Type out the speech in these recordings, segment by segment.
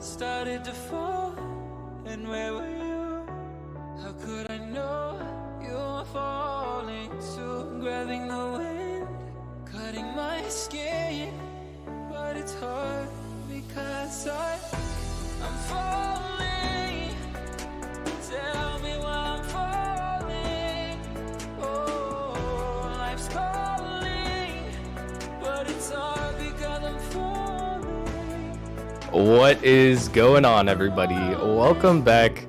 Started to fall, and where were you? How could I know you were falling too? Grabbing the wind, cutting my skin, but it's hard because I'm falling. Tell me why I'm falling. Oh, life's calling, but it's hard because I'm falling. What is going on, everybody? Welcome back.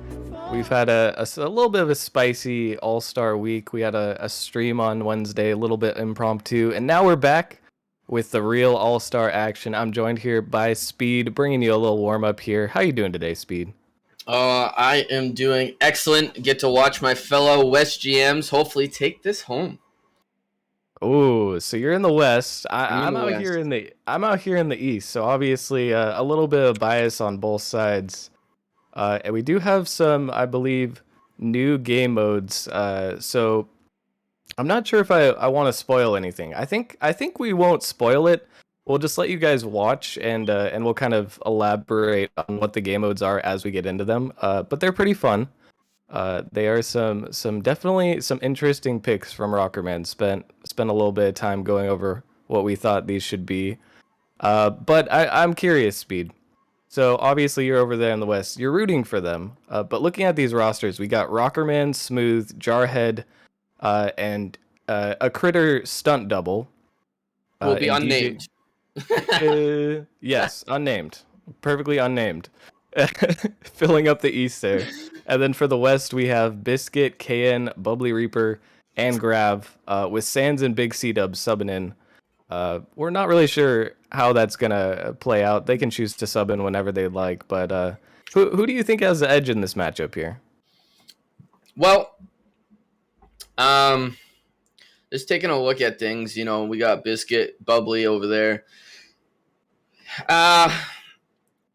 We've had a little bit of a spicy all-star week. We had a stream on Wednesday, a little bit impromptu, and now we're back with the real all-star action. I'm joined here by Speed, bringing you a little warm-up here. How you doing today, Speed? I am doing excellent. Get to watch my fellow West GMs hopefully take this home. Oh, so you're in the West. I'm out West. here in the East. So obviously a little bit of bias on both sides. And we do have some, I believe, new game modes. So I'm not sure if I want to spoil anything. I think we won't spoil it. We'll just let you guys watch and we'll kind of elaborate on what the game modes are as we get into them. But they're pretty fun. They are some definitely some interesting picks from Rockerman. Spent a little bit of time going over what we thought these should be. But I'm curious, Speed. So obviously you're over there in the West. You're rooting for them. But looking at these rosters, we got Rockerman, Smooth, Jarhead, and a Critter stunt double. Will be unnamed. Yes, unnamed. Perfectly unnamed. Filling up the East there. And then for the West, we have Biscuit, KN, Bubbly Reaper, and Grav, with Sands and Big C-Dub subbing in. We're not really sure how that's gonna play out. They can choose to sub in whenever they like, but who do you think has the edge in this matchup here? Well, just taking a look at things, we got Biscuit, Bubbly over there.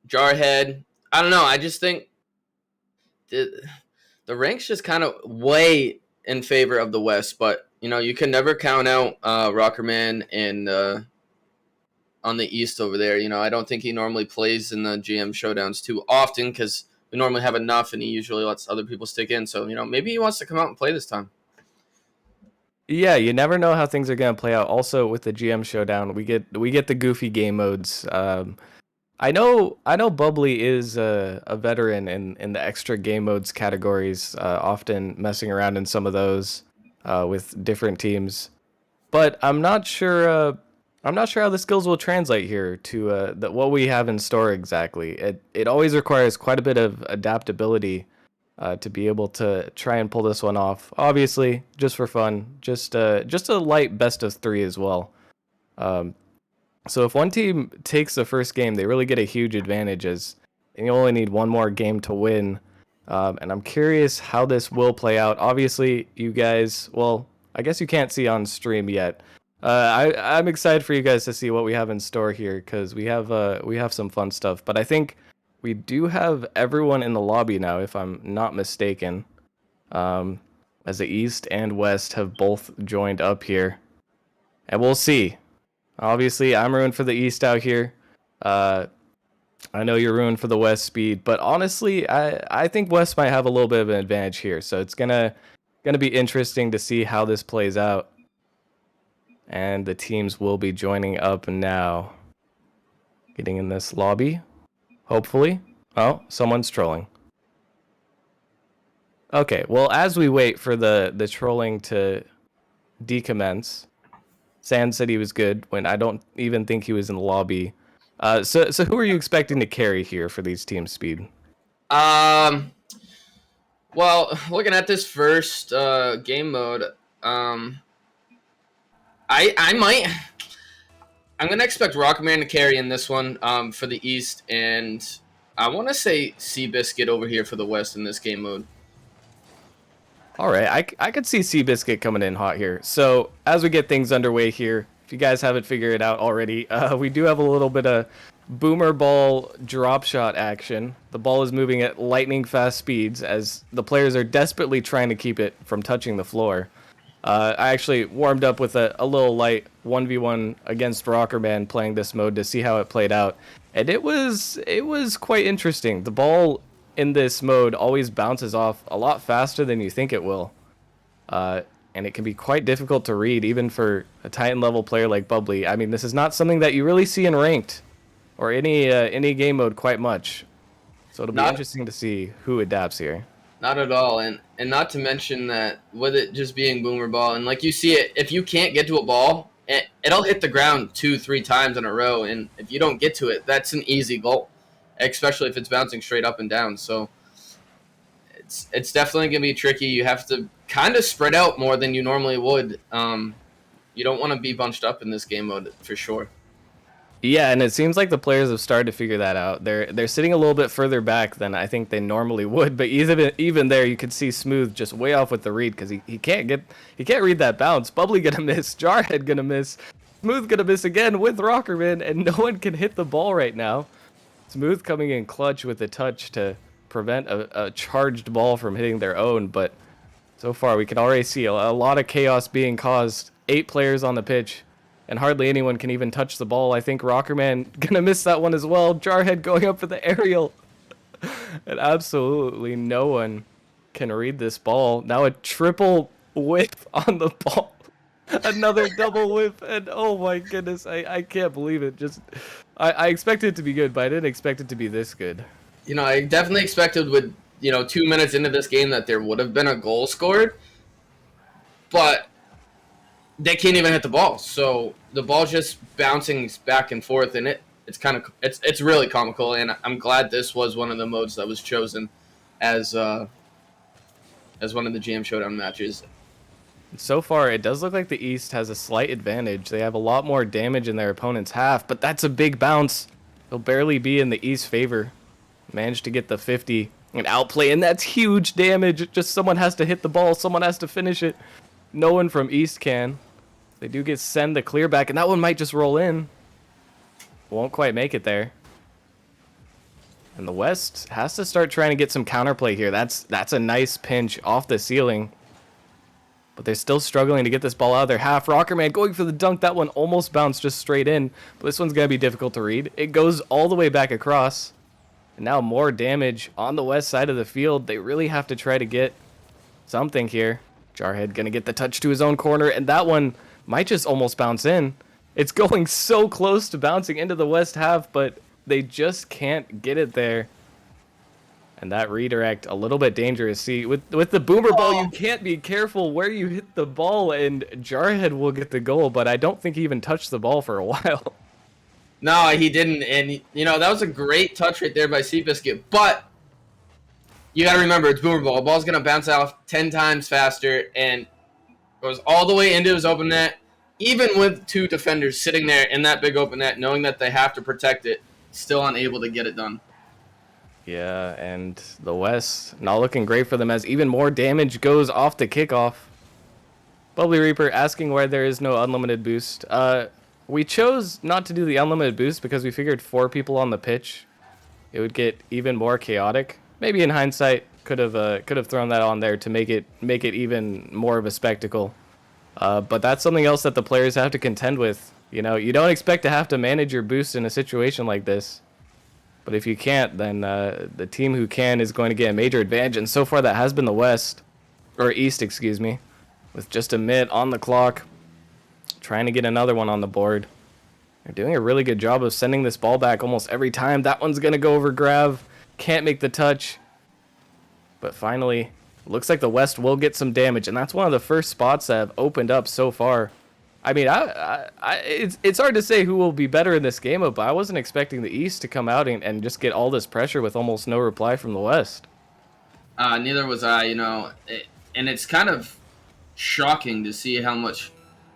Jarhead. I don't know. I just think the rank's just kind of way in favor of the West, but you can never count out Rockerman and on the East over there. I don't think he normally plays in the GM showdowns too often because we normally have enough, and he usually lets other people stick in. So maybe he wants to come out and play this time. Yeah, you never know how things are gonna play out. Also, with the GM showdown, we get the goofy game modes. I know Bubbly is a veteran in the extra game modes categories, often messing around in some of those with different teams. But I'm not sure. I'm not sure how the skills will translate here to what we have in store exactly. It always requires quite a bit of adaptability to be able to try and pull this one off. Obviously, just for fun, just a light best of 3 as well. So if one team takes the first game, they really get a huge advantage as you only need one more game to win. And I'm curious how this will play out. Obviously, you guys, well, I guess you can't see on stream yet. I'm excited for you guys to see what we have in store here because we have some fun stuff. But I think we do have everyone in the lobby now, if I'm not mistaken. As the East and West have both joined up here, and we'll see. Obviously, I'm ruined for the East out here. I know you're ruined for the West speed, but honestly, I think West might have a little bit of an advantage here. So it's gonna be interesting to see how this plays out. And the teams will be joining up now. Getting in this lobby, hopefully. Oh, someone's trolling. Okay, well, as we wait for the trolling to decommence, Sand said he was good when I don't even think he was in the lobby. So who are you expecting to carry here for these team speed? Well, looking at this first game mode, I'm gonna expect Rockman to carry in this one for the East, and I want to say Seabiscuit over here for the West in this game mode. All right, I could see Seabiscuit coming in hot here. So as we get things underway here, if you guys haven't figured it out already, we do have a little bit of boomer ball drop shot action. The ball is moving at lightning fast speeds as the players are desperately trying to keep it from touching the floor. I actually warmed up with a little light 1v1 against Rockerman playing this mode to see how it played out. And it was quite interesting. The ball in this mode always bounces off a lot faster than you think it will. And it can be quite difficult to read even for a Titan level player like Bubbly. I mean, this is not something that you really see in ranked or any game mode quite much. So it'll be interesting to see who adapts here. Not at all, and not to mention that with it just being boomer ball, and like you see it, if you can't get to a ball, it'll hit the ground 2-3 times in a row, and if you don't get to it, that's an easy goal, especially if it's bouncing straight up and down. So it's definitely gonna be tricky. You have to kind of spread out more than you normally would. You don't want to be bunched up in this game mode for sure. Yeah, and it seems like the players have started to figure that out. They're sitting a little bit further back than I think they normally would, but even there you could see Smooth just way off with the read because he can't read that bounce. Bubbly gonna miss, Jarhead gonna miss, Smooth gonna miss again with Rockerman, and no one can hit the ball right now. Smooth coming in clutch with a touch to prevent a charged ball from hitting their own, but so far we can already see a lot of chaos being caused. 8 players on the pitch. And hardly anyone can even touch the ball. I think Rockerman gonna miss that one as well. Jarhead going up for the aerial. And absolutely no one can read this ball. Now a triple whiff on the ball. Another double whiff. And oh my goodness, I can't believe it. I expected it to be good, but I didn't expect it to be this good. I definitely expected with 2 minutes into this game that there would have been a goal scored. But they can't even hit the ball, so the ball's just bouncing back and forth, and it's really comical. And I'm glad this was one of the modes that was chosen as one of the GM Showdown matches. So far, it does look like the East has a slight advantage. They have a lot more damage in their opponent's half, but that's a big bounce. He'll barely be in the East favor. Managed to get the 50 and outplay, and that's huge damage. Just someone has to hit the ball. Someone has to finish it. No one from East can. They do get send the clear back, and that one might just roll in. Won't quite make it there. And the West has to start trying to get some counterplay here. That's a nice pinch off the ceiling. But they're still struggling to get this ball out of their half. Rockerman going for the dunk. That one almost bounced just straight in. But this one's going to be difficult to read. It goes all the way back across. And now more damage on the west side of the field. They really have to try to get something here. Jarhead going to get the touch to his own corner. And that one might just almost bounce in. It's going so close to bouncing into the west half, but they just can't get it there. And that redirect, a little bit dangerous. See, with the boomer ball, you can't be careful where you hit the ball, and Jarhead will get the goal, but I don't think he even touched the ball for a while. No, he didn't, and, you know, that was a great touch right there by Seabiscuit, but you got to remember, it's boomer ball. The ball's going to bounce off 10 times faster, and goes all the way into his open net, even with two defenders sitting there in that big open net, knowing that they have to protect it, still unable to get it done. Yeah, and the West not looking great for them as even more damage goes off the kickoff. Bubbly Reaper asking why there is no unlimited boost. We chose not to do the unlimited boost because we figured 4 people on the pitch, it would get even more chaotic. Maybe in hindsight, could have thrown that on there to make it even more of a spectacle. But that's something else that the players have to contend with. You know, you don't expect to have to manage your boost in a situation like this. But if you can't, then the team who can is going to get a major advantage. And so far, that has been the West, or East, excuse me, with just a minute on the clock, trying to get another one on the board. They're doing a really good job of sending this ball back almost every time. That one's going to go over Grav. Can't make the touch. But finally, looks like the West will get some damage. And that's one of the first spots that have opened up so far. I mean, it's hard to say who will be better in this game, but I wasn't expecting the East to come out and just get all this pressure with almost no reply from the West. Neither was I, you know, and it's kind of shocking to see how much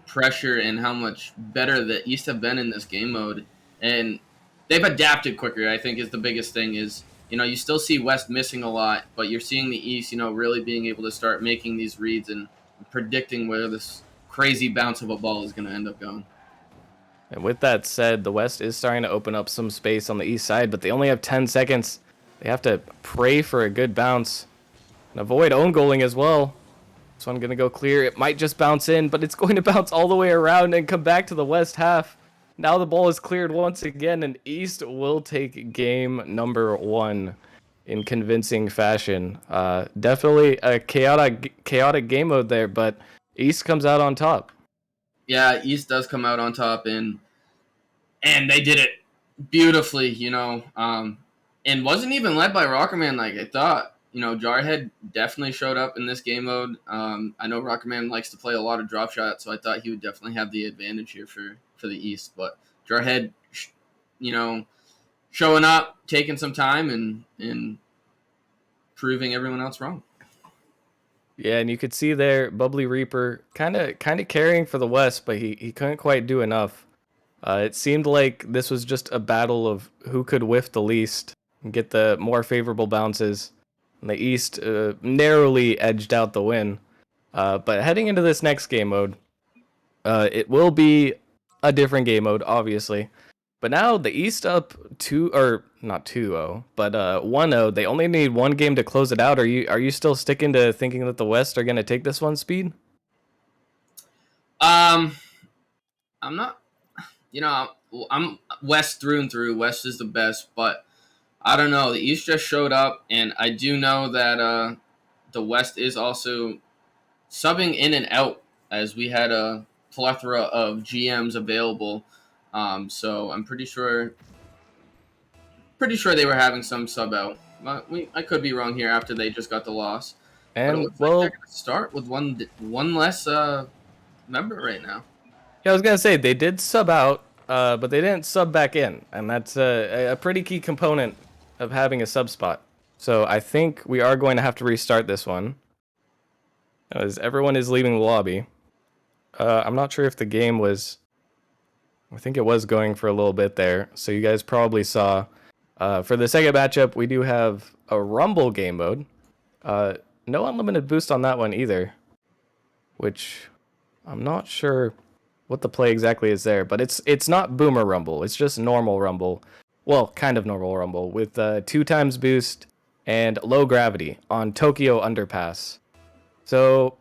pressure and how much better the East have been in this game mode. And they've adapted quicker, I think, is the biggest thing is, you know, you still see West missing a lot, but you're seeing the East, you know, really being able to start making these reads and predicting where this crazy bounce of a ball is going to end up going. And with that said, the West is starting to open up some space on the East side, but they only have 10 seconds. They have to pray for a good bounce and avoid own goaling as well. This one going to go clear. It might just bounce in, but it's going to bounce all the way around and come back to the West half. Now the ball is cleared once again, and East will take game number 1 in convincing fashion. Definitely a chaotic game mode there, but East comes out on top. Yeah, East does come out on top, and they did it beautifully, you know, and wasn't even led by Rockerman like I thought. You know, Jarhead definitely showed up in this game mode. I know Rockerman likes to play a lot of drop shots, so I thought he would definitely have the advantage here for the East. But Jarhead, you know, showing up, taking some time, and proving everyone else wrong. Yeah, and you could see there, Bubbly Reaper kind of carrying for the West, but he couldn't quite do enough. It seemed like this was just a battle of who could whiff the least and get the more favorable bounces. And the East narrowly edged out the win. But heading into this next game mode, it will be a different game mode, obviously. But now the East up 2-0, but 1-0. They only need one game to close it out. Are you still sticking to thinking that the West are going to take this one, Speed? I'm not. You know, I'm West through and through. West is the best, but I don't know. The East just showed up, and I do know that the West is also subbing in and out as we had a plethora of GMs available. So I'm pretty sure they were having some sub out. But I could be wrong here after they just got the loss. But it And looks like they're going to start with one less member right now. yeah, I was gonna say they did sub out, but they didn't sub back in, and that's a pretty key component of having a sub spot. So I think we are going to have to restart this one. as everyone is leaving the lobby. I'm not sure if the game was. I think it was going for a little bit there. So you guys probably saw. For the second matchup, we do have a Rumble game mode. No unlimited boost on that one either, which I'm not sure what the play exactly is there, but it's not Boomer Rumble. It's just normal Rumble. Well, kind of normal Rumble with 2 times boost and low gravity on Tokyo Underpass. So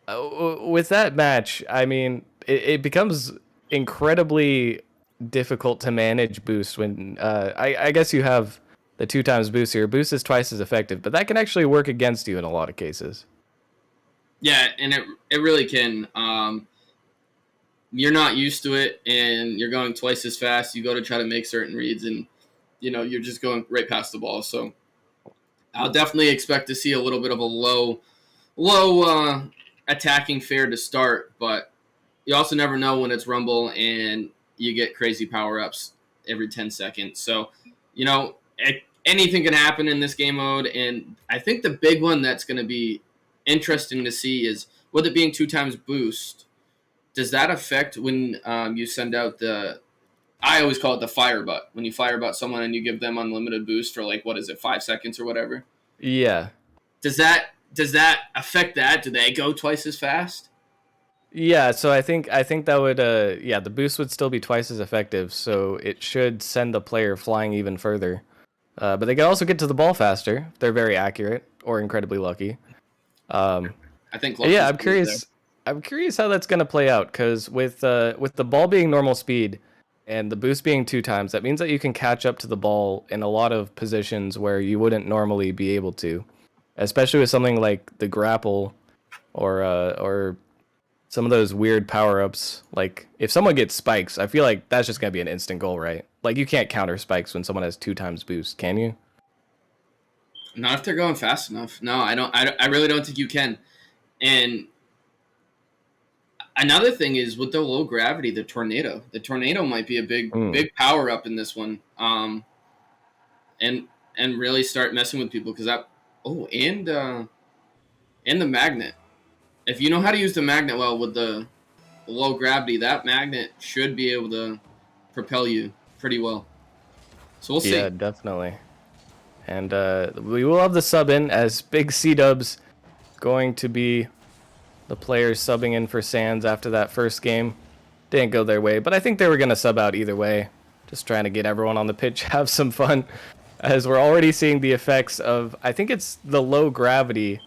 with that match, I mean, it becomes incredibly difficult to manage boost when I guess you have the 2 times boost here. Boost is twice as effective, but that can actually work against you in a lot of cases. Yeah, and it really can. You're not used to it, and you're going twice as fast. You go to try to make certain reads, and you're just going right past the ball. So I'll definitely expect to see a little bit of a low attacking fare to start, but you also never know when it's Rumble and you get crazy power ups every 10 seconds. So anything can happen in this game mode, and I think the big one that's going to be interesting to see is with it being 2 times boost. Does that affect when you send out I always call it the fire butt. When you fire butt someone and you give them unlimited boost for 5 seconds or whatever? Yeah. Does that affect that? Do they go twice as fast? Yeah, so I think that would the boost would still be twice as effective, so it should send the player flying even further. But they can also get to the ball faster if they're very accurate or incredibly lucky. I think. Yeah, I'm curious. I'm curious how that's gonna play out because with the ball being normal speed and the boost being 2 times, that means that you can catch up to the ball in a lot of positions where you wouldn't normally be able to, especially with something like the grapple or some of those weird power-ups. Like if someone gets spikes, I feel like that's just gonna be an instant goal, right? Like you can't counter spikes when someone has 2 times boost, can you? Not if they're going fast enough. No, I don't. I really don't think you can. And another thing is with the low gravity, the tornado. The tornado might be a big power up in this one. And really start messing with people because and the magnet. If you know how to use the magnet well with the low gravity, that magnet should be able to propel you pretty well. So we'll see. Yeah, definitely. And we will have the sub in as Big C-Dubs going to be the players subbing in for Sands after that first game. Didn't go their way, but I think they were going to sub out either way. Just trying to get everyone on the pitch, have some fun, as we're already seeing the effects of, I think it's the low gravity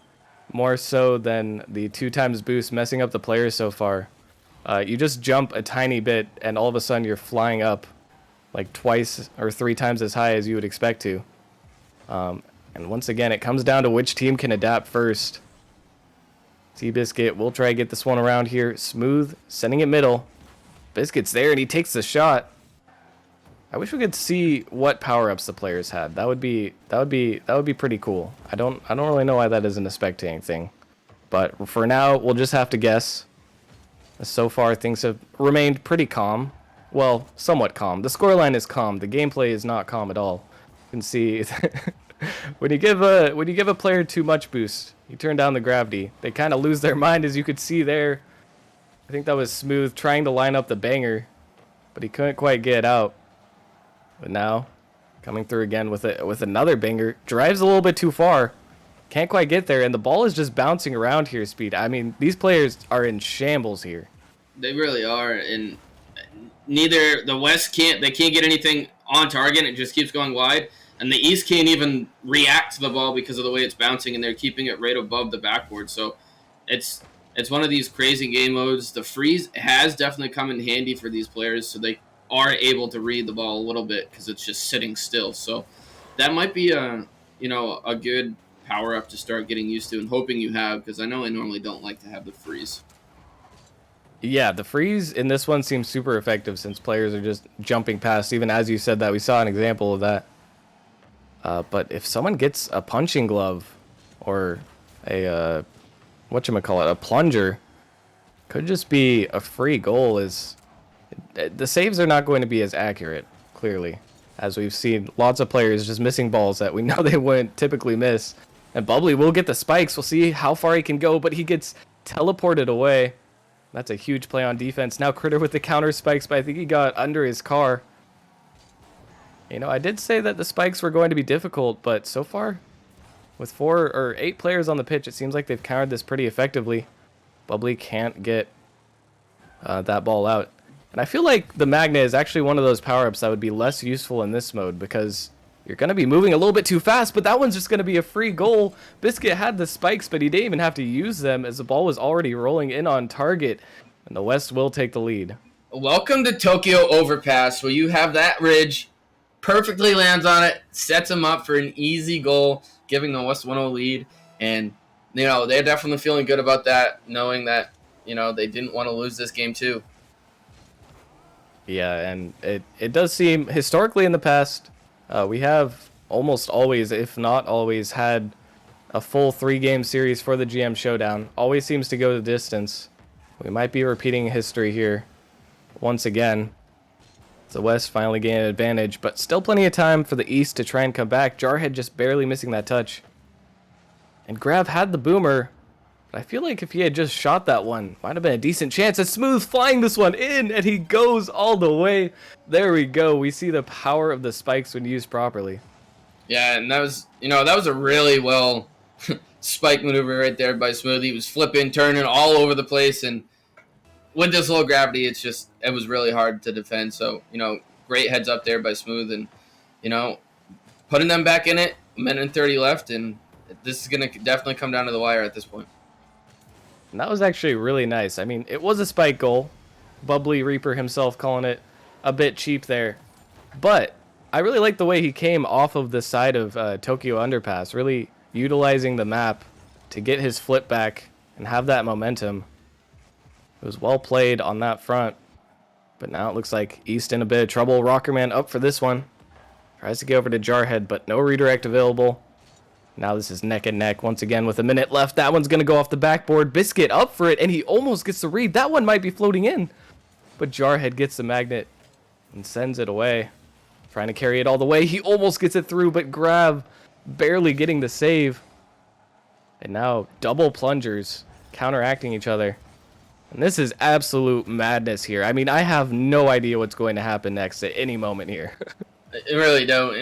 more so than the 2 times boost messing up the players so far. You just jump a tiny bit and all of a sudden you're flying up like twice or 3 times as high as you would expect to. And once again, it comes down to which team can adapt first. Seabiscuit will try to get this one around here. Smooth, sending it middle. Biscuit's there and he takes the shot. I wish we could see what power-ups the players had. That would be pretty cool. I don't really know why that isn't a spectating thing. But for now, we'll just have to guess. So far, things have remained pretty calm. Well, somewhat calm. The scoreline is calm. The gameplay is not calm at all. You can see when you give a player too much boost, you turn down the gravity. They kind of lose their mind, as you could see there. I think that was Smooth trying to line up the banger, but he couldn't quite get it out. But now, coming through again with another banger, drives a little bit too far. Can't quite get there, and the ball is just bouncing around here, Speed. I mean, these players are in shambles here. They really are, and neither the West can't get anything on target. It just keeps going wide, and the East can't even react to the ball because of the way it's bouncing, and they're keeping it right above the backboard. So it's one of these crazy game modes. The freeze has definitely come in handy for these players, so they are able to read the ball a little bit because it's just sitting still. So that might be a good power up to start getting used to and hoping you have, because I know I normally don't like to have the freeze. Yeah, the freeze in this one seems super effective since players are just jumping past. Even as you said that, we saw an example of that. But if someone gets a punching glove or a a plunger, could just be a free goal. The saves are not going to be as accurate, clearly, as we've seen lots of players just missing balls that we know they wouldn't typically miss. And Bubbly will get the spikes. We'll see how far he can go, but he gets teleported away. That's a huge play on defense. Now Critter with the counter spikes, but I think he got under his car. You know, I did say that the spikes were going to be difficult, but so far, with 4 or 8 players on the pitch, it seems like they've countered this pretty effectively. Bubbly can't get that ball out. And I feel like the Magnet is actually one of those power-ups that would be less useful in this mode because you're going to be moving a little bit too fast, but that one's just going to be a free goal. Biscuit had the spikes, but he didn't even have to use them as the ball was already rolling in on target, and the West will take the lead. Welcome to Tokyo Overpass, where you have that ridge, perfectly lands on it, sets him up for an easy goal, giving the West 1-0 lead, and, you know, they're definitely feeling good about that, knowing that, you know, they didn't want to lose this game too. Yeah, and it does seem, historically in the past, we have almost always, if not always, had a full 3-game series for the GM Showdown. Always seems to go the distance. We might be repeating history here once again. The West finally gained an advantage, but still plenty of time for the East to try and come back. Jarhead just barely missing that touch. And Grav had the boomer, but I feel like if he had just shot that one, might have been a decent chance. And Smooth flying this one in, and he goes all the way. There we go. We see the power of the spikes when used properly. Yeah, and that was, you know, that was a really well spike maneuver right there by Smooth. He was flipping, turning all over the place, and with this low gravity, it was really hard to defend. So, you know, great heads up there by Smooth, and, you know, putting them back in it, a minute and 30 left, and this is going to definitely come down to the wire at this point. And that was actually really nice. I mean, it was a spike goal. Bubbly Reaper himself calling it a bit cheap there. But I really like the way he came off of the side of Tokyo Underpass, really utilizing the map to get his flip back and have that momentum. It was well played on that front. But now it looks like East in a bit of trouble. Rockerman up for this one. Tries to get over to Jarhead, but no redirect available. Now this is neck and neck once again with a minute left. That one's going to go off the backboard. Biscuit up for it, and he almost gets the read. That one might be floating in. But Jarhead gets the magnet and sends it away. Trying to carry it all the way. He almost gets it through, but Grav barely getting the save. And now double plungers counteracting each other. And this is absolute madness here. I mean, I have no idea what's going to happen next at any moment here. I really don't.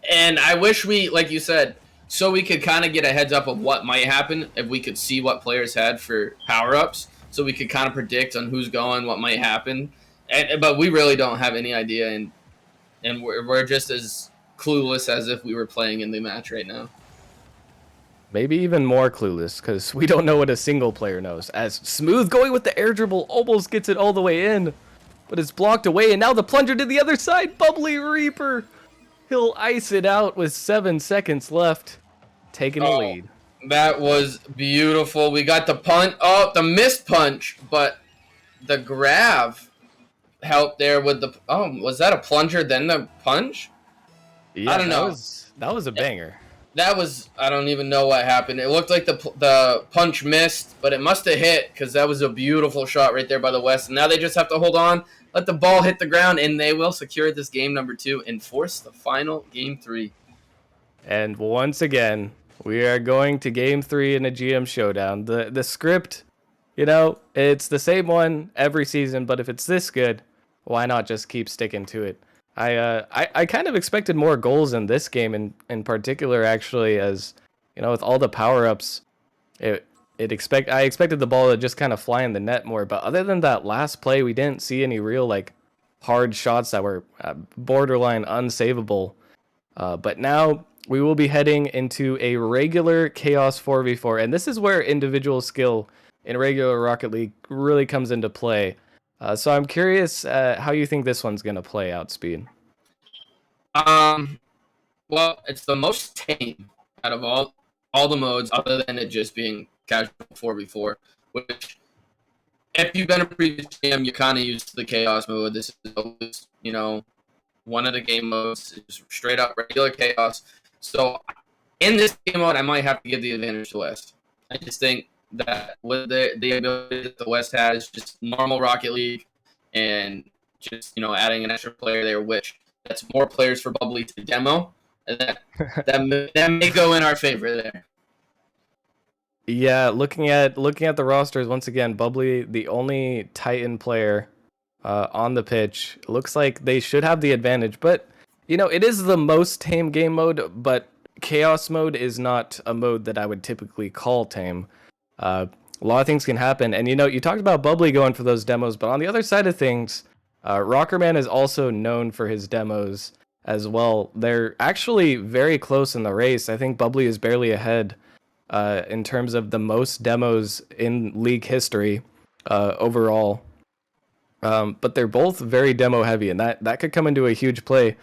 And I wish we, like you said, so we could kind of get a heads up of what might happen if we could see what players had for power-ups, so we could kind of predict on who's going, what might happen. But we really don't have any idea, and we're just as clueless as if we were playing in the match right now. Maybe even more clueless, because we don't know what a single player knows. As Smooth going with the air dribble almost gets it all the way in, but it's blocked away, and now the plunger to the other side. Bubbly Reaper, he'll ice it out with 7 seconds left, taking the lead. That was beautiful. We got the punch, the missed punch, but the grab helped there with the, was that a plunger then the punch? Yeah, I don't know. That was a banger. That was, I don't even know what happened. It looked like the punch missed, but it must have hit because that was a beautiful shot right there by the West. And now they just have to hold on, let the ball hit the ground, and they will secure this game number 2 and force the final game 3. And once again, we are going to game 3 in a GM Showdown. The script, you know, it's the same one every season, but if it's this good, why not just keep sticking to it? I kind of expected more goals in this game in particular, actually, as, you know, with all the power-ups, I expected the ball to just kind of fly in the net more, but other than that last play, we didn't see any real, like, hard shots that were borderline unsavable. But now we will be heading into a regular Chaos 4v4, and this is where individual skill in regular Rocket League really comes into play. So I'm curious how you think this one's going to play out, Speed. Well, it's the most tame out of all the modes, other than it just being casual 4v4, which, if you've been a previous GM, you kind of used the Chaos mode. This is always, you know, one of the game modes, is straight up regular Chaos. So in this game mode, I might have to give the advantage to West. I just think that with the ability that the West has, just normal Rocket League, and just, you know, adding an extra player there, which that's more players for Bubbly to demo, That may go in our favor there. Yeah, looking at the rosters once again, Bubbly, the only Titan player on the pitch. Looks like they should have the advantage, but it is the most tame game mode, but chaos mode is not a mode that I would typically call tame. A lot of things can happen, and you talked about Bubbly going for those demos, but on the other side of things, Rockerman is also known for his demos as well. They're actually very close in the race. I think Bubbly is barely ahead in terms of the most demos in league history overall. But they're both very demo heavy, and that could come into a huge play.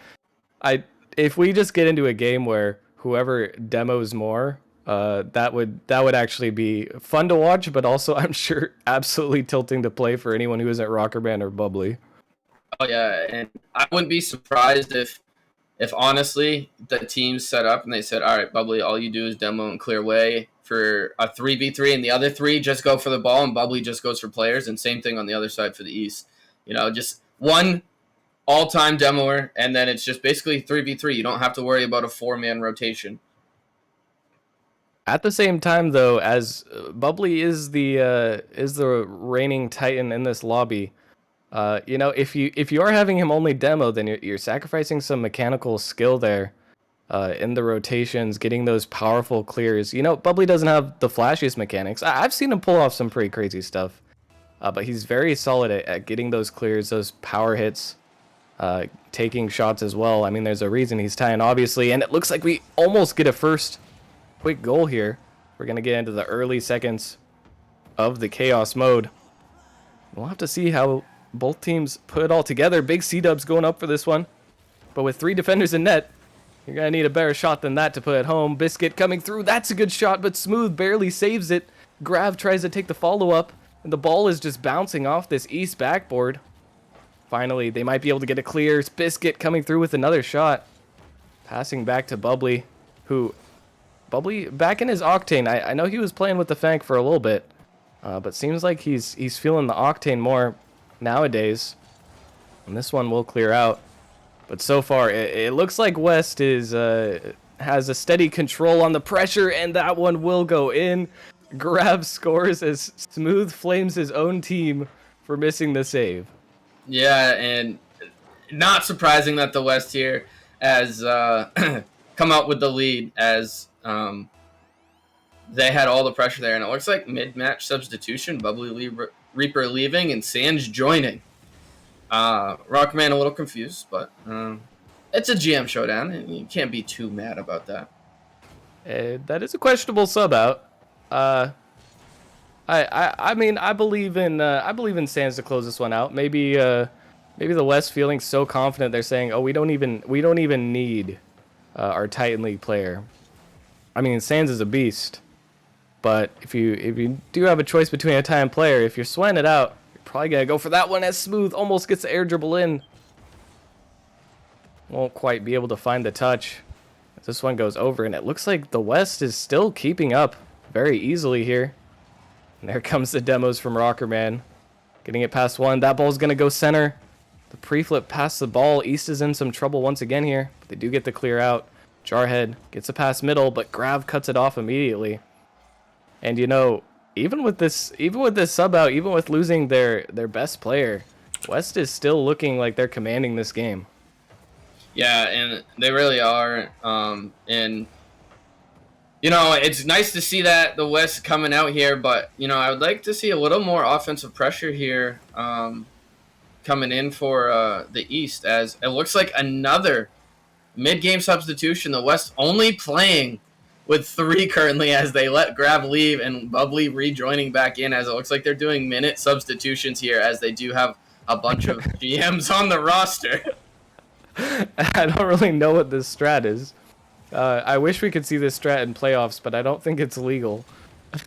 If we just get into a game where whoever demos more, that would actually be fun to watch, but also I'm sure absolutely tilting to play for anyone who isn't Rockerman or Bubbly. Oh yeah, and I wouldn't be surprised if honestly the team's set up and they said, all right, Bubbly, all you do is demo and clear way for a 3v3, and the other three just go for the ball, and Bubbly just goes for players, and same thing on the other side for the East. Just one all-time demoer, and then it's just basically 3v3. You don't have to worry about a 4-man rotation. At the same time, though, as Bubbly is the reigning Titan in this lobby, if you are having him only demo, then you're sacrificing some mechanical skill there in the rotations, getting those powerful clears. Bubbly doesn't have the flashiest mechanics. I've seen him pull off some pretty crazy stuff, but he's very solid at getting those clears, those power hits, taking shots as well. I mean, there's a reason he's Titan, obviously, and it looks like we almost get a first quick goal here. We're going to get into the early seconds of the chaos mode. We'll have to see how both teams put it all together. Big C-dubs going up for this one. But with 3 defenders in net, you're going to need a better shot than that to put it home. Biscuit coming through. That's a good shot, but Smooth barely saves it. Grav tries to take the follow-up, and the ball is just bouncing off this east backboard. Finally, they might be able to get a clear. Biscuit coming through with another shot. Passing back to Bubbly, who... Bubbly back in his Octane. I know he was playing with the Fank for a little bit, but seems like he's feeling the Octane more nowadays. And this one will clear out. But so far, it looks like West has a steady control on the pressure, and that one will go in. Grav scores as Smooth flames his own team for missing the save. Yeah, and not surprising that the West here has come out with the lead as they had all the pressure there, and it looks like mid-match substitution, Bubbly Reaper leaving and Sands joining. Rockman a little confused, but it's a GM showdown, and you can't be too mad about that. That is a questionable sub out. I mean, I believe in Sands to close this one out. Maybe the West feeling so confident they're saying, oh, we don't even need our Titan League player. I mean, Sands is a beast, but if you do have a choice between a Titan player, if you're sweating it out, you're probably gonna go for that one. As Smooth almost gets the air dribble in, won't quite be able to find the touch. This one goes over, and it looks like the West is still keeping up very easily here. And there comes the demos from Rockerman, getting it past one. That ball's gonna go center. The pre-flip past the ball. East is in some trouble once again here, but they do get the clear out. Jarhead gets a pass middle, but Grav cuts it off immediately. And even with this sub out, even with losing their best player, West is still looking like they're commanding this game. Yeah, and they really are. And it's nice to see that the West coming out here, but I would like to see a little more offensive pressure here coming in for the East, as it looks like another mid-game substitution. The West only playing with 3 currently, as they let Grav leave and Bubbly rejoining back in, as it looks like they're doing minute substitutions here, as they do have a bunch of GMs on the roster. I don't really know what this strat is. I wish we could see this strat in playoffs, but I don't think it's legal.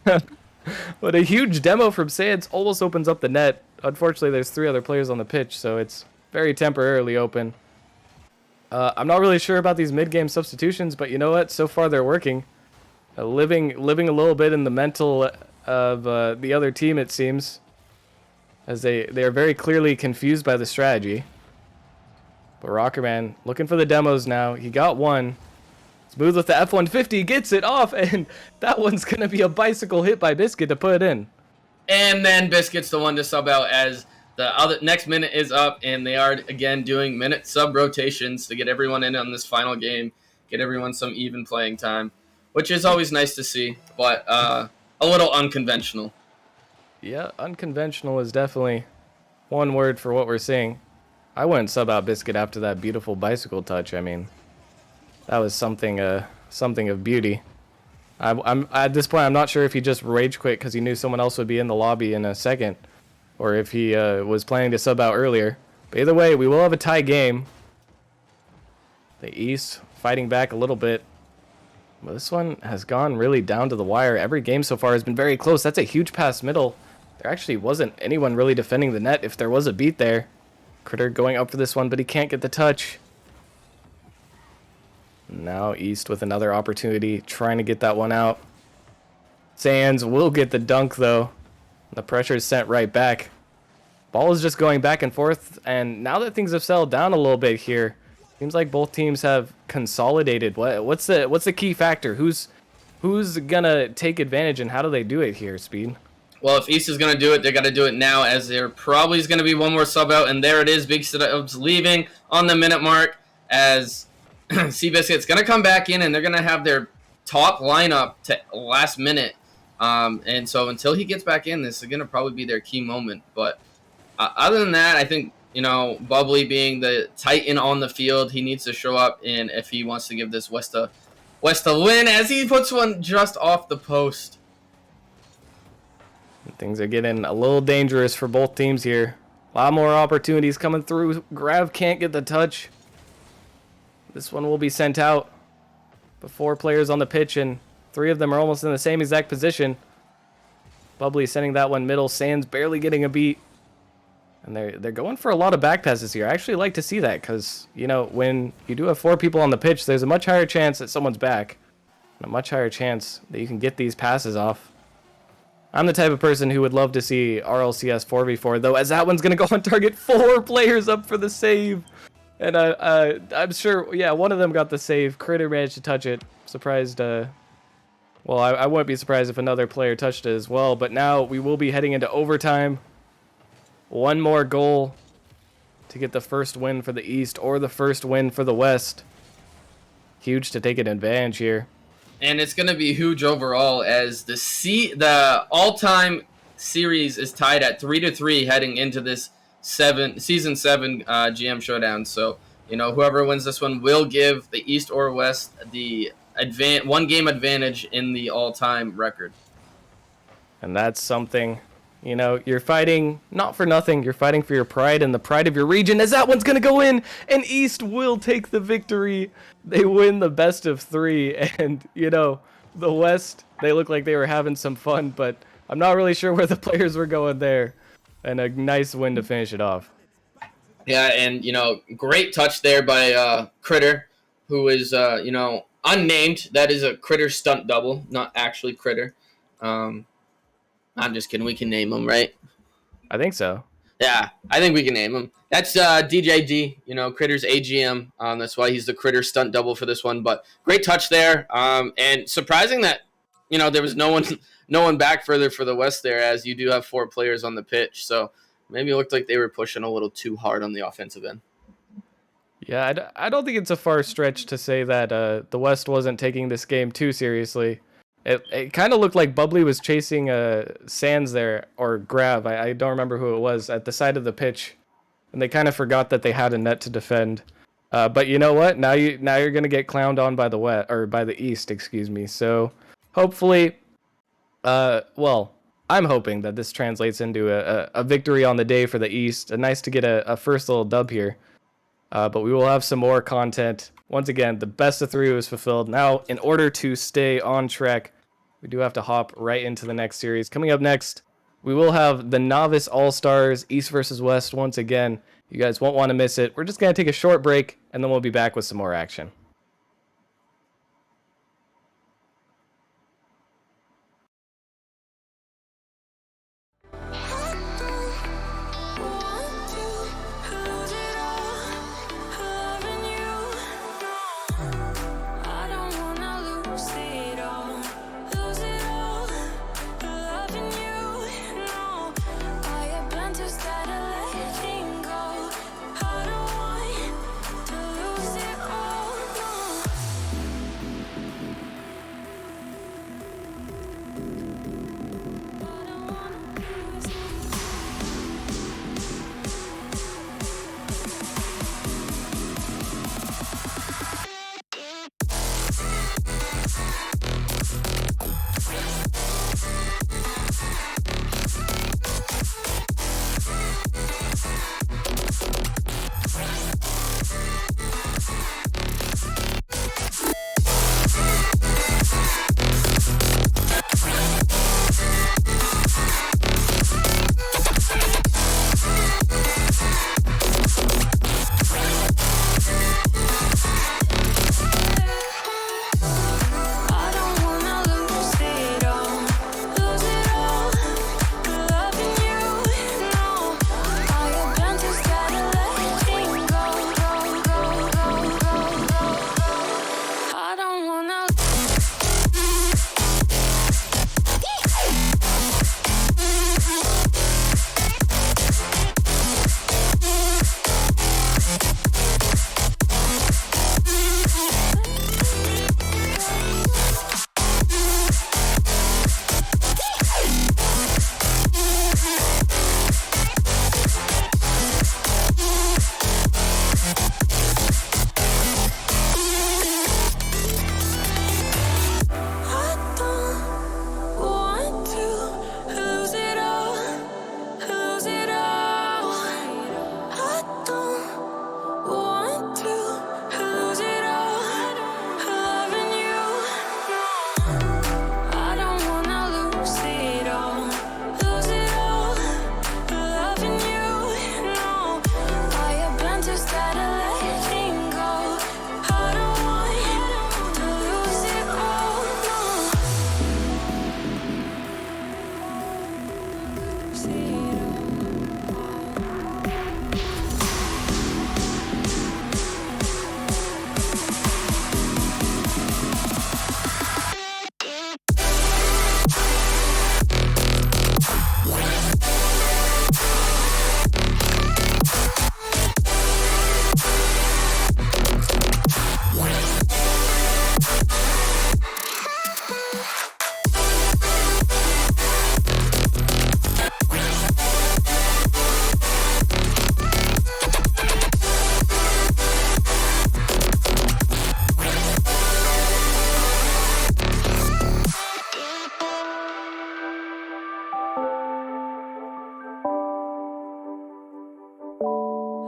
But a huge demo from Sands almost opens up the net. Unfortunately, there's 3 other players on the pitch, so it's very temporarily open. I'm not really sure about these mid-game substitutions, but you know what? So far, they're working. Living a little bit in the mental of the other team, it seems, as they are very clearly confused by the strategy. But Rockerman looking for the demos now. He got one. Smooth with the F-150, gets it off, and that one's going to be a bicycle hit by Biscuit to put it in. And then Biscuit's the one to sub out as the other next minute is up, and they are again doing minute sub rotations to get everyone in on this final game, get everyone some even playing time, which is always nice to see, but a little unconventional. Yeah, unconventional is definitely one word for what we're seeing. I wouldn't sub out Biscuit after that beautiful bicycle touch. I mean, that was something of beauty. I'm at this point, I'm not sure if he just rage quit because he knew someone else would be in the lobby in a second, or if he was planning to sub out earlier. But either way, we will have a tie game. The East fighting back a little bit. But this one has gone really down to the wire. Every game so far has been very close. That's a huge pass middle. There actually wasn't anyone really defending the net if there was a beat there. Critter going up for this one, but he can't get the touch. Now East with another opportunity, trying to get that one out. Sands will get the dunk, though. The pressure is sent right back. Ball is just going back and forth, and now that things have settled down a little bit here, seems like both teams have consolidated. What's the key factor? Who's gonna take advantage, and how do they do it here, Speed? Well, if East is going to do it, they got to do it now, as there probably is going to be one more sub out, and there it is. Big subs leaving on the minute mark, as Seabiscuit's going to come back in, and they're going to have their top lineup to last minute. And so until he gets back in, this is going to probably be their key moment. But other than that, I think, Bubbly being the titan on the field, he needs to show up, and if he wants to give this West a win, as he puts one just off the post. Things are getting a little dangerous for both teams here. A lot more opportunities coming through. Grav can't get the touch. This one will be sent out. But 4 players on the pitch, and 3 of them are almost in the same exact position. Bubbly sending that one middle. Sands barely getting a beat. And they're going for a lot of back passes here. I actually like to see that because, when you do have 4 people on the pitch, there's a much higher chance that someone's back. And a much higher chance that you can get these passes off. I'm the type of person who would love to see RLCS 4v4, though, as that one's going to go on target. 4 players up for the save. And I'm sure, yeah, one of them got the save. Critter managed to touch it. Surprised, well, I wouldn't be surprised if another player touched it as well. But now we will be heading into overtime. One more goal to get the first win for the East or the first win for the West. Huge to take an advantage here. And it's going to be huge overall, as the all-time series is tied at 3-3 heading into this season 7 GM showdown. So, whoever wins this one will give the East or West the one game advantage in the all-time record. And that's something, you're fighting not for nothing. You're fighting for your pride and the pride of your region, as that one's going to go in, and East will take the victory. They win the best of 3, and, the West, they look like they were having some fun, but I'm not really sure where the players were going there. And a nice win to finish it off. Yeah, and, great touch there by Critter, who is, unnamed. That is a Critter stunt double, not actually Critter. I'm just kidding. We can name him, right? I think so. Yeah, I think we can name him. That's DJD, Critter's AGM. That's why he's the Critter stunt double for this one. But great touch there. And surprising that, there was no one back further for the West there, as you do have 4 players on the pitch. So maybe it looked like they were pushing a little too hard on the offensive end. Yeah, I don't think it's a far stretch to say that the West wasn't taking this game too seriously. It kind of looked like Bubbly was chasing Sands there, or Grav. I don't remember who it was, at the side of the pitch, and they kind of forgot that they had a net to defend. But you know what? Now you're gonna get clowned on by the West, or by the East, excuse me. So hopefully, I'm hoping that this translates into a victory on the day for the East. Nice to get a first little dub here. But we will have some more content. Once again, the best of 3 was fulfilled. Now, in order to stay on track, we do have to hop right into the next series. Coming up next, we will have the Novice All-Stars, East versus West, once again. You guys won't want to miss it. We're just going to take a short break, and then we'll be back with some more action. I don't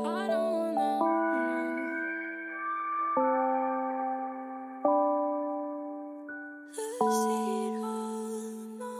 I don't know. Lose it all, no.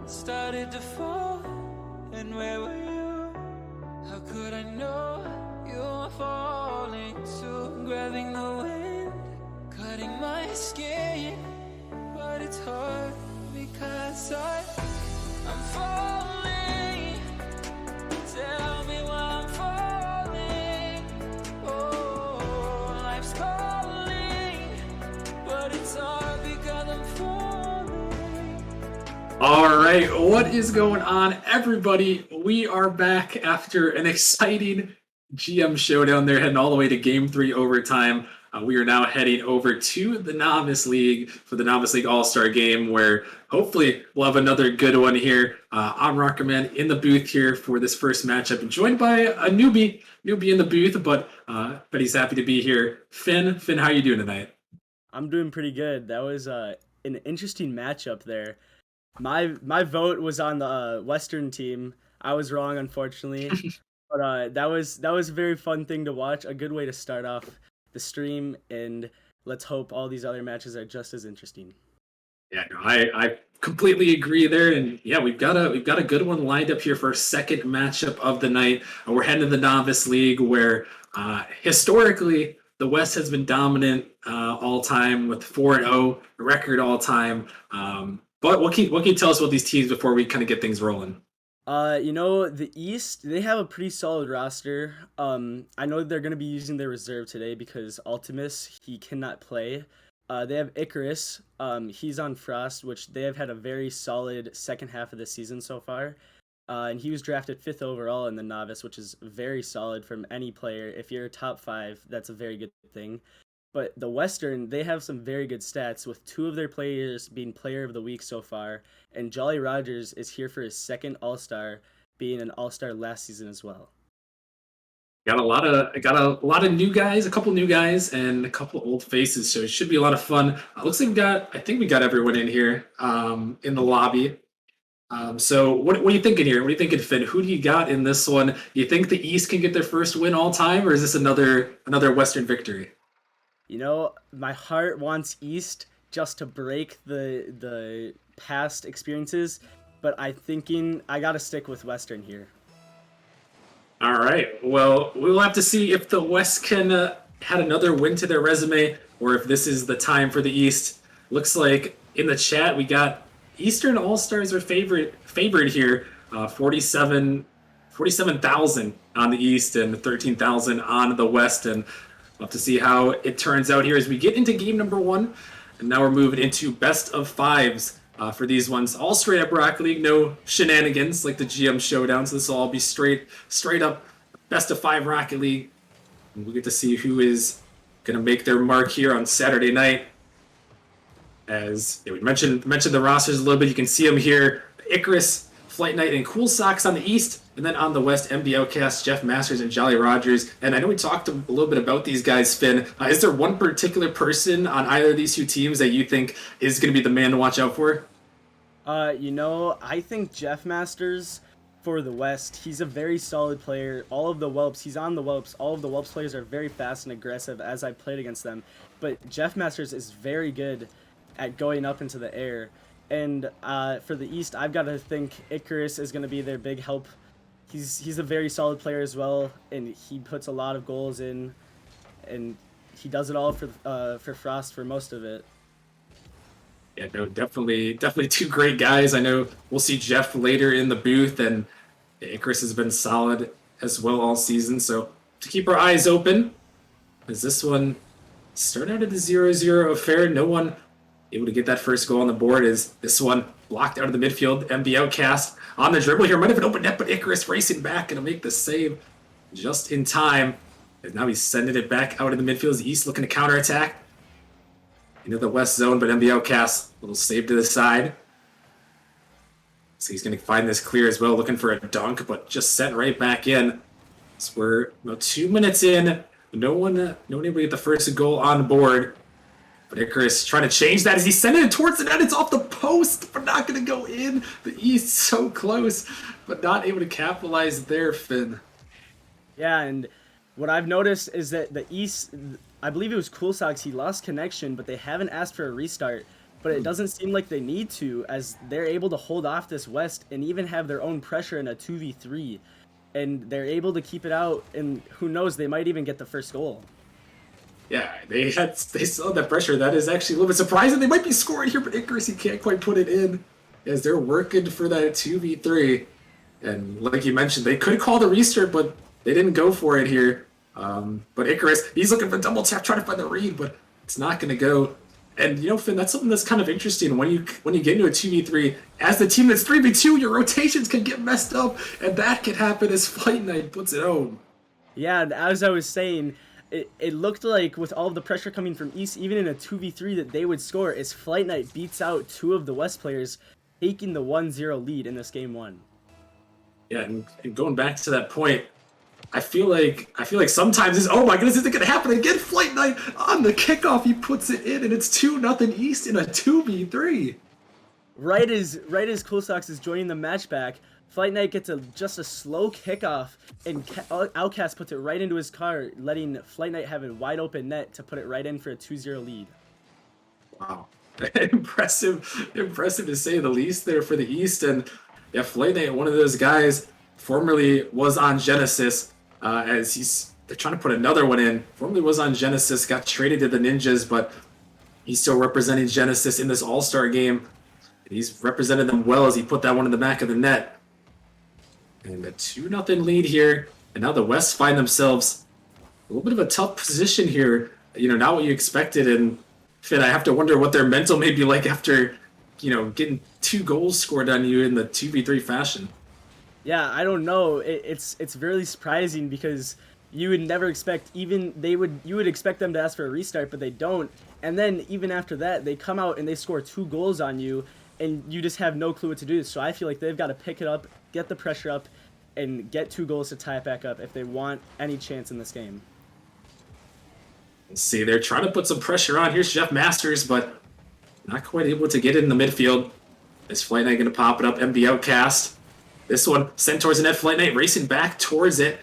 Started to fall, and where were you? How could I know you were falling too? Grabbing the wind, cutting my skin, but it's hard because I'm falling. Tell me why I'm falling. Oh, life's calling, but it's hard because I'm falling. All right, what is going on, everybody? We are back after an exciting GM showdown there, heading all the way to Game 3 overtime. We are now heading over to the Novice League for the Novice League All-Star Game, where hopefully we'll have another good one here. I'm Rockerman in the booth here for this first matchup, and joined by a newbie in the booth, but he's happy to be here. Finn, how are you doing tonight? I'm doing pretty good. That was an interesting matchup there. My vote was on the Western team. I was wrong, unfortunately, but that was a very fun thing to watch. A good way to start off the stream, and let's hope all these other matches are just as interesting. Yeah, no, I completely agree there, and yeah, we've got a good one lined up here for our second matchup of the night. We're heading to the Novice League, where historically the West has been dominant all time with 4-0 record all time. But what can you tell us about these teams before we kind of get things rolling? The East, they have a pretty solid roster. I know they're going to be using their reserve today because Ultimus, he cannot play. They have Icarus. He's on Frost, which they have had a very solid second half of the season so far. And he was drafted 5th overall in the Novice, which is very solid from any player. If you're a top 5, that's a very good thing. But the Western, they have some very good stats, with 2 of their players being Player of the Week so far, and Jolly Rogers is here for his second All-Star, being an All-Star last season as well. Got a lot of new guys, a couple new guys, and a couple old faces. So it should be a lot of fun. Looks like I think we got everyone in here in the lobby. So what are you thinking here? What are you thinking, Finn? Who do you got in this one? Do you think the East can get their first win all time, or is this another Western victory? My heart wants East just to break the past experiences, but I gotta stick with Western here. All right. Well, we'll have to see if the West can add another win to their resume, or if this is the time for the East. Looks like in the chat we got Eastern All Stars are favored here. 47,000 on the East and 13,000 on the West, and we'll have to see how it turns out here as we get into game number 1. And now we're moving into best of 5s. For these ones, all straight up Rocket League, no shenanigans like the GM Showdown. So this will all be straight up best of 5 Rocket League. And we'll get to see who is going to make their mark here on Saturday night. As we mentioned the rosters a little bit, you can see them here: Icarus, Flight Knight, and Cool Socks on the East, and then on the West, MD Outcast, Jeff Masters, and Jolly Rogers. And I know we talked a little bit about these guys, Finn. Is there one particular person on either of these 2 teams that you think is going to be the man to watch out for? I think Jeff Masters for the West, he's a very solid player. All of the Whelps, he's on the Whelps. All of the Whelps players are very fast and aggressive as I played against them. But Jeff Masters is very good at going up into the air. And for the East, I've got to think Icarus is going to be their big help. He's a very solid player as well, and he puts a lot of goals in, and he does it all for Frost for most of it. Yeah, no, definitely 2 great guys. I know we'll see Jeff later in the booth, and Icarus has been solid as well all season. So to keep our eyes open, as this one started out at a 0-0 affair, no one able to get that first goal on the board. Is this one blocked out of the midfield? MD Outcast on the dribble here, might have an open net, but Icarus racing back and to make the save just in time. And now he's sending it back out of the midfield. As East looking to counterattack into the West zone, but MD Outcast, little save to the side. So he's going to find this clear as well, looking for a dunk, but just sent right back in. So we're about 2 minutes in. No one able to get the first goal on board. But Icarus trying to change that as he's sending it towards the net. It's off the post, but not going to go in. The East so close, but not able to capitalize there, Finn. Yeah, and what I've noticed is that the East, I believe it was Cool Socks, he lost connection, but they haven't asked for a restart. But it doesn't seem like they need to, as they're able to hold off this West and even have their own pressure in a 2v3. And they're able to keep it out, and who knows, they might even get the first goal. Yeah, they still had that pressure. That is actually a little bit surprising. They might be scoring here, but Icarus, he can't quite put it in as they're working for that 2v3. And like you mentioned, they could call the restart, but they didn't go for it here. But Icarus, he's looking for double tap, trying to find the read, but it's not going to go. And Finn, that's something that's kind of interesting when you get into a 2v3. As the team that's 3v2, your rotations can get messed up, and that can happen as Flight Knight puts it home. Yeah, and as I was saying, it looked like with all of the pressure coming from East, even in a 2v3, that they would score as Flight Knight beats out 2 of the West players, taking the 1-0 lead in this game 1. Yeah, and going back to that point, I feel like sometimes it's, oh my goodness, is it going to happen again? Flight Knight on the kickoff, he puts it in, and it's 2-0 East in a 2v3. Right as Cool Socks is joining the match back, Flight Knight gets just a slow kickoff, and Outcast puts it right into his car, letting Flight Knight have a wide open net to put it right in for a 2-0 lead. Wow. Impressive to say the least there for the East. And yeah, Flayne, one of those guys, formerly was on Genesis, they're trying to put another one in. Formerly was on Genesis, got traded to the Ninjas, but he's still representing Genesis in this All-Star game. He's represented them well as he put that one in the back of the net. And a 2-0 lead here. And now the West find themselves a little bit of a tough position here. Not what you expected. And Finn, I have to wonder what their mental may be like after, getting 2 goals scored on you in the 2v3 fashion. Yeah, I don't know. It's really surprising because you would never expect you would expect them to ask for a restart, but they don't. And then even after that, they come out and they score 2 goals on you, and you just have no clue what to do. So I feel like they've got to pick it up, get the pressure up, and get 2 goals to tie it back up if they want any chance in this game. Let's see, they're trying to put some pressure on. Here's Jeff Masters, but not quite able to get it in the midfield. Is Flight Knight going to pop it up? MB outcast. This one sent towards the net. Flight Knight racing back towards it.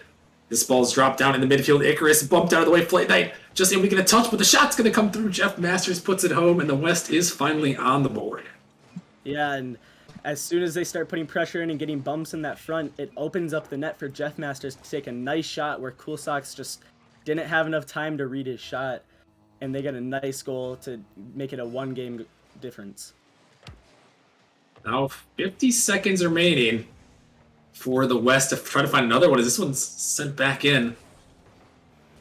This ball's dropped down in the midfield. Icarus bumped out of the way. Flight Knight just able to get a touch, but the shot's going to come through. Jeff Masters puts it home, and the West is finally on the board. Yeah, and as soon as they start putting pressure in and getting bumps in that front, it opens up the net for Jeff Masters to take a nice shot where Cool Sox just didn't have enough time to read his shot, and they get a nice goal to make it a 1-game difference. Now 50 seconds remaining for the West to try to find another one as this one's sent back in.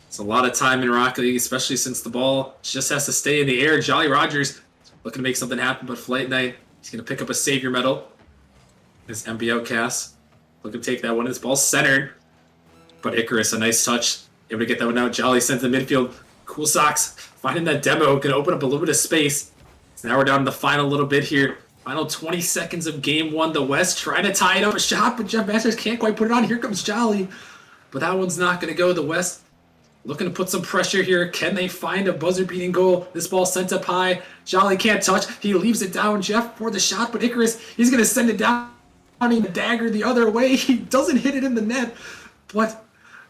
It's a lot of time in Rocket League, especially since the ball just has to stay in the air. Jolly Rogers looking to make something happen, but Flight Knight, he's going to pick up a Savior medal. This MB outcast looking to take that one. This ball's centered, but Icarus, a nice touch. Able to get that one out. Jolly sends the midfield. Cool Sox finding that demo. Going to open up a little bit of space. So now we're down to the final little bit here. Final 20 seconds of game 1. The West trying to tie it up a shot, but Jeff Masters can't quite put it on. Here comes Jolly. But that one's not going to go. The West looking to put some pressure here. Can they find a buzzer-beating goal? This ball sent up high. Jolly can't touch. He leaves it down. Jeff for the shot, but Icarus, he's going to send it down. The dagger the other way. He doesn't hit it in the net, but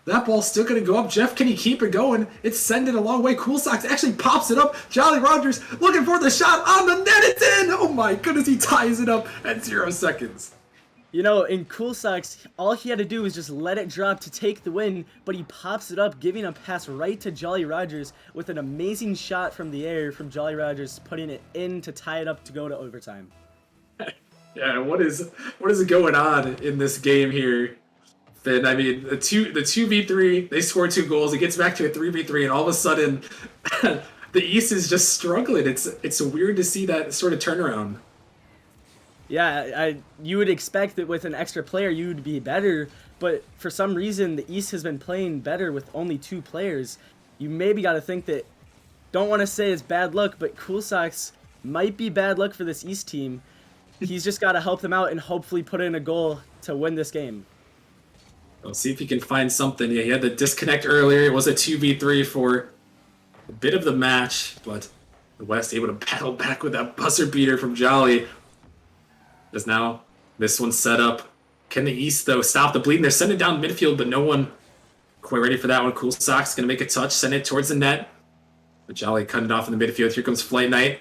that ball's still going to go up. Jeff, can he keep it going? It's sending a long way. Cool Sox actually pops it up. Jolly Rogers looking for the shot on the net. It's in! Oh my goodness, he ties it up at 0 seconds. In Cool Sox, all he had to do was just let it drop to take the win, but he pops it up, giving a pass right to Jolly Rogers with an amazing shot from the air from Jolly Rogers, putting it in to tie it up to go to overtime. Yeah, what is going on in this game here? Finn, I mean, the 2v3, they score 2 goals. It gets back to a 3v3, and all of a sudden, the East is just struggling. It's weird to see that sort of turnaround. Yeah, you would expect that with an extra player you would be better, but for some reason the East has been playing better with only 2 players. You maybe got to think that, don't want to say it's bad luck, but Cool Sox might be bad luck for this East team. He's just got to help them out and hopefully put in a goal to win this game. We'll see if he can find something. Yeah, he had the disconnect earlier. It was a 2v3 for a bit of the match, but the West able to battle back with that buzzer beater from Jolly. As now this one's set up. Can the East, though, stop the bleeding? They're sending down midfield, but no one quite ready for that one. Cool Sox going to make a touch, send it towards the net. But Jolly cutting it off in the midfield. Here comes Flight Knight.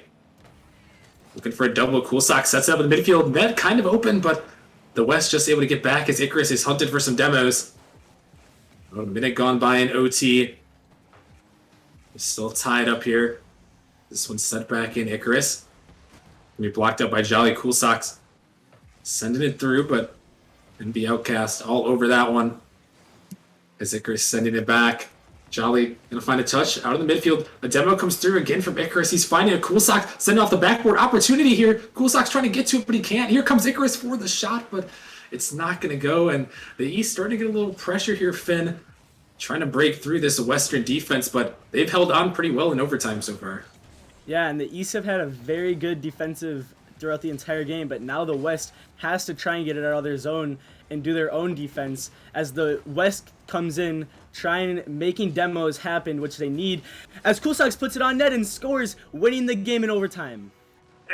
Looking for a double. Cool Sox sets it up in the midfield. Net kind of open, but the West just able to get back as Icarus is hunted for some demos. A minute gone by in OT. It's still tied up here. This one's sent back in. Icarus can be blocked up by Jolly. Cool Sox sending it through, but NB outcast all over that one. As Icarus sending it back. Jolly gonna find a touch out in the midfield. A demo comes through again from Icarus. He's finding a Cool Sox, sending off the backboard. Opportunity here. Cool Sox trying to get to it, but he can't. Here comes Icarus for the shot, but it's not gonna go. And the East starting to get a little pressure here, Finn. Trying to break through this Western defense, but they've held on pretty well in overtime so far. Yeah, and the East have had a very good defensive throughout the entire game, but now the West has to try and get it out of their zone and do their own defense as the West comes in trying making demos happen, which they need, as Cool Sox puts it on net and scores, winning the game in overtime.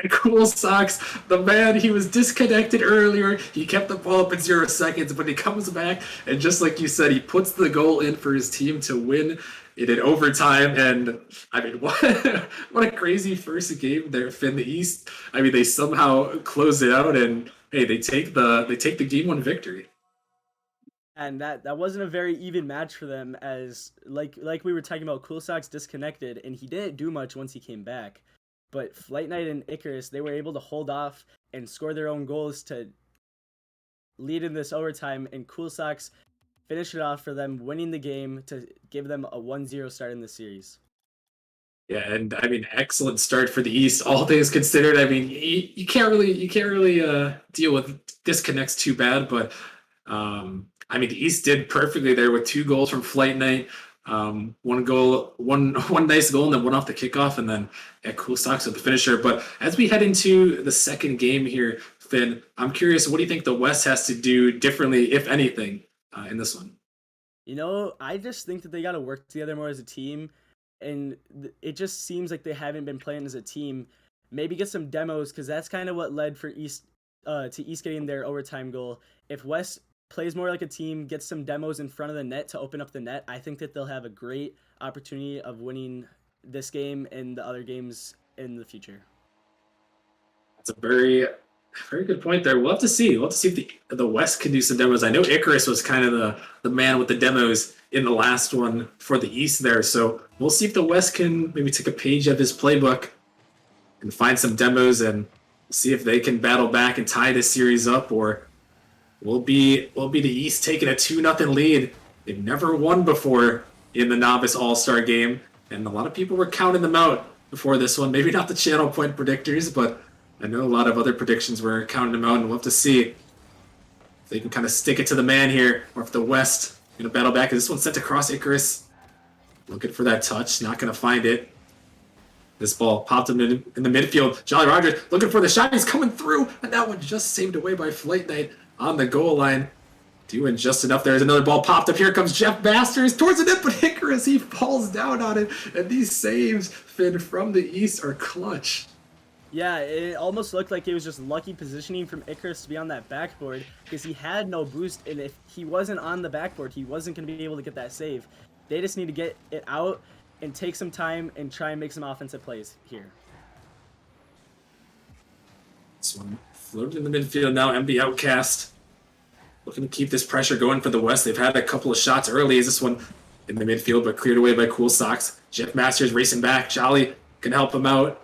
And Cool Socks, the man, he was disconnected earlier. He kept the ball up in 0 seconds, but he comes back, and just like you said, he puts the goal in for his team to win it in overtime. And I mean, what a crazy first game there, Finn. The East, I mean, they somehow close it out, and hey, they take the game one victory. And that wasn't a very even match for them, as like we were talking about, Cool Socks disconnected, and he didn't do much once he came back. But Flight Knight and Icarus, they were able to hold off and score their own goals to lead in this overtime, and Cool Socks finished it off for them, winning the game to give them a 1-0 start in the series. Yeah, and I mean, excellent start for the East, all things considered. I mean, you can't really deal with disconnects too bad, but I mean, the East did perfectly there with 2 goals from Flight Night. One goal, one nice goal, and then one off the kickoff, and then Cool Socks with the finisher. But as we head into the second game here, Finn, I'm curious, what do you think the West has to do differently, if anything, in this one? I just think that they got to work together more as a team, and it just seems like they haven't been playing as a team. Maybe get some demos, because that's kind of what led for East to East getting their overtime goal. If West plays more like a team, gets some demos in front of the net to open up the net, I think that they'll have a great opportunity of winning this game and the other games in the future. That's a very good point there. We'll have to see. We'll have to see if the West can do some demos. I know Icarus was kind of the man with the demos in the last one for the East there. So we'll see if the West can maybe take a page of his playbook and find some demos and see if they can battle back and tie this series up, or will be the East taking a 2-0 lead. They've never won before in the novice all-star game, and a lot of people were counting them out before this one. Maybe not the channel point predictors, but I know a lot of other predictions were counting them out, and we'll have to see if they can kind of stick it to the man here, or if the West going to battle back. This one's sent across Icarus, looking for that touch, not going to find it. This ball popped him in the midfield. Jolly Rogers looking for the shot. He's coming through, and that one just saved away by Flight Knight on the goal line. Doing just enough. There's another ball popped up. Here comes Jeff Masters towards the net, but Icarus, he falls down on it. And these saves, Finn, from the East are clutch. Yeah, it almost looked like it was just lucky positioning from Icarus to be on that backboard, because he had no boost, and if he wasn't on the backboard, he wasn't going to be able to get that save. They just need to get it out and take some time and try and make some offensive plays here. This one floated in the midfield now. MB Outcast looking to keep this pressure going for the West. They've had a couple of shots early. Is this one in the midfield, but cleared away by Cool Socks. Jeff Masters racing back. Jolly can help him out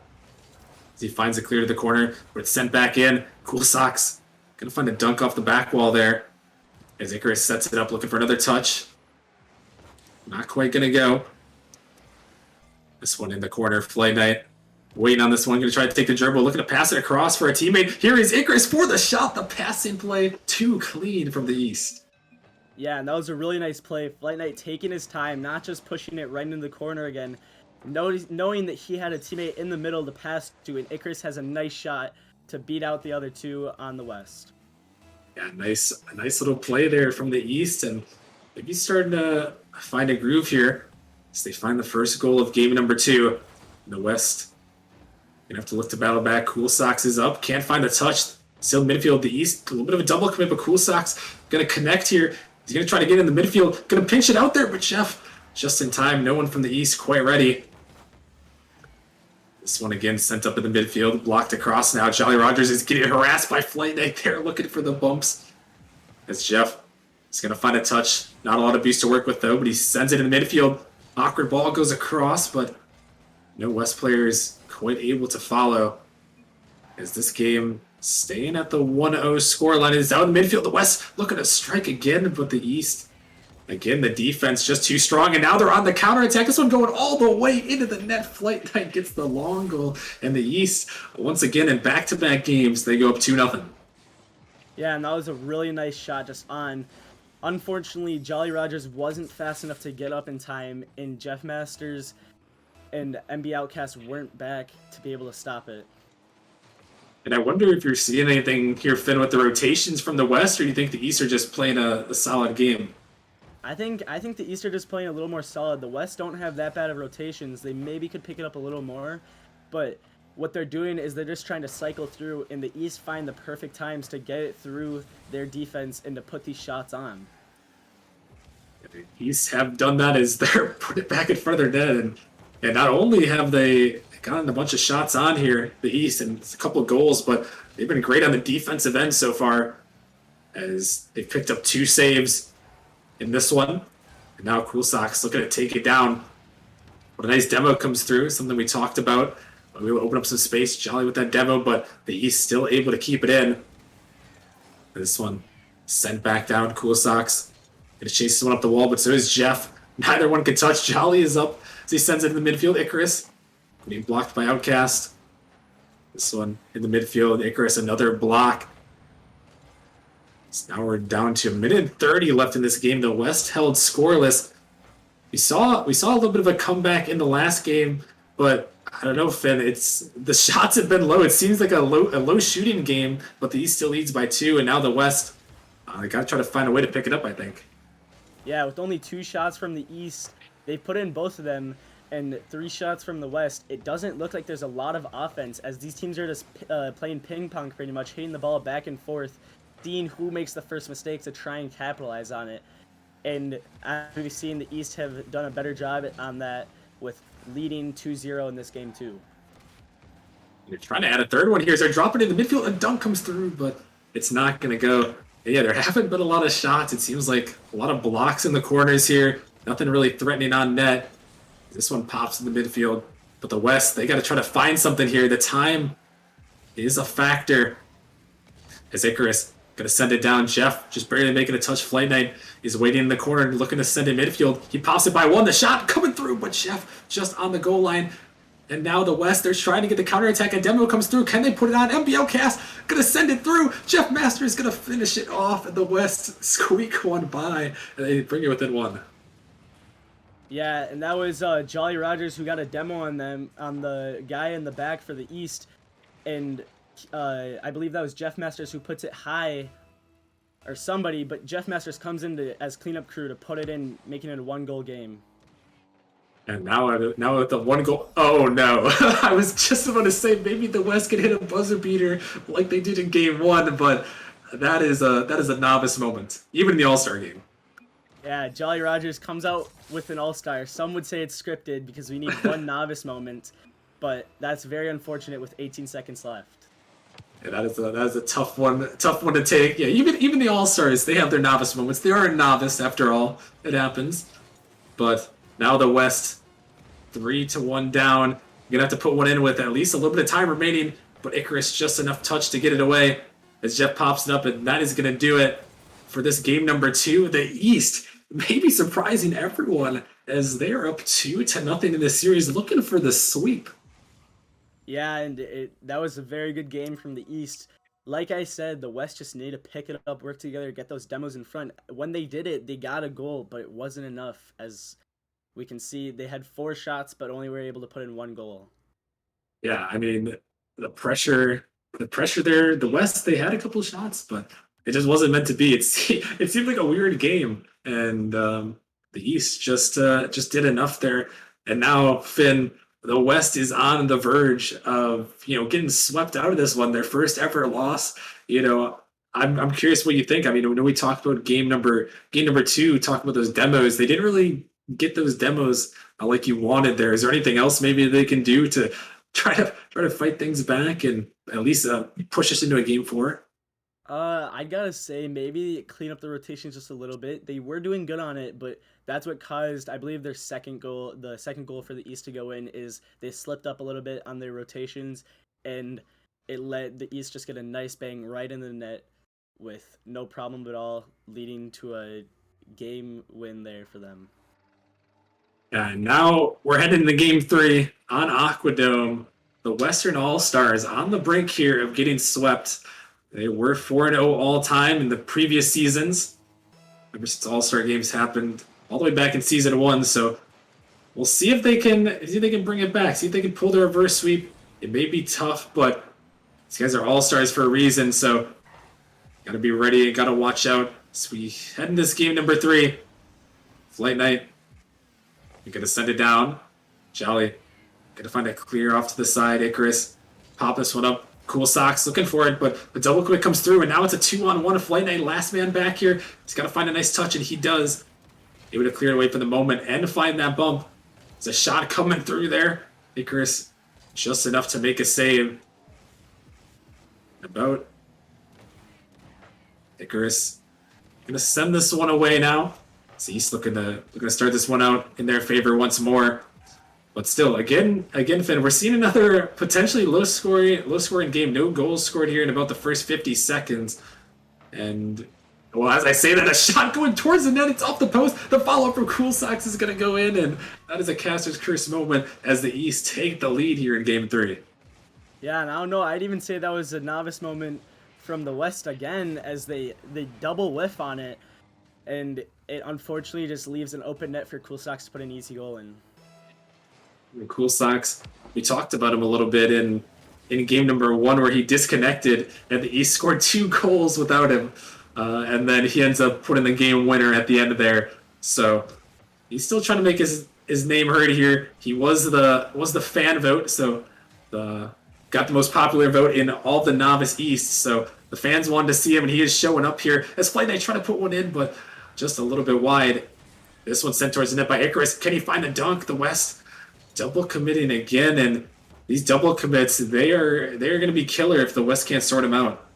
as he finds it clear to the corner, but it's sent back in. Cool Socks gonna find a dunk off the back wall there as Icarus sets it up, looking for another touch. Not quite gonna go. This one in the corner. Flight Knight waiting on this one. Going to try to take the dribble. Looking to pass it across for a teammate. Here is Icarus for the shot. The passing play. Too clean from the East. Yeah, and that was a really nice play. Flight Knight taking his time, not just pushing it right into the corner again. Knowing that he had a teammate in the middle to pass to, and Icarus has a nice shot to beat out the other two on the West. Yeah, a nice little play there from the East, and maybe starting to find a groove here. So they find the first goal of game number 2. The West gonna have to look to battle back. Cool Socks is up. Can't find a touch. Still midfield. The East, a little bit of a double commit, but Cool Socks gonna connect here. He's gonna try to get in the midfield. Gonna pinch it out there, but Jeff just in time. No one from the East quite ready. This one again sent up in the midfield. Blocked across now. Jolly Rogers is getting harassed by Flight Knight there, looking for the bumps. As Jeff is gonna find a touch. Not a lot of boost to work with though, but he sends it in the midfield. Awkward ball goes across, but no West players quite able to follow. As this game staying at the 1-0 scoreline, is out in midfield. The West looking to strike again, but the East, again, the defense just too strong, and now they're on the counterattack. This one going all the way into the net. Flight Knight gets the long goal, and the East, once again, in back-to-back games, they go up 2-0. Yeah, and that was a really nice shot just on. Unfortunately, Jolly Rogers wasn't fast enough to get up in time, and Jeff Masters and MB Outcast weren't back to be able to stop it. And I wonder if you're seeing anything here, Finn, with the rotations from the West, or do you think the East are just playing a solid game? I think the East are just playing a little more solid. The West don't have that bad of rotations. They maybe could pick it up a little more, but what they're doing is they're just trying to cycle through, and the East find the perfect times to get it through their defense and to put these shots on. The East have done that as they're put it back in front of their net, and not only have they gotten a bunch of shots on here, the East, and it's a couple of goals, but they've been great on the defensive end so far, as they picked up 2 saves in this one. And now Cool Sox looking to take it down. What a nice demo comes through, something we talked about. We will open up some space, Jolly with that demo, but the East still able to keep it in. This one sent back down, Cool Sox. Gonna chase this one up the wall, but so is Jeff. Neither one can touch. Jolly is up as he sends it in the midfield. Icarus being blocked by Outcast. This one in the midfield. Icarus, another block. So now we're down to 1:30 left in this game. The West held scoreless. We saw a little bit of a comeback in the last game, but I don't know, Finn. It's the shots have been low. It seems like a low shooting game, but the East still leads by 2, and now the West. They gotta try to find a way to pick it up, I think. Yeah, with only 2 shots from the East, they put in both of them, and 3 shots from the West. It doesn't look like there's a lot of offense, as these teams are just playing ping pong pretty much, hitting the ball back and forth, seeing who makes the first mistake to try and capitalize on it. And as we've seen, the East have done a better job on that, with leading 2-0 in this game too. They're trying to add a third one here. So they're dropping it in the midfield. A dunk comes through, but it's not going to go. Yeah, there haven't been a lot of shots. It seems like a lot of blocks in the corners here. Nothing really threatening on net. This one pops in the midfield. But the West, they got to try to find something here. The time is a factor. As Icarus going to send it down. Jeff just barely making a touch. Flight Knight is waiting in the corner and looking to send it midfield. He pops it by 1. The shot coming through, but Jeff just on the goal line. And now the West, they're trying to get the counterattack. A demo comes through. Can they put it on? MBL Cast going to send it through. Jeff Masters going to finish it off. And the West squeak one by. And they bring it within 1. Yeah, and that was Jolly Rogers who got a demo on them, on the guy in the back for the East. And I believe that was Jeff Masters who puts it high, or somebody, but Jeff Masters comes in as cleanup crew to put it in, making it a 1-goal game. And now with the 1 goal. Oh no! I was just about to say maybe the West could hit a buzzer beater like they did in Game 1, but that is a novice moment, even in the All-Star game. Yeah, Jolly Rogers comes out with an All-Star. Some would say it's scripted because we need 1 novice moment, but that's very unfortunate with 18 seconds left. Yeah, that is a tough one to take. Yeah, even the All-Stars, they have their novice moments. They are a novice after all. It happens. But now the West 3-1 down. You're gonna have to put one in with at least a little bit of time remaining, but Icarus just enough touch to get it away as Jeff pops it up, and that is gonna do it for this game number 2. The East maybe surprising everyone as they are up 2-0 in this series, looking for the sweep. Yeah, and that was a very good game from the East. Like I said, the West just need to pick it up, work together, get those demos in front. When they did it, they got a goal, but it wasn't enough. As we can see, they had 4 shots, but only were able to put in 1 goal. Yeah, I mean, the pressure there, the West, they had a couple shots, but it just wasn't meant to be. It seemed like a weird game, and the East just did enough there. And now, Finn, the West is on the verge of, getting swept out of this one, their first ever loss. I'm curious what you think. I mean, when we talked about game number 2, talking about those demos, they didn't really get those demos like you wanted there. Is there anything else maybe they can do to try to fight things back and at least push us into a game 4? I gotta say, maybe clean up the rotations just a little bit. They were doing good on it, but that's what caused, I believe, their second goal. The second goal for the East to go in is they slipped up a little bit on their rotations, and it let the East just get a nice bang right in the net with no problem at all, leading to a game win there for them. And now we're heading to game 3 on Aquadome. The Western All-Stars on the brink here of getting swept. They were 4-0 all-time in the previous seasons, ever since All-Star games happened all the way back in Season 1. So we'll see if they can bring it back, see if they can pull the reverse sweep. It may be tough, but these guys are All-Stars for a reason, so got to be ready, got to watch out. So we head into this game number 3. Flight Knight, you're going to send it down. Jolly, got to find a clear off to the side. Icarus pop this one up. Cool Socks looking for it, but the double quick comes through, and now it's a 2-on-1. Flight Knight, last man back here. He's got to find a nice touch, and he does. Able to clear away for the moment and find that bump. There's a shot coming through there. Icarus just enough to make a save. About Icarus gonna send this one away now. So he's looking to start this one out in their favor once more. But still, again, Finn, we're seeing another potentially low scoring game. No goals scored here in about the first 50 seconds. And well, as I say that, a shot going towards the net. It's off the post. The follow-up from Cool Socks is going to go in, and that is a caster's curse moment as the East take the lead here in Game 3. Yeah, and I don't know. I'd even say that was a novice moment from the West again, as they double whiff on it, and it unfortunately just leaves an open net for Cool Socks to put an easy goal in. Cool Socks, we talked about him a little bit in game number 1 where he disconnected, and the East scored 2 goals without him. And then he ends up putting the game winner at the end of there. So he's still trying to make his name heard here. He was the fan vote, so got the most popular vote in all the novice East. So the fans wanted to see him, and he is showing up here as Flight Knight trying to put one in, but just a little bit wide. This one's sent towards the net by Icarus. Can he find the dunk? The West double committing again, and these double commits, they are going to be killer if the West can't sort them out.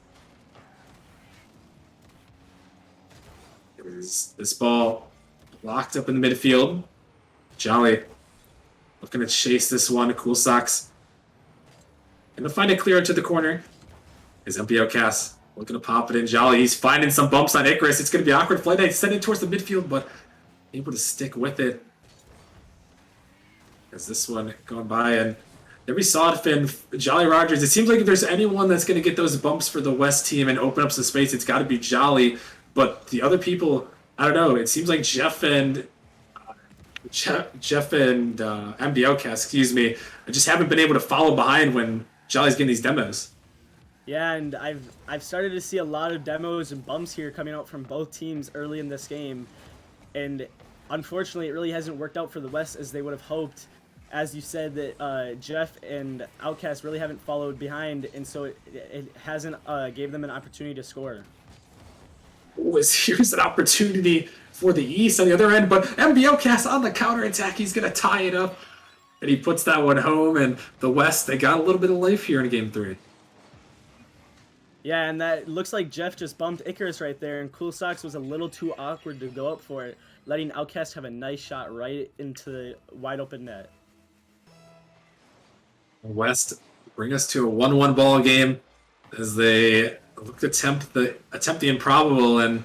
This ball locked up in the midfield. Jolly looking to chase this one. Cool Socks gonna find it clear to the corner. Is Empty Outcast looking to pop it in. Jolly, he's finding some bumps on Icarus. It's gonna be awkward. Flight Knight sent it towards the midfield, but able to stick with it. As this one going by, and there we saw it, Finn. Jolly Rogers. It seems like if there's anyone that's gonna get those bumps for the West team and open up some space, it's got to be Jolly. But the other people, I don't know. It seems like Jeff and MB Outcast, excuse me, I just haven't been able to follow behind when Jolly's getting these demos. Yeah, and I've started to see a lot of demos and bumps here coming out from both teams early in this game, and unfortunately, it really hasn't worked out for the West as they would have hoped. As you said, that Jeff and Outcast really haven't followed behind, and so it hasn't gave them an opportunity to score. Here's an opportunity for the East on the other end, but MB Outcast on the counter attack. He's gonna tie it up, and he puts that one home. And the West, they got a little bit of life here in Game 3. Yeah, and that looks like Jeff just bumped Icarus right there, and Cool Socks was a little too awkward to go up for it, letting Outcast have a nice shot right into the wide open net. West bring us to a 1-1 ball game as they look to attempt the improbable, and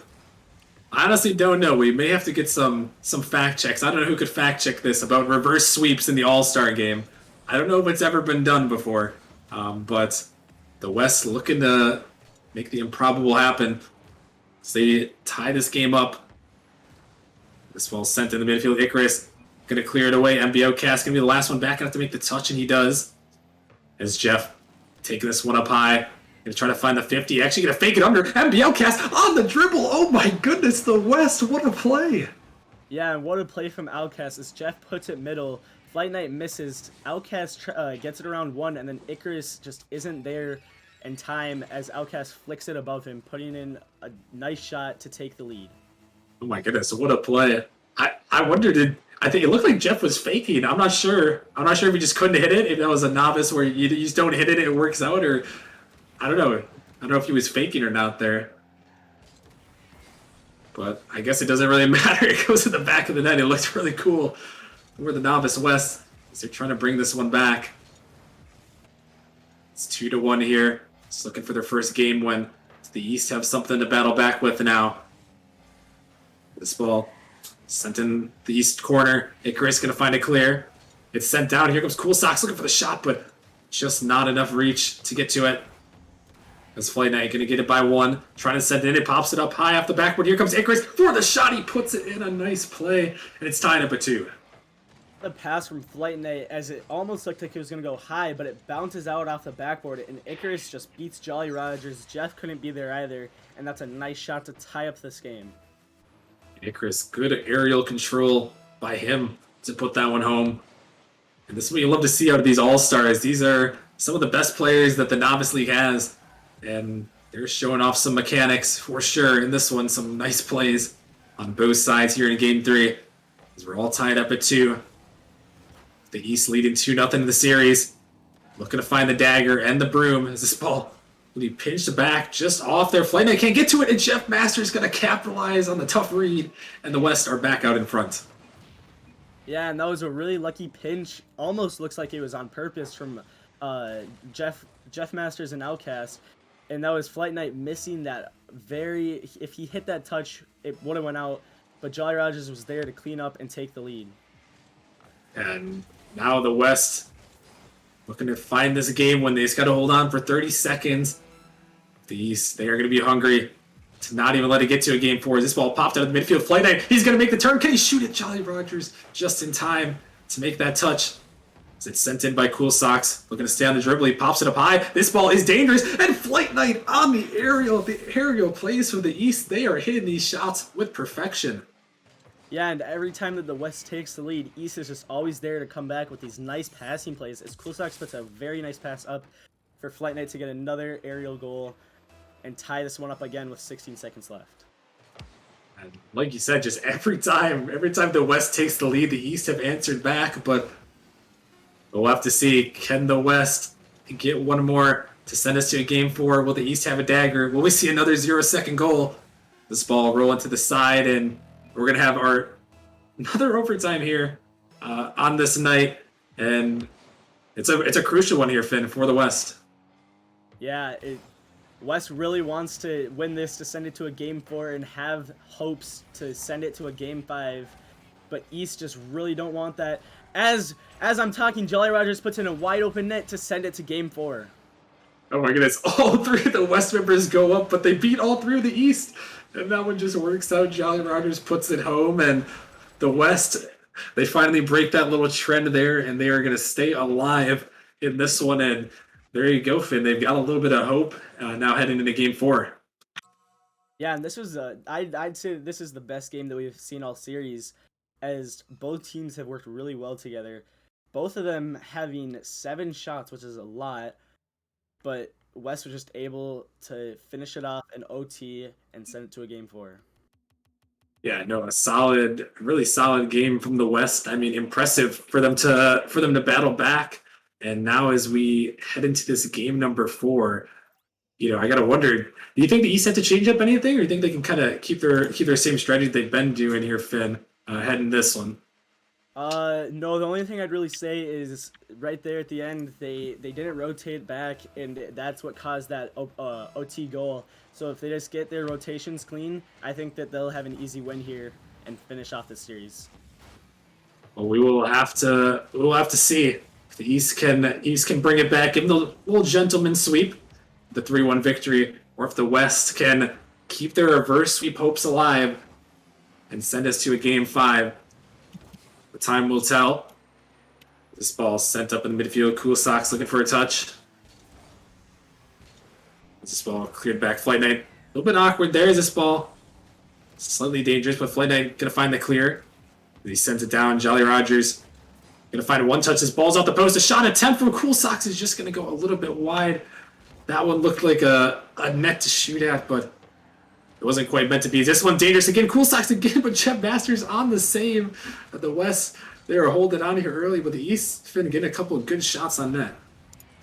I honestly don't know. We may have to get some fact checks. I don't know who could fact check this about reverse sweeps in the All-Star game. I don't know if it's ever been done before, but the West looking to make the improbable happen as they tie this game up. This ball sent in the midfield. Icarus going to clear it away. MB Outcast going to be the last one back. Going to have to make the touch, and he does. As Jeff taking this one up high. Going to try to find the 50. Actually going to fake it under. MB Outcast on the dribble. Oh my goodness, the West. What a play. Yeah, and what a play from Outcast as Jeff puts it middle. Flight Knight misses. Outcast gets it around 1, and then Icarus just isn't there in time as Outcast flicks it above him, putting in a nice shot to take the lead. Oh my goodness, what a play. I wonder, I think it looked like Jeff was faking. I'm not sure. I'm not sure if he just couldn't hit it, if that was a novice where you just don't hit it and it works out, or I don't know. I don't know if he was faking or not there. But I guess it doesn't really matter. It goes in the back of the net. It looks really cool. We're the novice West as they're trying to bring this one back. It's 2-1 here. Just looking for their first game win. The East have something to battle back with now. This ball sent in the East corner. Icarus going to find it clear. It's sent down. Here comes Cool Socks looking for the shot, but just not enough reach to get to it. As Flight Knight going to get it by 1. Trying to send it in. It pops it up high off the backboard. Here comes Icarus for the shot. He puts it in. A nice play. And it's tied up at 2. The pass from Flight Knight as it almost looked like it was going to go high, but it bounces out off the backboard, and Icarus just beats Jolly Rogers. Jeff couldn't be there either, and that's a nice shot to tie up this game. Icarus, good aerial control by him to put that one home. And this is what you love to see out of these All-Stars. These are some of the best players that the Novice League has, and they're showing off some mechanics for sure in this one. Some nice plays on both sides here in Game 3, as we're all tied up at 2. The East leading 2-0 in the series. Looking to find the dagger and the broom as this ball will be pinched back just off their flight. They can't get to it, and Jeff Masters going to capitalize on the tough read, and the West are back out in front. Yeah, and that was a really lucky pinch. Almost looks like it was on purpose from Jeff Masters and Outcast. And that was Flight Knight missing that very... If he hit that touch, it would have went out. But Jolly Rogers was there to clean up and take the lead. And now the West looking to find this game when they just got to hold on for 30 seconds. The East, they are going to be hungry to not even let it get to a Game 4. This ball popped out of the midfield. Flight Knight, he's going to make the turn. Can he shoot it? Jolly Rogers just in time to make that touch. As it's sent in by Cool Socks. Looking to stay on the dribble. He pops it up high. This ball is dangerous. And Flight Knight on the aerial. The aerial plays for the East. They are hitting these shots with perfection. Yeah, and every time that the West takes the lead, East is just always there to come back with these nice passing plays. As Cool Socks puts a very nice pass up for Flight Knight to get another aerial goal and tie this one up again with 16 seconds left. And like you said, just every time the West takes the lead, the East have answered back. But we'll have to see, can the West get one more to send us to a Game 4? Will the East have a dagger? Will we see another 0-second goal? This ball rolling to the side, and we're going to have another overtime here on this night. And it's a crucial one here, Finn, for the West. Yeah, West really wants to win this to send it to a Game 4 and have hopes to send it to a Game 5. But East just really don't want that. As I'm talking, Jolly Rogers puts in a wide open net to send it to Game 4. Oh my goodness, all three of the West members go up, but they beat all three of the East. And that one just works out. Jolly Rogers puts it home, and the West, they finally break that little trend there, and they are going to stay alive in this one. And there you go, Finn. They've got a little bit of hope now heading into Game 4. Yeah, and this was I'd say this is the best game that we've seen all series, as both teams have worked really well together. Both of them having 7 shots, which is a lot, but West was just able to finish it off in OT and send it to a Game 4. Yeah, no, really solid game from the West. I mean, impressive for them to battle back. And now as we head into this game number 4, I gotta wonder, do you think the East had to change up anything, or do you think they can kind of keep their same strategy they've been doing here, Finn, heading this one? No, the only thing I'd really say is right there at the end, they didn't rotate back, and that's what caused that OT goal. So if they just get their rotations clean, I think that they'll have an easy win here and finish off this series. Well, we'll have to see if the East can bring it back, give them the little gentleman sweep, the 3-1 victory, or if the West can keep their reverse sweep hopes alive and send us to a Game 5. The time will tell. This ball sent up in the midfield. Cool Socks looking for a touch. This ball cleared back. Flight Knight, a little bit awkward there. This ball slightly dangerous, but Flight Knight gonna find the clear. He sends it down. Jolly Rogers gonna find one touch. This ball's off the post. A shot attempt from Cool Socks is just gonna go a little bit wide. That one looked like a net to shoot at, but it wasn't quite meant to be. This one dangerous again. Cool Socks again, but Jeff Masters on the save. The West, they were holding on here early, but the East finna get a couple of good shots on net.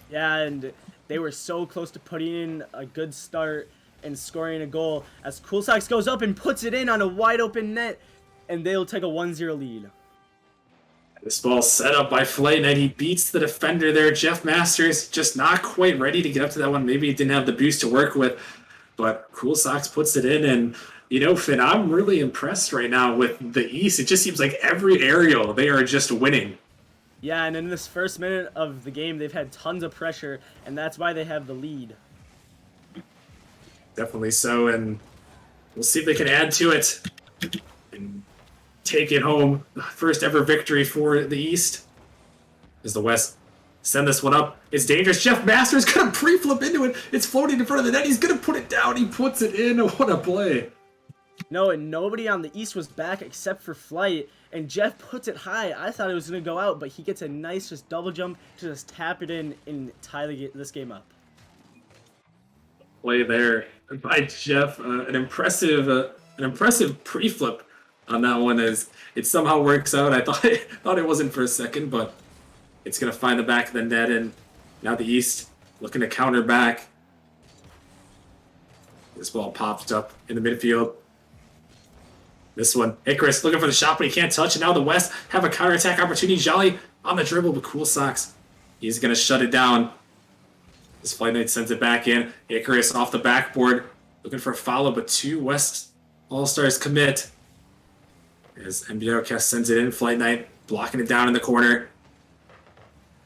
Yeah, and they were so close to putting in a good start and scoring a goal as Cool Socks goes up and puts it in on a wide open net, and they'll take a 1-0 lead. This ball set up by Flight Knight. He beats the defender there. Jeff Masters just not quite ready to get up to that one. Maybe he didn't have the boost to work with. But Cool Socks puts it in, and Finn, I'm really impressed right now with the East. It just seems like every aerial, they are just winning. Yeah, and in this first minute of the game, they've had tons of pressure, and that's why they have the lead. Definitely so, and we'll see if they can add to it and take it home. First ever victory for the East. As the West send this one up. It's dangerous. Jeff Masters gonna pre-flip into it. It's floating in front of the net. He's gonna put it down. He puts it in. What a play. No, and nobody on the East was back except for Flight, and Jeff puts it high. I thought it was going to go out, but he gets a nice just double jump to just tap it in and tie this game up. Play there by Jeff. An impressive pre-flip on that one as it somehow works out. I thought it wasn't for a second, but it's going to find the back of the net, and now the East looking to counter back. This ball pops up in the midfield. This one, Icarus looking for the shot, but he can't touch it. Now the West have a counterattack opportunity. Jolly on the dribble, but Cool Socks, he's going to shut it down. This Flight Knight sends it back in. Icarus off the backboard, looking for a follow, but 2 West All-Stars commit. As MBO sends it in, Flight Knight blocking it down in the corner.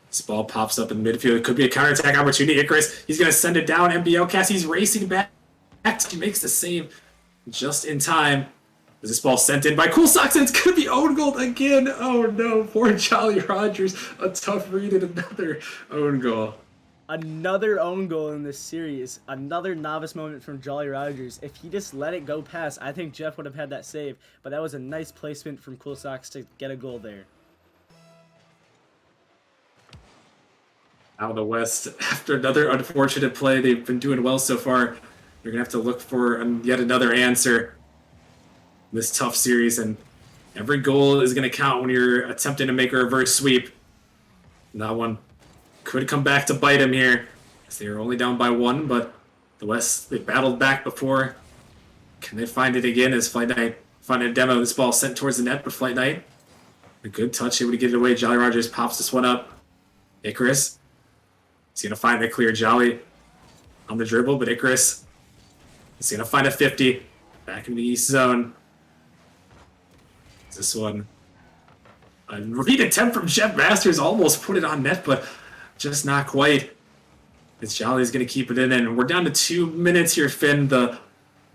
This ball pops up in the midfield. It could be a counterattack opportunity. Icarus, he's going to send it down. MBO he's racing back. He makes the save just in time. As this ball sent in by Cool Socks, and it's going to be own goal again. Oh no, poor Jolly Rogers. A tough read and another own goal. Another own goal in this series. Another novice moment from Jolly Rogers. If he just let it go past, I think Jeff would have had that save. But that was a nice placement from Cool Socks to get a goal there. Now the West, after another unfortunate play, they've been doing well so far. They're going to have to look for yet another answer in this tough series. And every goal is going to count when you're attempting to make a reverse sweep. And that one could come back to bite him here, as they were only down by 1, but the West, they battled back before. Can they find it again as Flight Knight finding a demo? This ball sent towards the net, but Flight Knight, a good touch, able to get it away. Jolly Rogers pops this one up. Icarus, he's going to find a clear. Jolly on the dribble, but Icarus is going to find a 50. Back in the East zone. This one, a read attempt from Jeff Masters, almost put it on net, but just not quite. As Jolly's going to keep it in, and we're down to 2 minutes here, Finn. The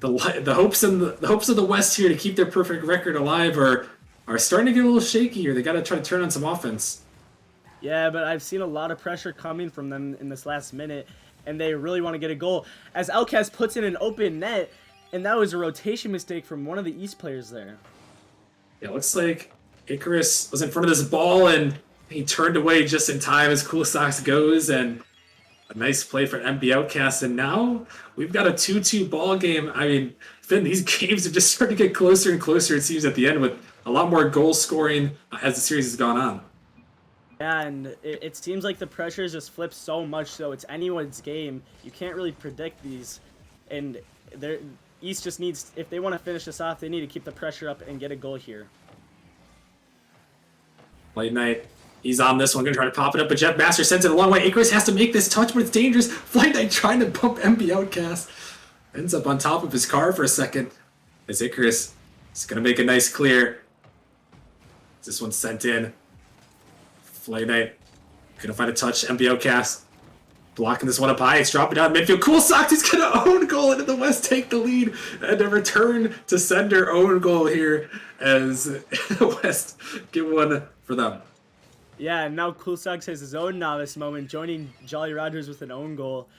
hopes and the hopes of the West here to keep their perfect record alive are starting to get a little shaky here. They got to try to turn on some offense. Yeah, but I've seen a lot of pressure coming from them in this last minute, and they really want to get a goal. As Outcast puts in an open net, and that was a rotation mistake from one of the East players there. Yeah, looks like Icarus was in front of this ball, and he turned away just in time as Cool Socks goes, and a nice play for MB Outcast. And now we've got a 2-2 ball game. I mean, Finn, these games have just started to get closer and closer, it seems, at the end, with a lot more goal scoring as the series has gone on. Yeah, and it seems like the pressure just flips so much, so it's anyone's game. You can't really predict these, and East just needs, if they want to finish this off, they need to keep the pressure up and get a goal here. Late Knight, he's on this one, going to try to pop it up, but Jeff Master sends it a long way. Icarus has to make this touch, but it's dangerous. Flight Knight trying to bump MB Outcast. Ends up on top of his car for a second. As Icarus is going to make a nice clear. This one's sent in. Flight Knight going to find a touch. MB Outcast blocking this one up high. It's dropping down midfield. Cool Socks is going to own goal, and the West take the lead. And a return to sender own goal here as the West get one for them. Yeah, and now Cool Socks has his own novice moment, joining Jolly Rogers with an own goal,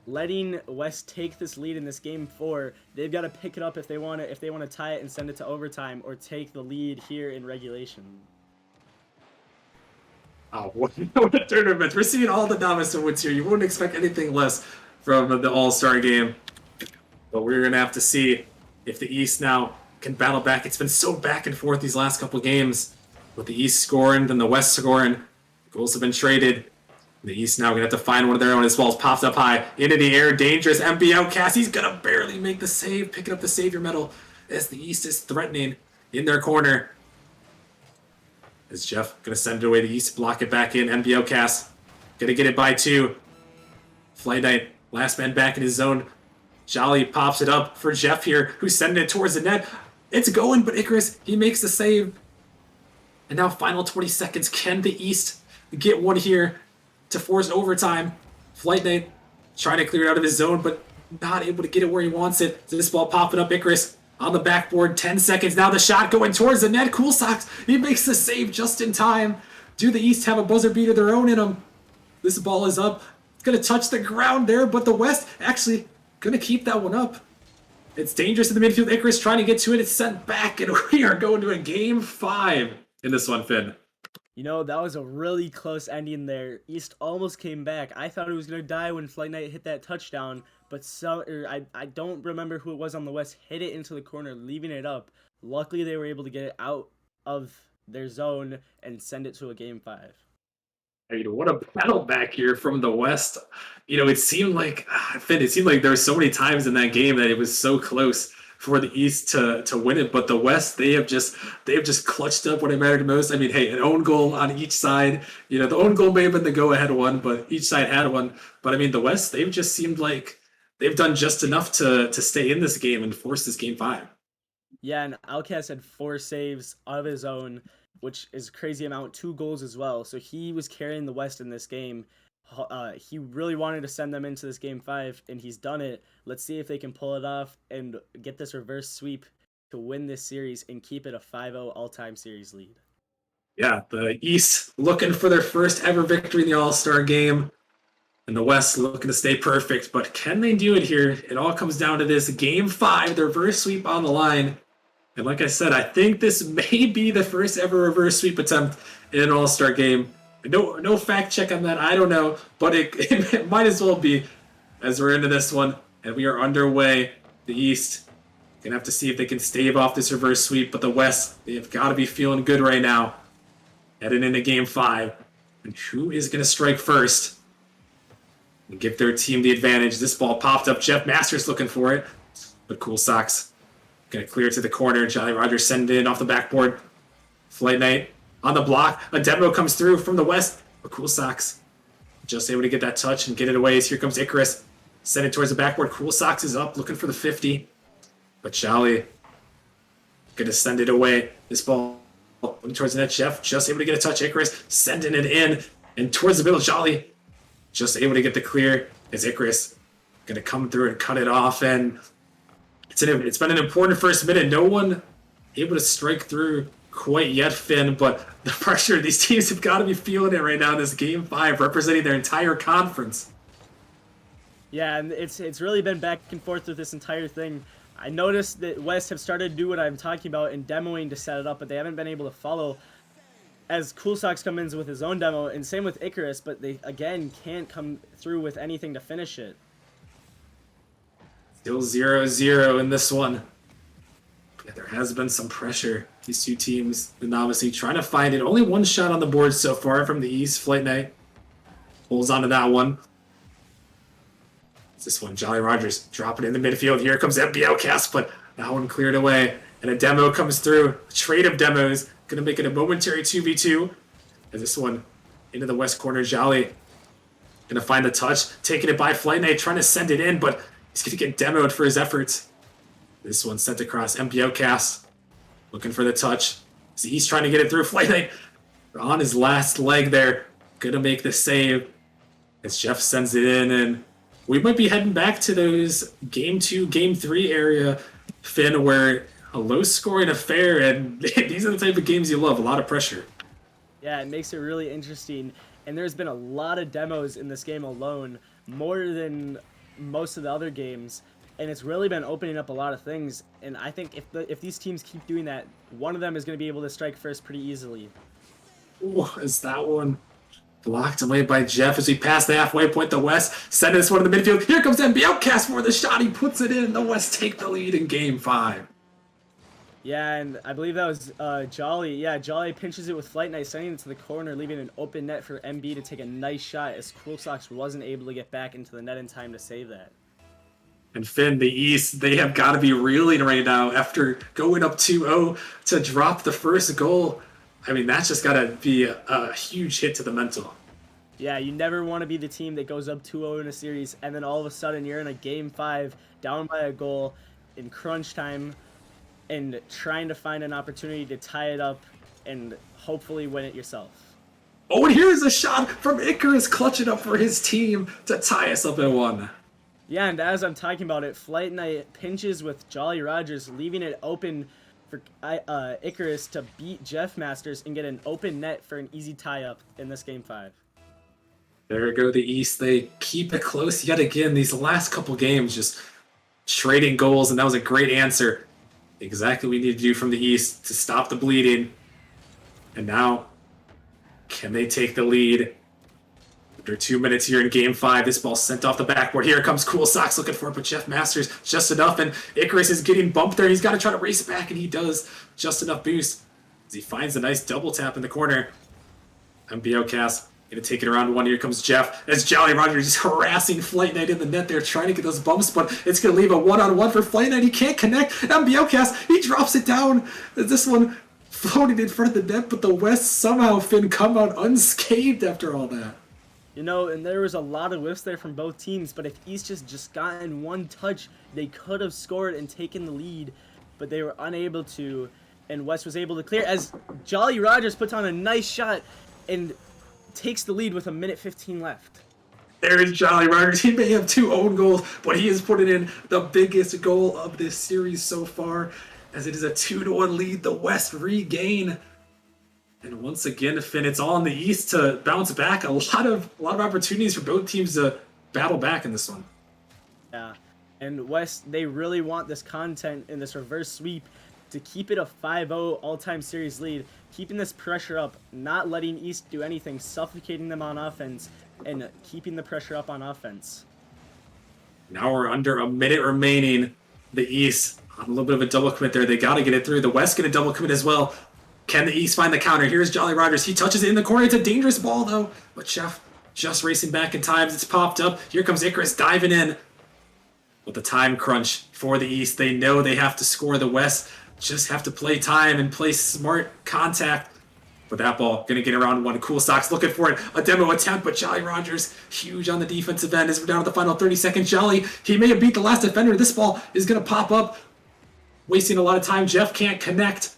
letting West take this lead in this game 4. They've got to pick it up if they want to tie it and send it to overtime, or take the lead here in regulation. Oh, what a tournament. We're seeing all the novice awards here. You wouldn't expect anything less from the All-Star game. But we're going to have to see if the East now can battle back. It's been so back and forth these last couple games, with the East scoring, then the West scoring. Goals have been traded. The East now going to have to find one of their own. His ball's popped up high, into the air, dangerous. MB Outcast, he's going to barely make the save, picking up the savior medal as the East is threatening in their corner. As Jeff going to send it away, the East block it back in. MB Outcast going to get it by 2. Flight Knight, last man back in his zone. Jolly pops it up for Jeff here, who's sending it towards the net. It's going, but Icarus, he makes the save. And now final 20 seconds. Can the East get one here to force overtime? Flight Knight trying to clear it out of his zone, but not able to get it where he wants it. So this ball popping up. Icarus on the backboard. 10 seconds. Now the shot going towards the net. Cool Socks, he makes the save just in time. Do the East have a buzzer beater of their own in them? This ball is up. It's going to touch the ground there, but the West actually going to keep that one up. It's dangerous in the midfield. Icarus trying to get to it. It's sent back, and we are going to a game 5 in this one, Finn. You know, that was a really close ending there. East almost came back. I thought it was going to die when Flight Knight hit that touchdown, but I don't remember who it was on the West, hit it into the corner, leaving it up. Luckily, they were able to get it out of their zone and send it to a game 5. What a battle back here from the West. It seemed like, Finn, it seemed like there were so many times in that game that it was so close for the East to win it, but the West, they have just clutched up when it mattered most. I mean, hey, an own goal on each side. The own goal may have been the go-ahead one, but each side had one. But I mean, the West, they've just seemed like they've done just enough to stay in this game and force this game 5. Yeah, and Outcast had 4 saves of his own, which is a crazy amount, 2 goals as well. So he was carrying the West in this game. He really wanted to send them into this game 5, and he's done it. Let's see if they can pull it off and get this reverse sweep to win this series and keep it a 5-0 all-time series lead. Yeah, the East looking for their first ever victory in the All-Star game, and the West looking to stay perfect. But can they do it here? It all comes down to this game 5, the reverse sweep on the line. And like I said, I think this may be the first ever reverse sweep attempt in an All-Star game. No fact check on that. I don't know, but it might as well be as we're into this one and we are underway. The East gonna have to see if they can stave off this reverse sweep, but the West, they've got to be feeling good right now, heading into Game 5. And who is gonna strike first and give their team the advantage? This ball popped up. Jeff Masters looking for it, but Cool Sox gonna clear it to the corner. Jolly Rogers sending it in off the backboard. Flight Knight on the block. A demo comes through from the West. But Cool Sox just able to get that touch and get it away. As here comes Icarus. Send it towards the backboard. Cool Sox is up looking for the 50. But Jolly going to send it away. This ball towards the net. Jeff just able to get a touch. Icarus sending it in. And towards the middle, Jolly just able to get the clear as Icarus going to come through and cut it off. And it's been an important first minute. No one able to strike through quite yet, Finn, but the pressure, these teams have got to be feeling it right now in this Game 5, representing their entire conference. Yeah, and it's really been back and forth with this entire thing. I noticed that West have started to do what I'm talking about in demoing to set it up, but they haven't been able to follow as Cool Sox comes in with his own demo, and same with Icarus, but they, again, can't come through with anything to finish it. Still 0-0 in this one. Yeah, there has been some pressure. These two teams, and obviously trying to find it. Only one shot on the board so far from the East. Flight Knight holds on to that one. It's this one, Jolly Rogers dropping it in the midfield. Here comes MB Outcast, but that one cleared away. And a demo comes through. A trade of demos. Going to make it a momentary 2v2. As this one into the west corner, Jolly going to find the touch. Taking it by Flight Knight, trying to send it in, but he's going to get demoed for his efforts. This one sent across. MB Outcast looking for the touch. So he's trying to get it through. Flight Knight on his last leg there. Going to make the save as Jeff sends it in. And we might be heading back to those Game 2, Game 3 area, Finn, where a low-scoring affair, and these are the type of games you love. A lot of pressure. Yeah, it makes it really interesting. And there's been a lot of demos in this game alone, more than most of the other games. And it's really been opening up a lot of things. And I think if these teams keep doing that, one of them is going to be able to strike first pretty easily. Ooh, is that one blocked away by Jeff as we pass the halfway point? The West send this one to the midfield. Here comes MB Outcast for the shot. He puts it in. The West take the lead in Game 5. Yeah, and I believe that was Jolly. Yeah, Jolly pinches it with Flight Knight, sending it to the corner, leaving an open net for MB to take a nice shot as Cool Sox wasn't able to get back into the net in time to save that. And Finn, the East, they have got to be reeling right now after going up 2-0 to drop the first goal. I mean, that's just got to be a huge hit to the mental. Yeah, you never want to be the team that goes up 2-0 in a series, and then all of a sudden you're in a Game 5, down by a goal, in crunch time, and trying to find an opportunity to tie it up and hopefully win it yourself. Oh, and here's a shot from Icarus clutching up for his team to tie us up at 1. Yeah, and as I'm talking about it, Flight Knight pinches with Jolly Rogers, leaving it open for Icarus to beat Jeff Masters and get an open net for an easy tie-up in this Game 5. There go the East. They keep it close yet again. These last couple games, just trading goals, and that was a great answer. Exactly what we need to do from the East to stop the bleeding. And now, can they take the lead? Under 2 minutes here in Game 5, this ball sent off the backboard. Here comes Cool Socks looking for it, but Jeff Masters just enough, and Icarus is getting bumped there. He's got to try to race back, and he does just enough boost as he finds a nice double tap in the corner. MBO Cast going to take it around one. Here comes Jeff as Jolly Roger is harassing Flight Knight in the net there, trying to get those bumps, but it's going to leave a one-on-one for Flight Knight. He can't connect. MBO Cast, he drops it down. This one floating in front of the net, but the West somehow, Finn, come out unscathed after all that. You know, and there was a lot of whiffs there from both teams, but if East just gotten one touch, they could have scored and taken the lead, but they were unable to, and West was able to clear as Jolly Rogers puts on a nice shot and takes the lead with 1:15 left. There is Jolly Rogers. He may have 2 own goals, but he has put it in the biggest goal of this series so far, as it is a 2-1 lead. The West regain. And once again, Finn, it's all on the East to bounce back. A lot of opportunities for both teams to battle back in this one. Yeah, and West, they really want this content in this reverse sweep to keep it a 5-0 all-time series lead, keeping this pressure up, not letting East do anything, suffocating them on offense, and keeping the pressure up on offense. Now we're under a minute remaining. The East on a little bit of a double commit there. They got to get it through. The West going to double commit as well. Can the East find the counter? Here's Jolly Rogers. He touches it in the corner. It's a dangerous ball, though. But Chef just racing back in time. It's popped up. Here comes Icarus diving in. With the time crunch for the East, they know they have to score. The West just have to play time and play smart contact. But that ball going to get around one. Cool Socks looking for it. A demo attempt, but Jolly Rogers, huge on the defensive end as we're down to the final 30 seconds. Jolly, he may have beat the last defender. This ball is going to pop up. Wasting a lot of time. Jeff can't connect.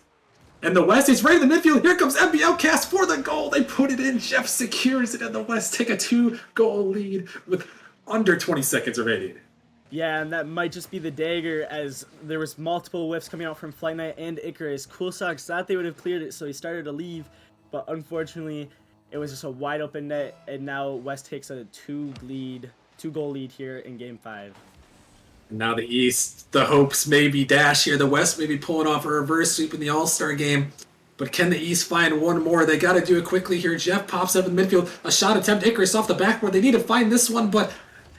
And the West is right in the midfield. Here comes MBL Cast for the goal. They put it in. Jeff secures it, and the West take a 2-goal lead with under 20 seconds remaining. Yeah, and that might just be the dagger, as there was multiple whiffs coming out from Flight Knight and Icarus. Cool Socks thought they would have cleared it, so he started to leave, but unfortunately, it was just a wide open net, and now West takes a 2-goal lead here in Game 5. And now the East, the hopes may be dashed here. The West may be pulling off a reverse sweep in the All-Star game. But can the East find one more? They got to do it quickly here. Jeff pops up in the midfield. A shot attempt. Icarus off the backboard. They need to find this one, but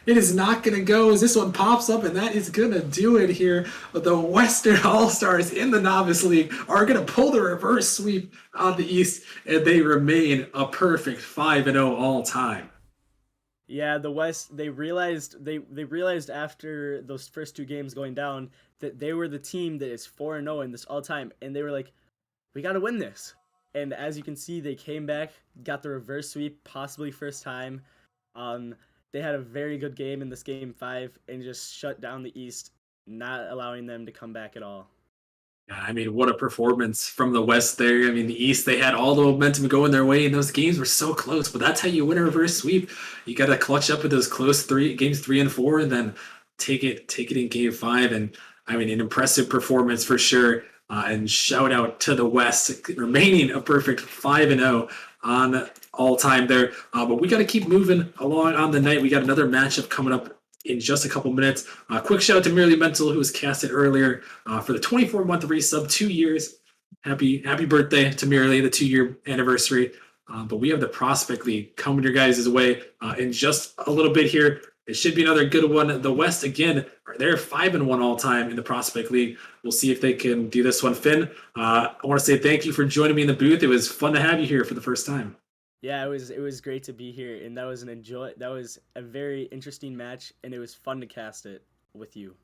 it is not going to go as this one pops up, and that is going to do it here. But the Western All-Stars in the Novice League are going to pull the reverse sweep on the East, and they remain a perfect 5-0 all-time. Yeah, the West, they realized after those first 2 games going down that they were the team that is 4-0 in this all time, and they were like, we got to win this. And as you can see, they came back, got the reverse sweep, possibly first time. They had a very good game in this Game 5 and just shut down the East, not allowing them to come back at all. Yeah, I mean, what a performance from the West there. I mean, the East, they had all the momentum going their way, and those games were so close. But that's how you win a reverse sweep. You got to clutch up with those close games 3 and 4, and then take it in Game 5. And I mean, an impressive performance for sure. And shout out to the West, remaining a perfect 5-0 on all time there. But we got to keep moving along on the night. We got another matchup coming up in just a couple minutes. Quick shout out to Merely Mental, who was casted earlier for the 24-month resub, 2 years. Happy birthday to Merely, the 2-year anniversary. But we have the Prospect League coming your guys' way in just a little bit here. It should be another good one. The West, again, they're 5-1 all time in the Prospect League. We'll see if they can do this one. Finn, I want to say thank you for joining me in the booth. It was fun to have you here for the first time. Yeah, it was great to be here, and that was a very interesting match, and it was fun to cast it with you.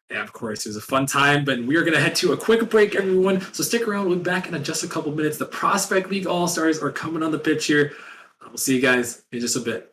Yeah, of course, it was a fun time, but we are going to head to a quick break, everyone. So stick around. We'll be back in just a couple minutes. The Prospect League All-Stars are coming on the pitch here. We'll see you guys in just a bit.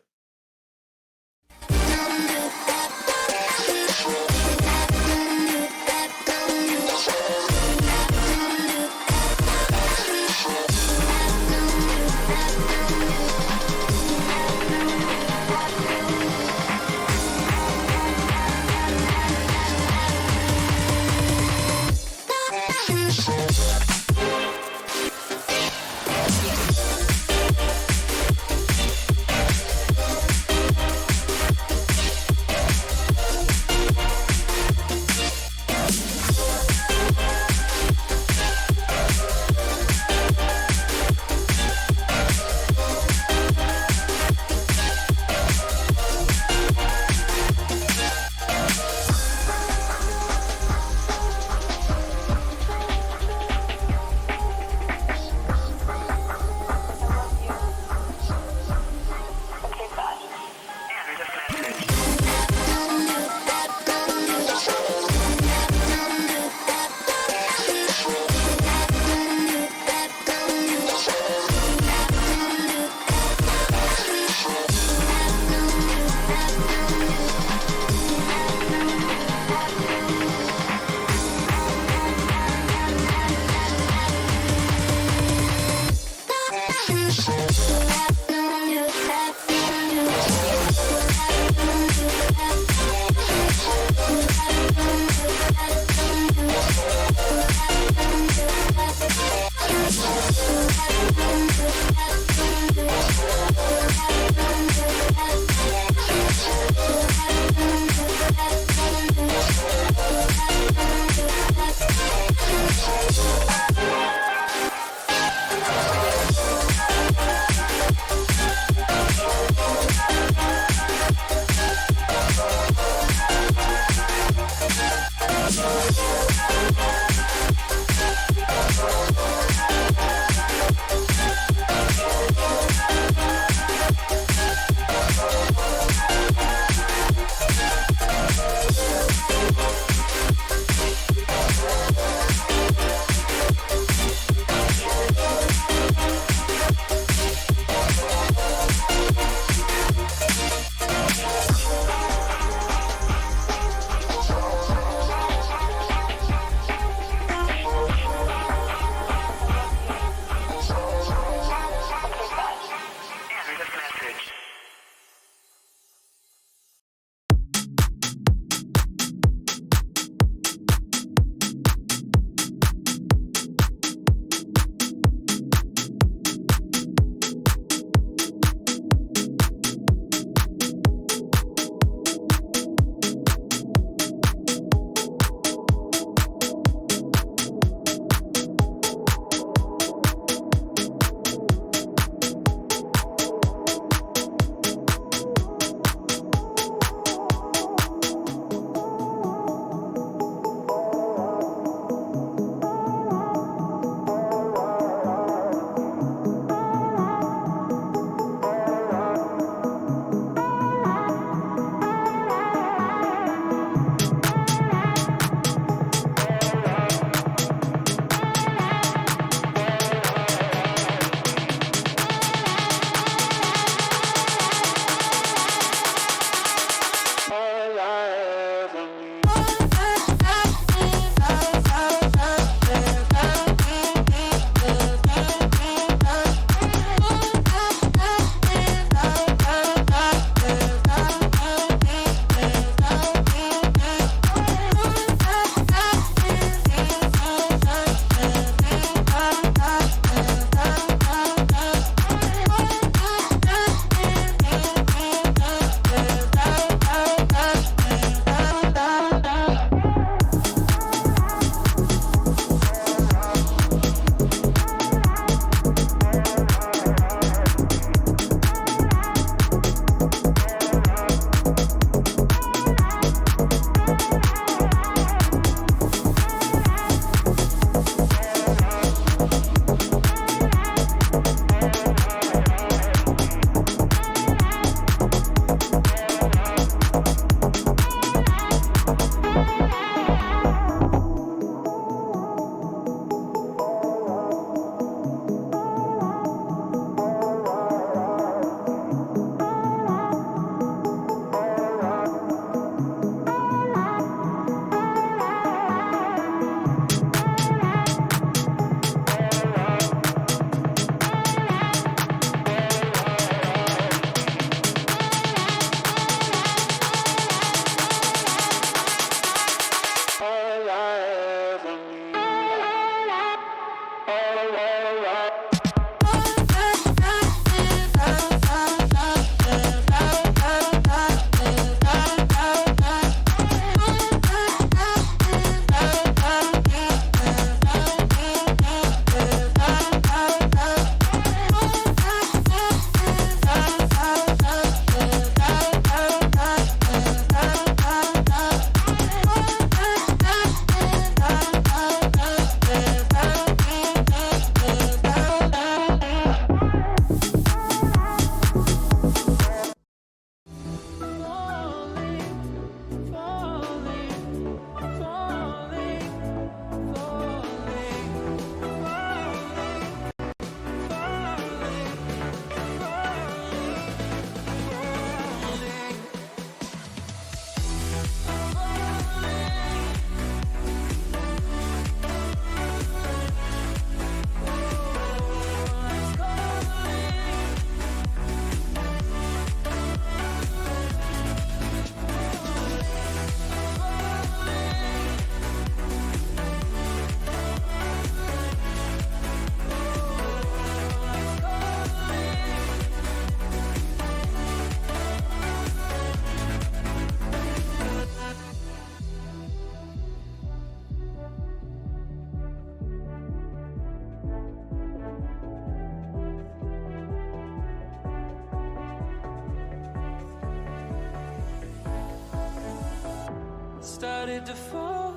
started to fall,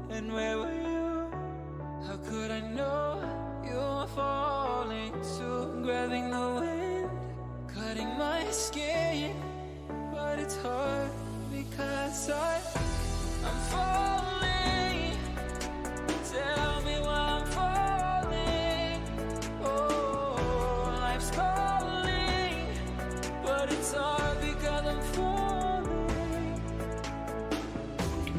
and where were you? How could I know you were falling too? Grabbing the wind, cutting my skin, but it's hard because I'm falling. Tell me why I'm falling. Oh, life's calling, but it's hard because I'm falling.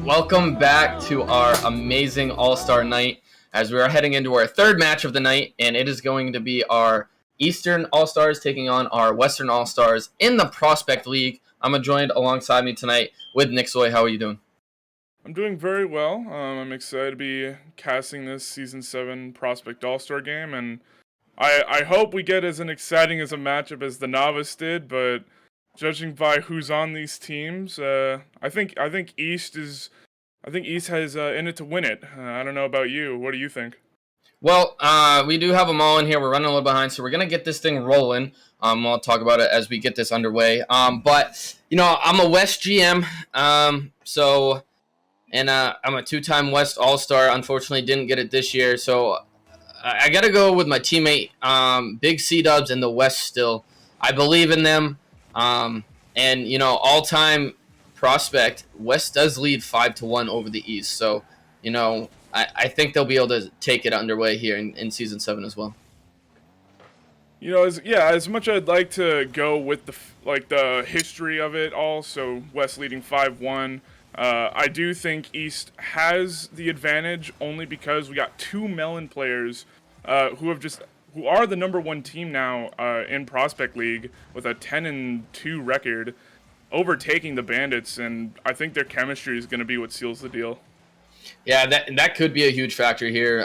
Welcome back to our amazing All-Star night as we are heading into our third match of the night, and it is going to be our Eastern All-Stars taking on our Western All-Stars in the Prospect League. I'm joined alongside me tonight with Nick Soy. How are you doing? I'm doing very well. I'm excited to be casting this Season 7 Prospect All-Star game, and I hope we get as an exciting as a matchup as the Novice did, but judging by who's on these teams, I think East has in it to win it. I don't know about you. What do you think? Well, we do have them all in here. We're running a little behind, so we're going to get this thing rolling. I'll talk about it as we get this underway. But, I'm a West GM, and I'm a two-time West All-Star. Unfortunately, didn't get it this year, so I got to go with my teammate, Big C-Dubs in the West still. I believe in them, and, all-time prospect, West does lead 5-1 over the East, so, I think they'll be able to take it underway here in Season 7 as well. As much as I'd like to go with the history of it all, so West leading 5-1, I do think East has the advantage only because we got two Melon players who are the number one team now in Prospect League with a 10-2 record, overtaking the Bandits, and I think their chemistry is going to be what seals the deal. Yeah, that could be a huge factor here.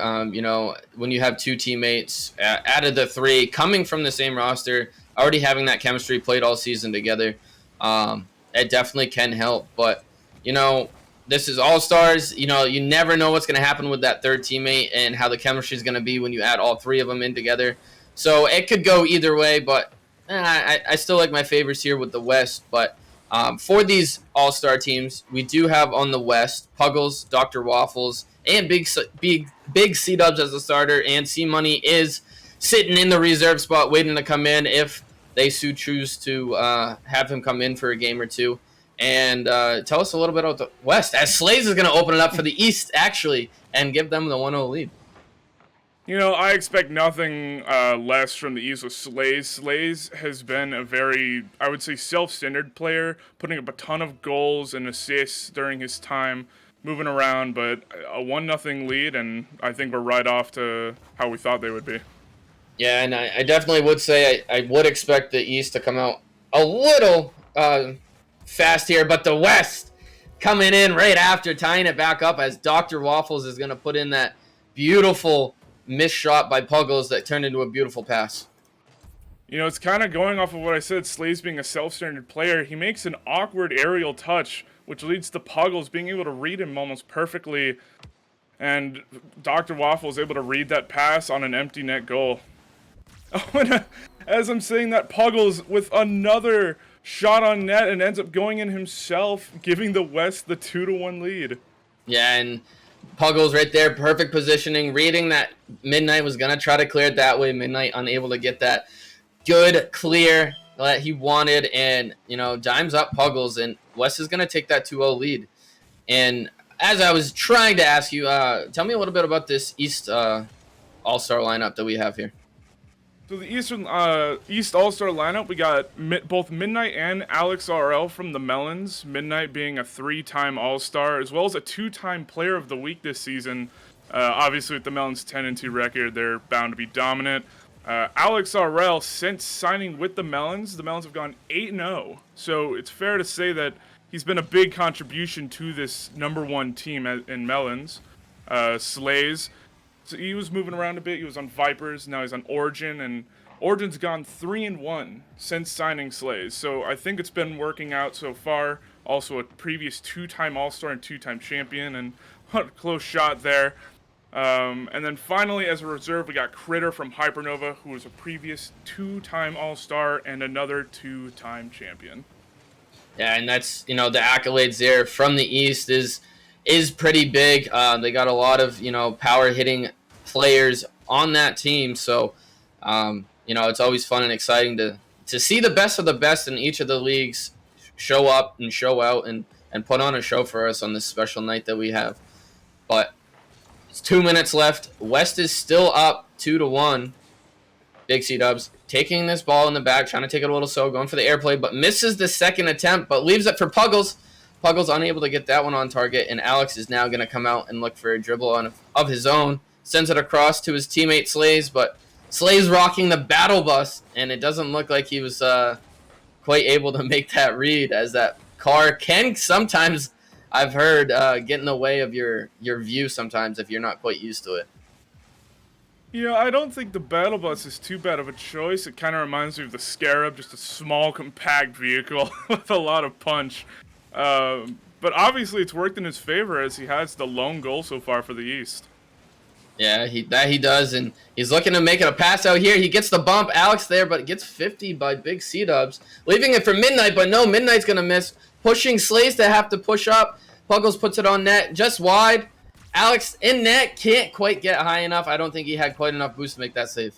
When you have two teammates out of the three coming from the same roster, already having that chemistry, played all season together, it definitely can help. But, this is All-Stars. You never know what's going to happen with that third teammate and how the chemistry is going to be when you add all three of them in together. So it could go either way, but I still like my favorites here with the West. But for these All-Star teams, we do have on the West Puggles, Dr. Waffles, and Big C-Dubs as a starter, and C-Money is sitting in the reserve spot waiting to come in if they choose to have him come in for a game or two. And tell us a little bit about the West, as Slays is going to open it up for the East, actually, and give them the 1-0 lead. I expect nothing less from the East with Slays. Slays has been a very, I would say, self-centered player, putting up a ton of goals and assists during his time moving around, but a 1-0 lead, and I think we're right off to how we thought they would be. Yeah, and I definitely would say I would expect the East to come out a little fast here, but the West coming in right after, tying it back up as Dr. Waffles is going to put in that beautiful missed shot by Puggles that turned into a beautiful pass. It's kind of going off of what I said, Slays being a self-centered player. He makes an awkward aerial touch, which leads to Puggles being able to read him almost perfectly, and Dr. Waffle is able to read that pass on an empty net goal. Oh, and as I'm saying that, Puggles with another shot on net and ends up going in himself, giving the West the 2-1 lead. Yeah, and Puggles right there, perfect positioning, reading that Midnight was going to try to clear it that way. Midnight unable to get that good clear that he wanted, and, dimes up Puggles, and West is going to take that 2-0 lead. And as I was trying to ask you, tell me a little bit about this East All-Star lineup that we have here. So the East All-Star lineup, we got both Midnight and Alex RL from the Melons. Midnight being a 3-time All-Star, as well as a 2-time Player of the Week this season. Obviously, with the Melons' 10-2 record, they're bound to be dominant. Alex RL, since signing with the Melons have gone 8-0. So it's fair to say that he's been a big contribution to this number one team in Melons. Slays. So he was moving around a bit. He was on Vipers. Now he's on Origin, and Origin's gone 3-1 since signing Slays. So I think it's been working out so far. Also a previous 2-time All-Star and 2-time champion, and what a close shot there. And then finally, as a reserve, we got Critter from Hypernova, who was a previous 2-time All-Star and another 2-time champion. Yeah, and that's, the accolades there from the East is pretty big. They got a lot of, power hitting players on that team. So, it's always fun and exciting to see the best of the best in each of the leagues show up and show out and put on a show for us on this special night that we have. But it's 2 minutes left. West is still up 2-1. Big C-Dubs taking this ball in the back, trying to take it a little slow, going for the airplay, but misses the second attempt, but leaves it for Puggles. Puggles unable to get that one on target, and Alex is now going to come out and look for a dribble of his own. Sends it across to his teammate Slays, but Slays rocking the battle bus, and it doesn't look like he was quite able to make that read, as that car can sometimes, I've heard, get in the way of your view sometimes if you're not quite used to it. Yeah, I don't think the battle bus is too bad of a choice. It kind of reminds me of the Scarab, just a small, compact vehicle with a lot of punch. But obviously it's worked in his favor, as he has the lone goal so far for the East. Yeah, he does, and he's looking to make it a pass out here. He gets the bump, Alex there, but gets 50 by Big C-Dubs. Leaving it for Midnight, but no, Midnight's going to miss. Pushing Slays to have to push up. Puggles puts it on net, just wide. Alex in net, can't quite get high enough. I don't think he had quite enough boost to make that save.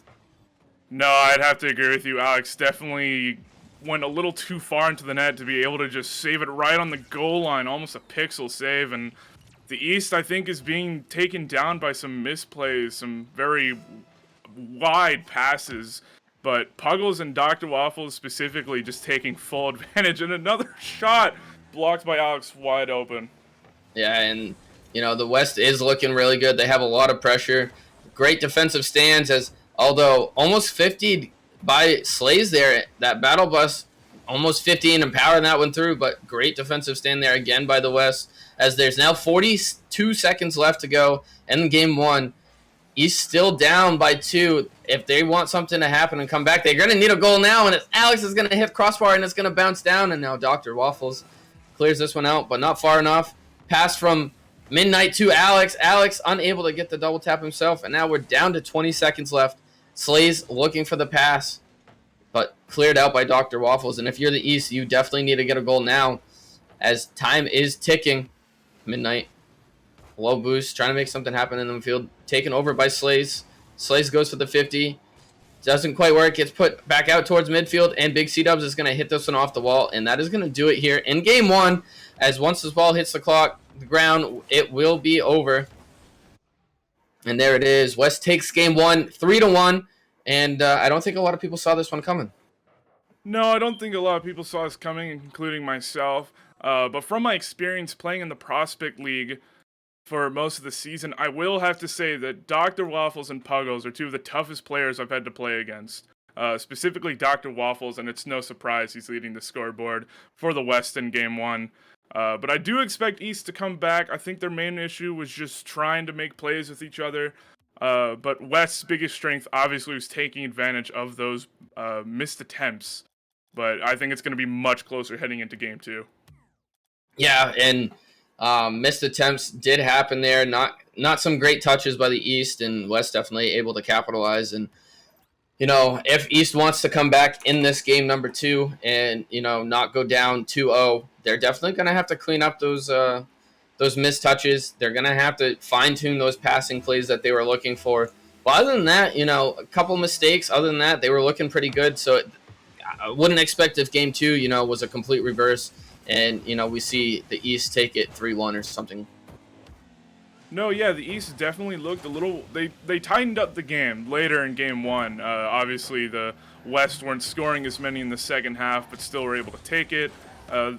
No, I'd have to agree with you. Alex definitely went a little too far into the net to be able to just save it right on the goal line, almost a pixel save. And the East, I think, is being taken down by some misplays, some very wide passes. But Puggles and Dr. Waffles specifically just taking full advantage. And another shot blocked by Alex wide open. Yeah, and the West is looking really good. They have a lot of pressure. Great defensive stands, as although almost 50 by Slays there. That battle bus, almost 15 and powering that one through, but great defensive stand there again by the West, as there's now 42 seconds left to go in game one. East still down by 2. If they want something to happen and come back, they're going to need a goal now, and Alex is going to hit crossbar, and it's going to bounce down, and now Dr. Waffles clears this one out, but not far enough. Pass from Midnight to Alex. Alex unable to get the double tap himself, and now we're down to 20 seconds left. Slays looking for the pass, but cleared out by Dr. Waffles. And if you're the East, you definitely need to get a goal now, as time is ticking. Midnight, low boost, trying to make something happen in the field. Taken over by Slays. Slays goes for the 50. Doesn't quite work. Gets put back out towards midfield, and Big C-Dubs is going to hit this one off the wall, and that is going to do it here in game one, as once this ball hits the ground, it will be over. And there it is. West takes game one, 3-1, and I don't think a lot of people saw this one coming. No, I don't think a lot of people saw this coming, including myself. But from my experience playing in the Prospect League for most of the season, I will have to say that Dr. Waffles and Puggles are two of the toughest players I've had to play against. Specifically Dr. Waffles, and it's no surprise he's leading the scoreboard for the West in game one. But I do expect East to come back. I think their main issue was just trying to make plays with each other. But West's biggest strength obviously was taking advantage of those missed attempts. But I think it's going to be much closer heading into game two. Yeah, and missed attempts did happen there. Not some great touches by the East, and West definitely able to capitalize. And if East wants to come back in this game number 2 and not go down 2-0, they're definitely going to have to clean up those missed touches. They're going to have to fine-tune those passing plays that they were looking for. But other than that, a couple mistakes. Other than that, they were looking pretty good. So I wouldn't expect if game 2, was a complete reverse and, we see the East take it 3-1 or something. No, yeah, the East definitely looked a little... They tightened up the game later in game one. Obviously, the West weren't scoring as many in the second half, but still were able to take it.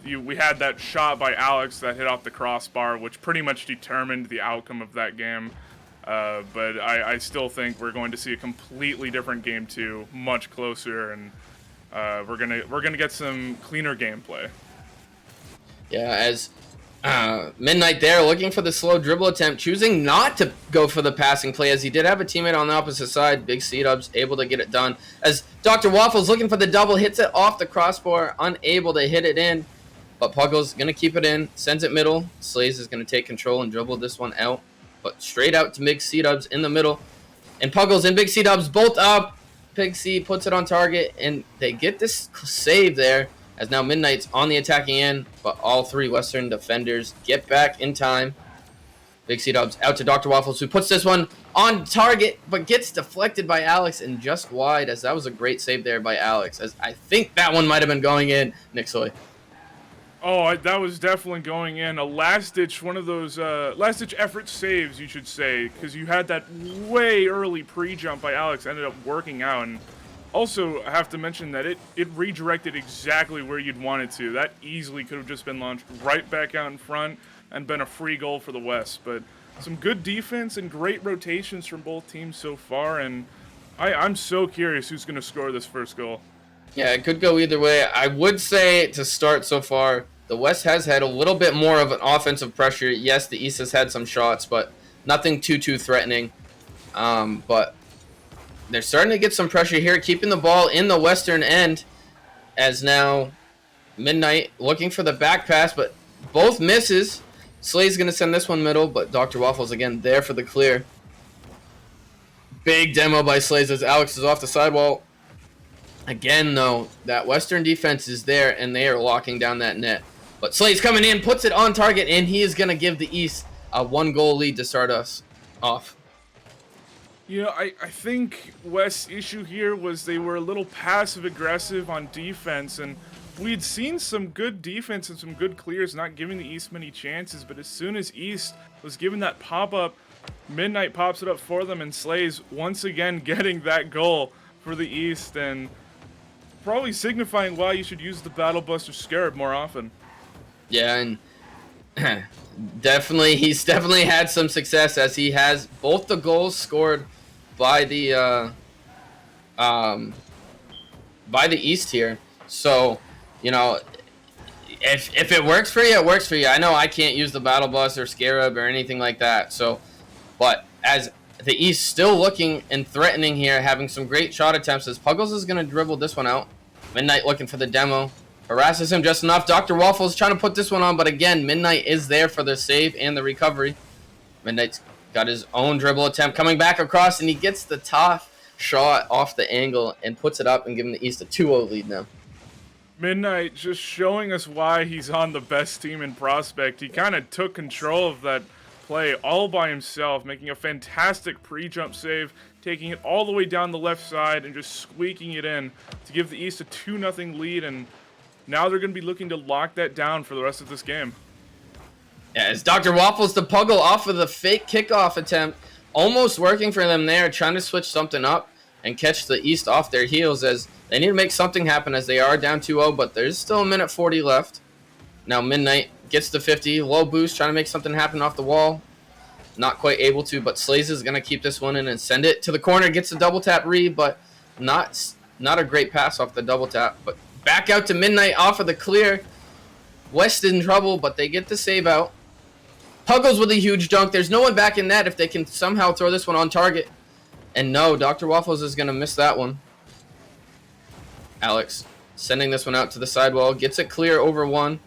We had that shot by Alex that hit off the crossbar, which pretty much determined the outcome of that game. But I still think we're going to see a completely different game two, much closer, and we're gonna get some cleaner gameplay. Yeah, as Midnight there looking for the slow dribble attempt, choosing not to go for the passing play, as he did have a teammate on the opposite side. Big C-Dubs able to get it done, as Dr. Waffles looking for the double, hits it off the crossbar, unable to hit it in, but Puggles gonna keep it in, sends it middle. Slays is gonna take control and dribble this one out, but straight out to Big C-Dubs in the middle, and Puggles and Big C-Dubs both up. Big C puts it on target, and they get this save there. as now Midnight's on the attacking end, but all 3 Western defenders get back in time. Big C-Dubs out to Dr. Waffles, who puts this one on target, but gets deflected by Alex and just wide, as that was a great save there by Alex, as I think that one might have been going in. Nick Soy. Oh, that was definitely going in. A last-ditch, one of those last-ditch effort saves, you should say, because you had that way early pre-jump by Alex, ended up working out. And also, I have to mention that it redirected exactly where you'd want it to. That easily could have just been launched right back out in front and been a free goal for the West. But some good defense and great rotations from both teams so far, and I'm so curious who's going to score this first goal. Yeah, it could go either way. I would say to start so far, the West has had a little bit more of an offensive pressure. Yes, the East has had some shots, but nothing too threatening. But they're starting to get some pressure here, keeping the ball in the Western end, as now Midnight looking for the back pass, but both misses. Slay's going to send this one middle, but Dr. Waffles again there for the clear. Big demo by Slays as Alex is off the sidewall. Again, though, that Western defense is there, and they are locking down that net. But Slays coming in, puts it on target, and he is going to give the East a 1-goal lead to start us off. Yeah, I think West's issue here was they were a little passive-aggressive on defense, and we'd seen some good defense and some good clears, not giving the East many chances, but as soon as East was given that pop-up, Midnight pops it up for them, and Slays once again getting that goal for the East, and probably signifying why you should use the Battle Buster Scarab more often. Yeah, and he's definitely had some success, as he has both the goals scored by the East here. So, you know, if it works for you, it works for you. I know I can't use the Battle Bus or Scarab or anything like that. So, but as the East still looking and threatening here, having some great shot attempts, as Puggles is going to dribble this one out. Midnight looking for the demo. Harasses him just enough. Dr. Waffles trying to put this one on, but again, Midnight is there for the save and the recovery. Midnight's got his own dribble attempt coming back across, and he gets the top shot off the angle and puts it up and giving the East a 2-0 lead now. Midnight just showing us why he's on the best team in Prospect. He kind of took control of that play all by himself, making a fantastic pre-jump save, taking it all the way down the left side and just squeaking it in to give the East a 2-0 lead, and now they're going to be looking to lock that down for the rest of this game. Yeah, it's Dr. Waffles to Puggle off of the fake kickoff attempt, almost working for them there, trying to switch something up and catch the East off their heels, as they need to make something happen, as they are down 2-0, but there's still a minute 40 left. Now Midnight gets the 50, low boost, trying to make something happen off the wall. Not quite able to, but Slays is going to keep this one in and send it to the corner. Gets a double tap read, but not a great pass off the double tap. But back out to Midnight off of the clear. West in trouble, but they get the save out. Puggles with a huge dunk. There's no one back in net if they can somehow throw this one on target. And no, Dr. Waffles is going to miss that one. Alex sending this one out to the sidewall. Gets it clear over one.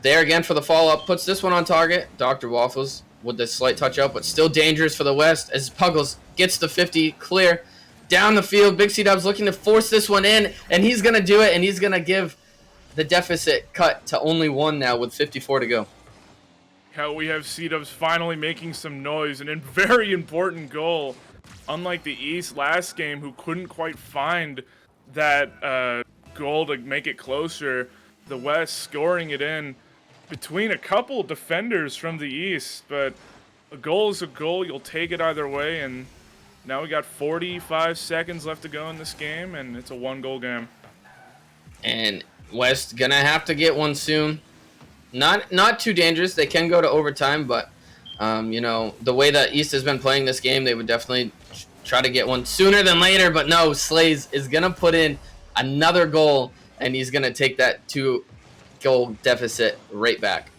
There again for the follow-up. Puts this one on target. Dr. Waffles with the slight touch out, but still dangerous for the West, as Puggles gets the 50 clear. Down the field, Big C-Dubs looking to force this one in, and he's going to do it, and he's going to give the deficit cut to only 1 now with 54 to go. Yeah, we have C-Dubs finally making some noise, and a very important goal. Unlike the East last game, who couldn't quite find that goal to make it closer, the West scoring it in between a couple defenders from the East, but a goal is a goal. You'll take it either way, and now we got 45 seconds left to go in this game, and it's a 1-goal game. And West gonna have to get one soon. Not too dangerous. They can go to overtime, but you know, the way that East has been playing this game, they would definitely try to get one sooner than later. But no, Slays is gonna put in another goal, and he's gonna take that 2-goal deficit right back.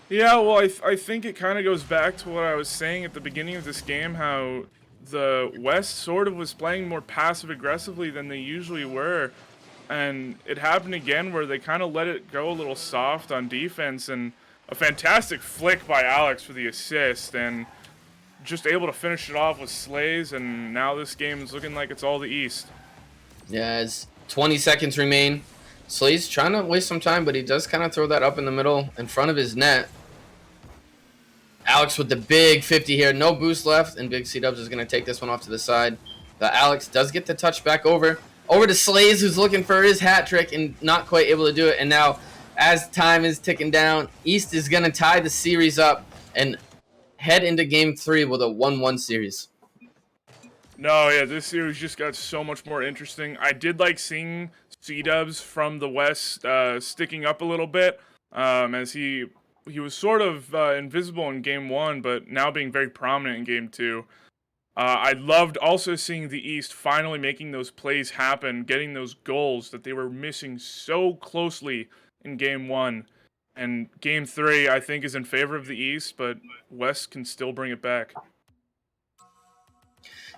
Yeah, well, I think it kind of goes back to what I was saying at the beginning of this game, how the West sort of was playing more passive-aggressively than they usually were. And it happened again where they kind of let it go a little soft on defense, and a fantastic flick by Alex for the assist, and just able to finish it off with Slays, and now this game is looking like it's all the East. Yeah, as 20 seconds remain. Slay's trying to waste some time, but he does kind of throw that up in the middle in front of his net. Alex with the big 50 here. No boost left, and Big C-Dubs is going to take this one off to the side. But Alex does get the touch back over to Slays, who's looking for his hat trick and not quite able to do it. And now, as time is ticking down, East is going to tie the series up and head into Game 3 with a 1-1 series. No, yeah, this series just got so much more interesting. I did like seeing C-Dubs from the West sticking up a little bit, as he was sort of invisible in Game 1, but now being very prominent in Game 2. I loved also seeing the East finally making those plays happen, getting those goals that they were missing so closely in Game 1. And Game 3, I think, is in favor of the East, but West can still bring it back.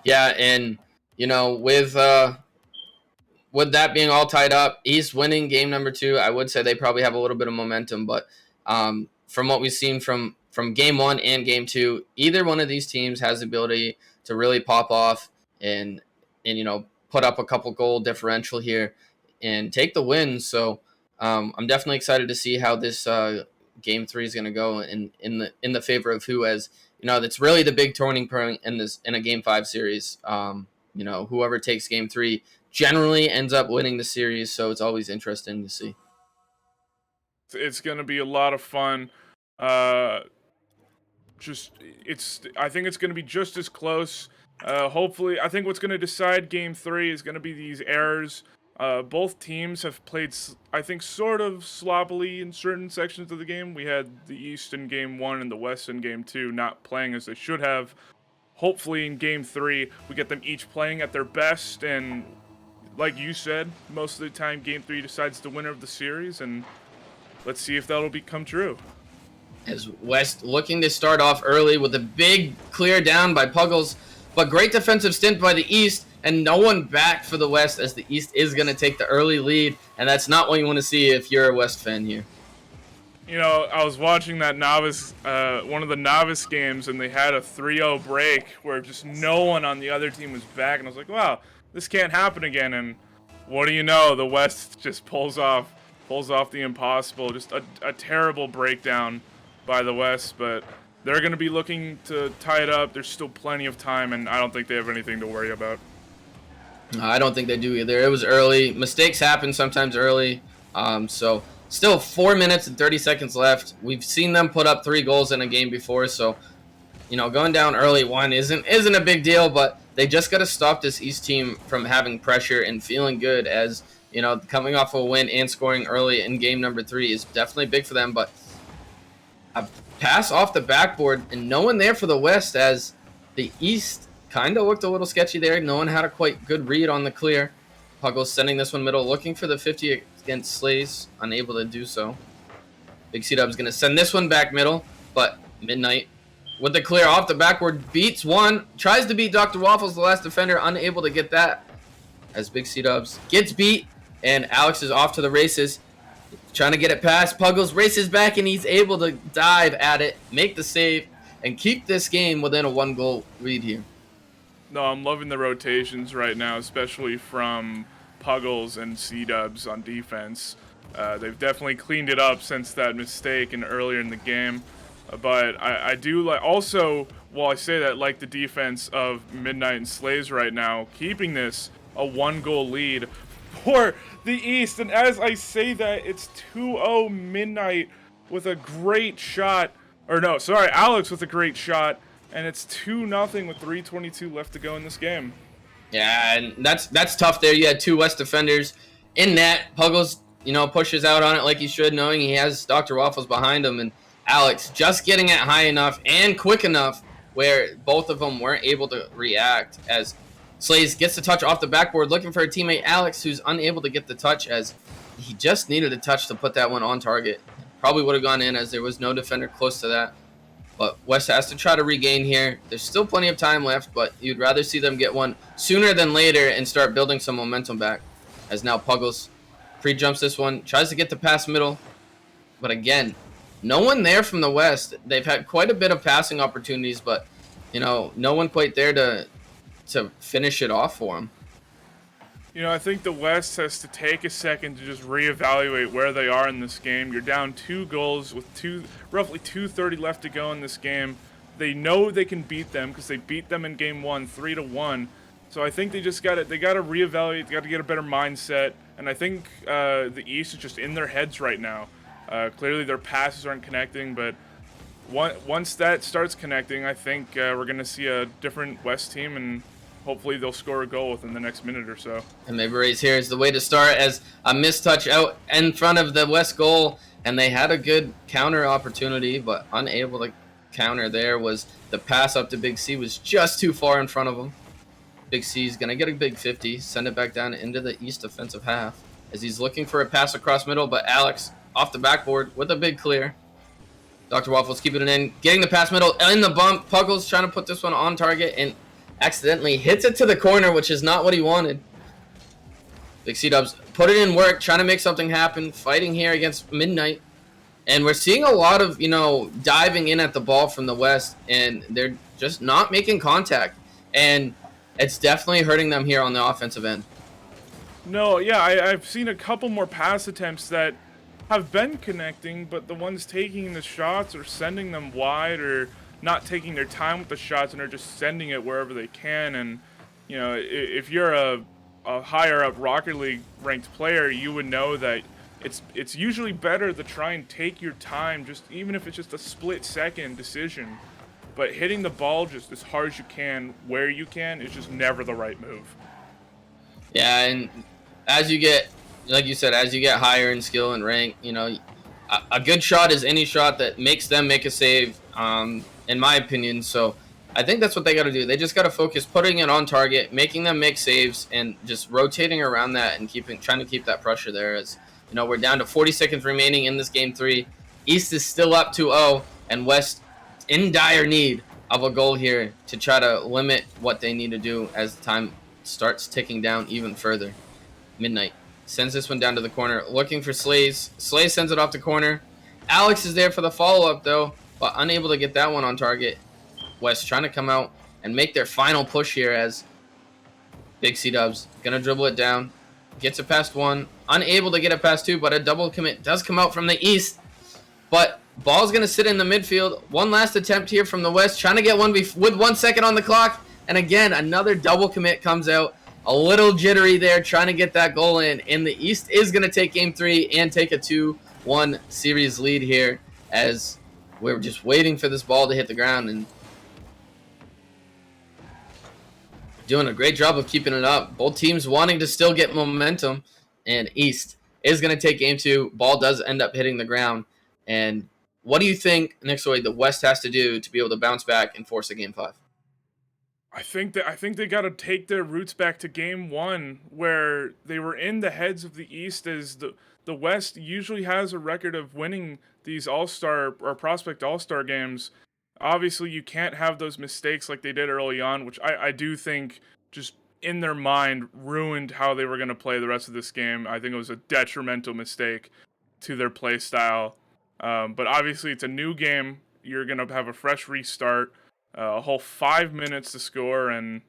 Yeah, and, with that being all tied up, East winning game number 2, I would say they probably have a little bit of momentum, but from what we've seen from Game 1 and Game 2, either one of these teams has the ability to really pop off and put up a couple goal differential here and take the win. So I'm definitely excited to see how this Game 3 is going to go in the favor of who, as that's really the big turning point in a Game 5 series. Whoever takes Game 3 generally ends up winning the series, so it's always interesting to see. It's going to be a lot of fun. I think it's going to be just as close. Hopefully, I think what's going to decide Game 3 is going to be these errors. Both teams have played, I think, sort of sloppily in certain sections of the game. We had the East in Game 1 and the West in Game 2 not playing as they should have. Hopefully in Game 3, we get them each playing at their best, and like you said, most of the time Game 3 decides the winner of the series, and let's see if that'll become true. As West looking to start off early with a big clear down by Puggles, but great defensive stint by the East, and no one back for the West, as the East is going to take the early lead, and that's not what you want to see if you're a West fan here. I was watching that one of the novice games, and they had a 3-0 break where just no one on the other team was back, and I was like, wow, this can't happen again, and what do you know, the West just pulls off the impossible. Just a terrible breakdown by the West, but they're going to be looking to tie it up. There's still plenty of time, and I don't think they have anything to worry about. I don't think they do either. It was early. Mistakes happen sometimes early. So still 4 minutes and 30 seconds left. We've seen them put up 3 goals in a game before, so going down early 1 isn't a big deal, but they just got to stop this East team from having pressure and feeling good, as coming off a win and scoring early in game number 3 is definitely big for them. But a pass off the backboard and no one there for the West, as the East kind of looked a little sketchy there. No one had a quite good read on the clear. Puggles sending this one middle, looking for the 50 against Slays, unable to do so. Big C-Dub's going to send this one back middle, but Midnight with the clear off the backboard, beats one, tries to beat Dr. Waffles, the last defender, unable to get that, as Big C-Dubs gets beat, and Alex is off to the races, trying to get it past. Puggles races back, and he's able to dive at it, make the save, and keep this game within a 1-goal lead here. No, I'm loving the rotations right now, especially from Puggles and C-Dubs on defense. They've definitely cleaned it up since that mistake and earlier in the game. But I do like, also, while I say that, like the defense of Midnight and Slays right now, keeping this a 1-goal lead for the East. And as I say that, it's 2-0 Midnight with a great shot. Or no, sorry, Alex with a great shot. And it's 2-0 with 3:22 left to go in this game. Yeah, and that's tough there. You had 2 West defenders in net. Puggles, pushes out on it like he should, knowing he has Dr. Waffles behind him. And Alex just getting it high enough and quick enough where both of them weren't able to react, as Slays gets the touch off the backboard, looking for a teammate, Alex, who's unable to get the touch, as he just needed a touch to put that one on target. Probably would have gone in, as there was no defender close to that. But West has to try to regain here. There's still plenty of time left, but you'd rather see them get one sooner than later and start building some momentum back. As now Puggles pre-jumps this one, tries to get the pass middle. But again, no one there from the West. They've had quite a bit of passing opportunities, but, no one quite there to finish it off for them. I think the West has to take a second to just reevaluate where they are in this game. You're down 2 goals with roughly 2:30 left to go in this game. They know they can beat them because they beat them in game 1, 3-1. So I think they got to reevaluate. They got to get a better mindset. And I think the East is just in their heads right now. Clearly their passes aren't connecting, but once that starts connecting, I think we're going to see a different West team, and hopefully they'll score a goal within the next minute or so. And maybe raise here is the way to start, as a mistouch out in front of the West goal, and they had a good counter opportunity, but unable to counter there. Was the pass up to Big C was just too far in front of him. Big C's going to get a big 50, send it back down into the East defensive half as he's looking for a pass across middle, but Alex off the backboard with a big clear. Dr. Waffles keeping it in, getting the pass middle in the bump. Puggles trying to put this one on target and accidentally hits it to the corner, which is not what he wanted. Big C-Dubs put it in work, trying to make something happen, fighting here against Midnight. And we're seeing a lot of, diving in at the ball from the West, and they're just not making contact. And it's definitely hurting them here on the offensive end. No, yeah, I've seen a couple more pass attempts that have been connecting, but the ones taking the shots are sending them wide or not taking their time with the shots and are just sending it wherever they can. And, if you're a higher up Rocket League ranked player, you would know that it's usually better to try and take your time, just even if it's just a split second decision. But hitting the ball just as hard as you can, where you can, is just never the right move. Yeah, and as you get, like you said, as you get higher in skill and rank, a good shot is any shot that makes them make a save, in my opinion. So I think that's what they got to do. They just got to focus putting it on target, making them make saves, and just rotating around that and trying to keep that pressure there. As we're down to 40 seconds remaining in this game 3. East is still up 2-0, and West in dire need of a goal here to try to limit what they need to do as the time starts ticking down even further. Midnight sends this one down to the corner, looking for Slays. Slays sends it off the corner. Alex is there for the follow-up, though, but unable to get that one on target. West trying to come out and make their final push here as Big C-Dubs going to dribble it down. Gets it past 1. Unable to get it past 2, but a double commit does come out from the East. But ball's going to sit in the midfield. One last attempt here from the West, trying to get one with 1 second on the clock. And again, another double commit comes out. A little jittery there, trying to get that goal in. And the East is going to take game 3 and take a 2-1 series lead here, as we're just waiting for this ball to hit the ground and doing a great job of keeping it up. Both teams wanting to still get momentum, and East is going to take game 2. Ball does end up hitting the ground. And what do you think, Nixoid, the West has to do to be able to bounce back and force a game 5? I think they got to take their roots back to game 1, where they were in the heads of the East, as the West usually has a record of winning these All-Star or Prospect All-Star games. Obviously, you can't have those mistakes like they did early on, which I do think just in their mind ruined how they were going to play the rest of this game. I think it was a detrimental mistake to their play style. But obviously, it's a new game. You're going to have a fresh restart, a whole 5 minutes to score, and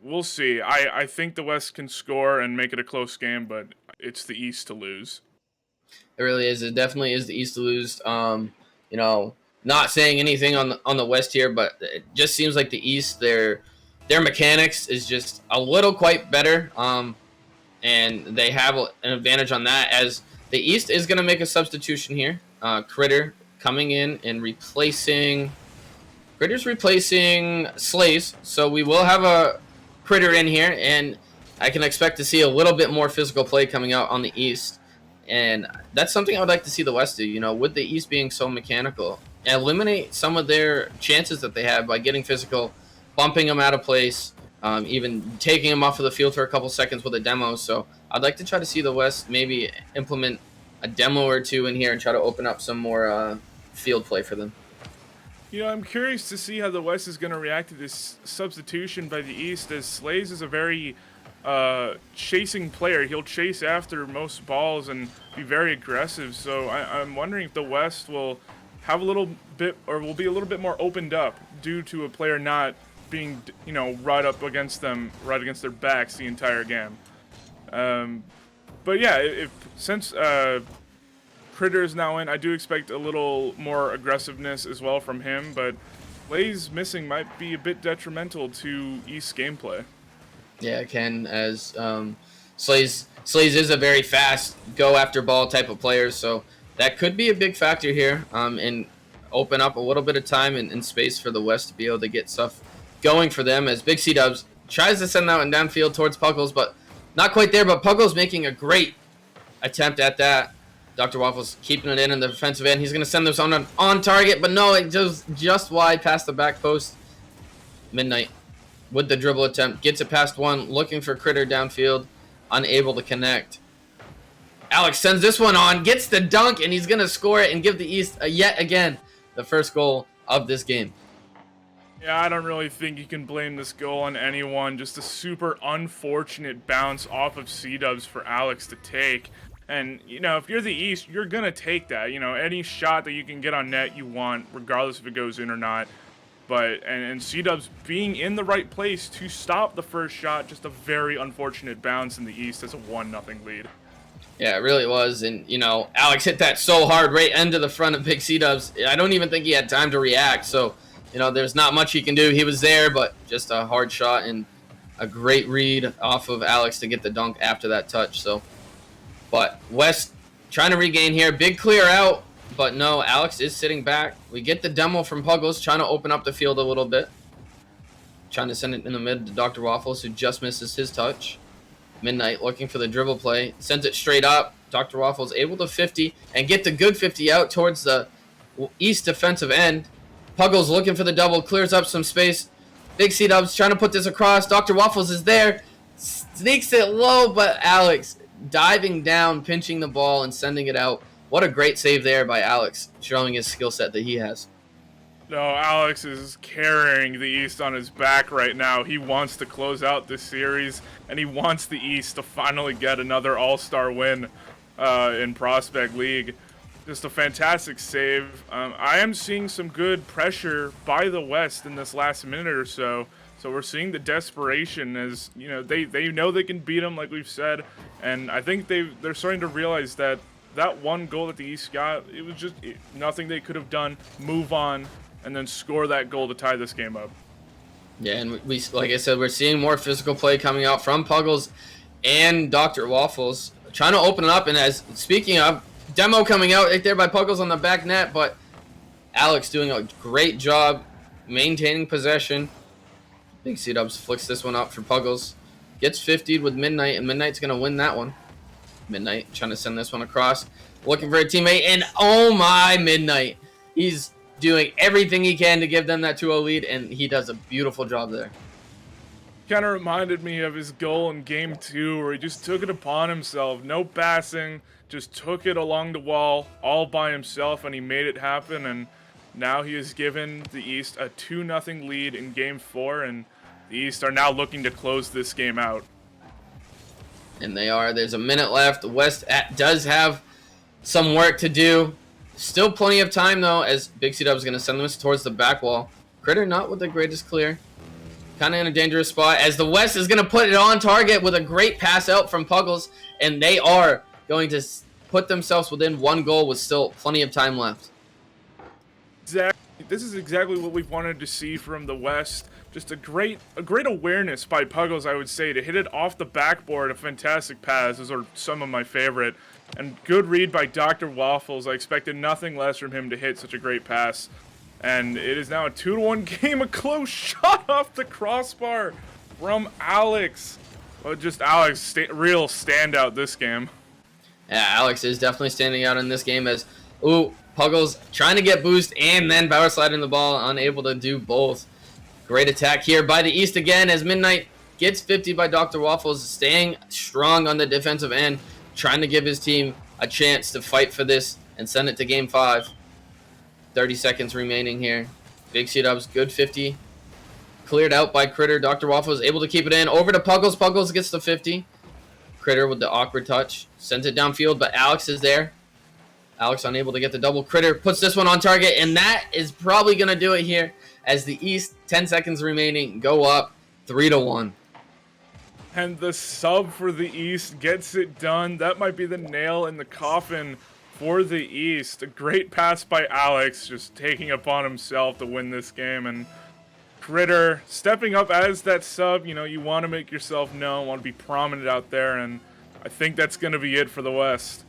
we'll see. I think the West can score and make it a close game, but it's the East to lose. It really is. It definitely is the East to lose. Not saying anything on the West here, but it just seems like the East, their mechanics is just a little quite better, and they have an advantage on that, as the East is going to make a substitution here. Critter coming in and replacing Slays, so we will have a Critter in here, and I can expect to see a little bit more physical play coming out on the East, and that's something I would like to see the West do. With the East being so mechanical, eliminate some of their chances that they have by getting physical, bumping them out of place, even taking them off of the field for a couple seconds with a demo. So I'd like to try to see the West maybe implement a demo or 2 in here and try to open up some more field play for them. I'm curious to see how the West is going to react to this substitution by the East, as Slays is a very chasing player. He'll chase after most balls and be very aggressive. So I'm wondering if the West will have a little bit, or will be a little bit more opened up due to a player not being, right up against them, right against their backs the entire game. But yeah, since Critter is now in, I do expect a little more aggressiveness as well from him, but Slay's missing might be a bit detrimental to East's gameplay. Yeah, it can, as Slays is a very fast go after ball type of player, so that could be a big factor here, and open up a little bit of time and space for the West to be able to get stuff going for them, as Big C-Dubs tries to send that one downfield towards Puggles, but not quite there, but Puggles making a great attempt at that. Dr. Waffles keeping it in the defensive end. He's going to send this on target, but no, it goes just wide past the back post. Midnight with the dribble attempt. Gets it past one, looking for Critter downfield. Unable to connect. Alex sends this one on, gets the dunk, and he's going to score it and give the East yet again the first goal of this game. Yeah, I don't really think you can blame this goal on anyone. Just a super unfortunate bounce off of C-Dubs for Alex to take. And, you know, if you're the East, you're going to take that. You know, any shot that you can get on net you want, regardless if it goes in or not. But, and C-Dubs being in the right place to stop the first shot, just a very unfortunate bounce in the East as a 1-0 lead. Yeah, it really was. And, you know, Alex hit that so hard right into the front of Big C-Dubs. I don't even think he had time to react. So, you know, there's not much he can do. He was there, but just a hard shot and a great read off of Alex to get the dunk after that touch. So, but West trying to regain here. Big clear out, but no, Alex is sitting back. We get the demo from Puggles, trying to open up the field a little bit. Trying to send it in the mid to Dr. Waffles, who just misses his touch. Midnight looking for the dribble play. Sends it straight up. Dr. Waffles able to 50 and get the good 50 out towards the East defensive end. Puggles looking for the double, clears up some space. Big C-Dubs trying to put this across. Dr. Waffles is there. Sneaks it low, but Alex diving down, pinching the ball, and sending it out. What a great save there by Alex, showing his skill set that he has. No, Alex is carrying the East on his back right now. He wants to close out this series, and he wants the East to finally get another all-star win in Prospect League. Just a fantastic save. I am seeing some good pressure by the West in this last minute or so. So we're seeing the desperation as, you know, they know they can beat them, like we've said. And I think they're starting to realize that that one goal that the East got, it was just nothing they could have done. Move on and then score that goal to tie this game up. Yeah, and we like I said, we're seeing more physical play coming out from Puggles and Dr. Waffles. Trying to open it up, and as speaking of, demo coming out right there by Puggles on the back net, but Alex doing a great job maintaining possession. Big C-Dubs flicks this one up for Puggles. Gets 50'd with Midnight, and Midnight's going to win that one. Midnight trying to send this one across. Looking for a teammate, and oh my, Midnight. He's doing everything he can to give them that 2-0 lead, and he does a beautiful job there. Kind of reminded me of his goal in Game 2 where he just took it upon himself. No passing, just took it along the wall all by himself, and he made it happen. And now he has given the East a 2-0 lead in Game 4, and the East are now looking to close this game out. And they are. There's a minute left. The West does have some work to do. Still plenty of time, though, as Big C-Dub is going to send this towards the back wall. Critter not with the greatest clear. Kind of in a dangerous spot, as the West is going to put it on target with a great pass out from Puggles, and they are going to put themselves within one goal with still plenty of time left. Exactly. This is exactly what we've wanted to see from the West. Just a great awareness by Puggles, I would say, to hit it off the backboard. A fantastic pass. Those are some of my favorite. And good read by Dr. Waffles. I expected nothing less from him to hit such a great pass. And it is now a 2-1 game. A close shot off the crossbar from Alex. Well, just Alex, real standout this game. Yeah, Alex is definitely standing out in this game as, Puggles trying to get boost and then power sliding the ball, unable to do both. Great attack here by the East again as Midnight gets 50 by Dr. Waffles, staying strong on the defensive end, trying to give his team a chance to fight for this and send it to Game 5. 30 seconds remaining here. Big C-Dubs, good 50. Cleared out by Critter. Dr. Waffles able to keep it in. Over to Puggles. Puggles gets the 50. Critter with the awkward touch. Sends it downfield, but Alex is there. Alex unable to get the double. Critter puts this one on target, and that is probably going to do it here as the East, 10 seconds remaining, go up 3-1. And the sub for the East gets it done. That might be the nail in the coffin for the East. A great pass by Alex, just taking upon himself to win this game. And Critter stepping up as that sub. You know, you want to make yourself known, want to be prominent out there. And I think that's going to be it for the West.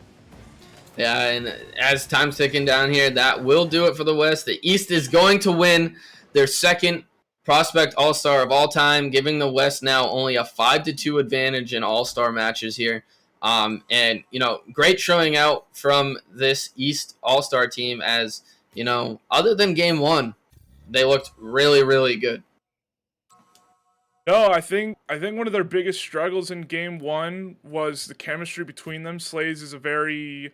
Yeah, and as time's ticking down here, that will do it for the West. The East is going to win their second Prospect All-Star of all time, giving the West now only a 5-2 advantage in All-Star matches here. And, you know, great showing out from this East All-Star team as, you know, other than game one, they looked really, really good. No, I think one of their biggest struggles in game one was the chemistry between them. Slays is a very,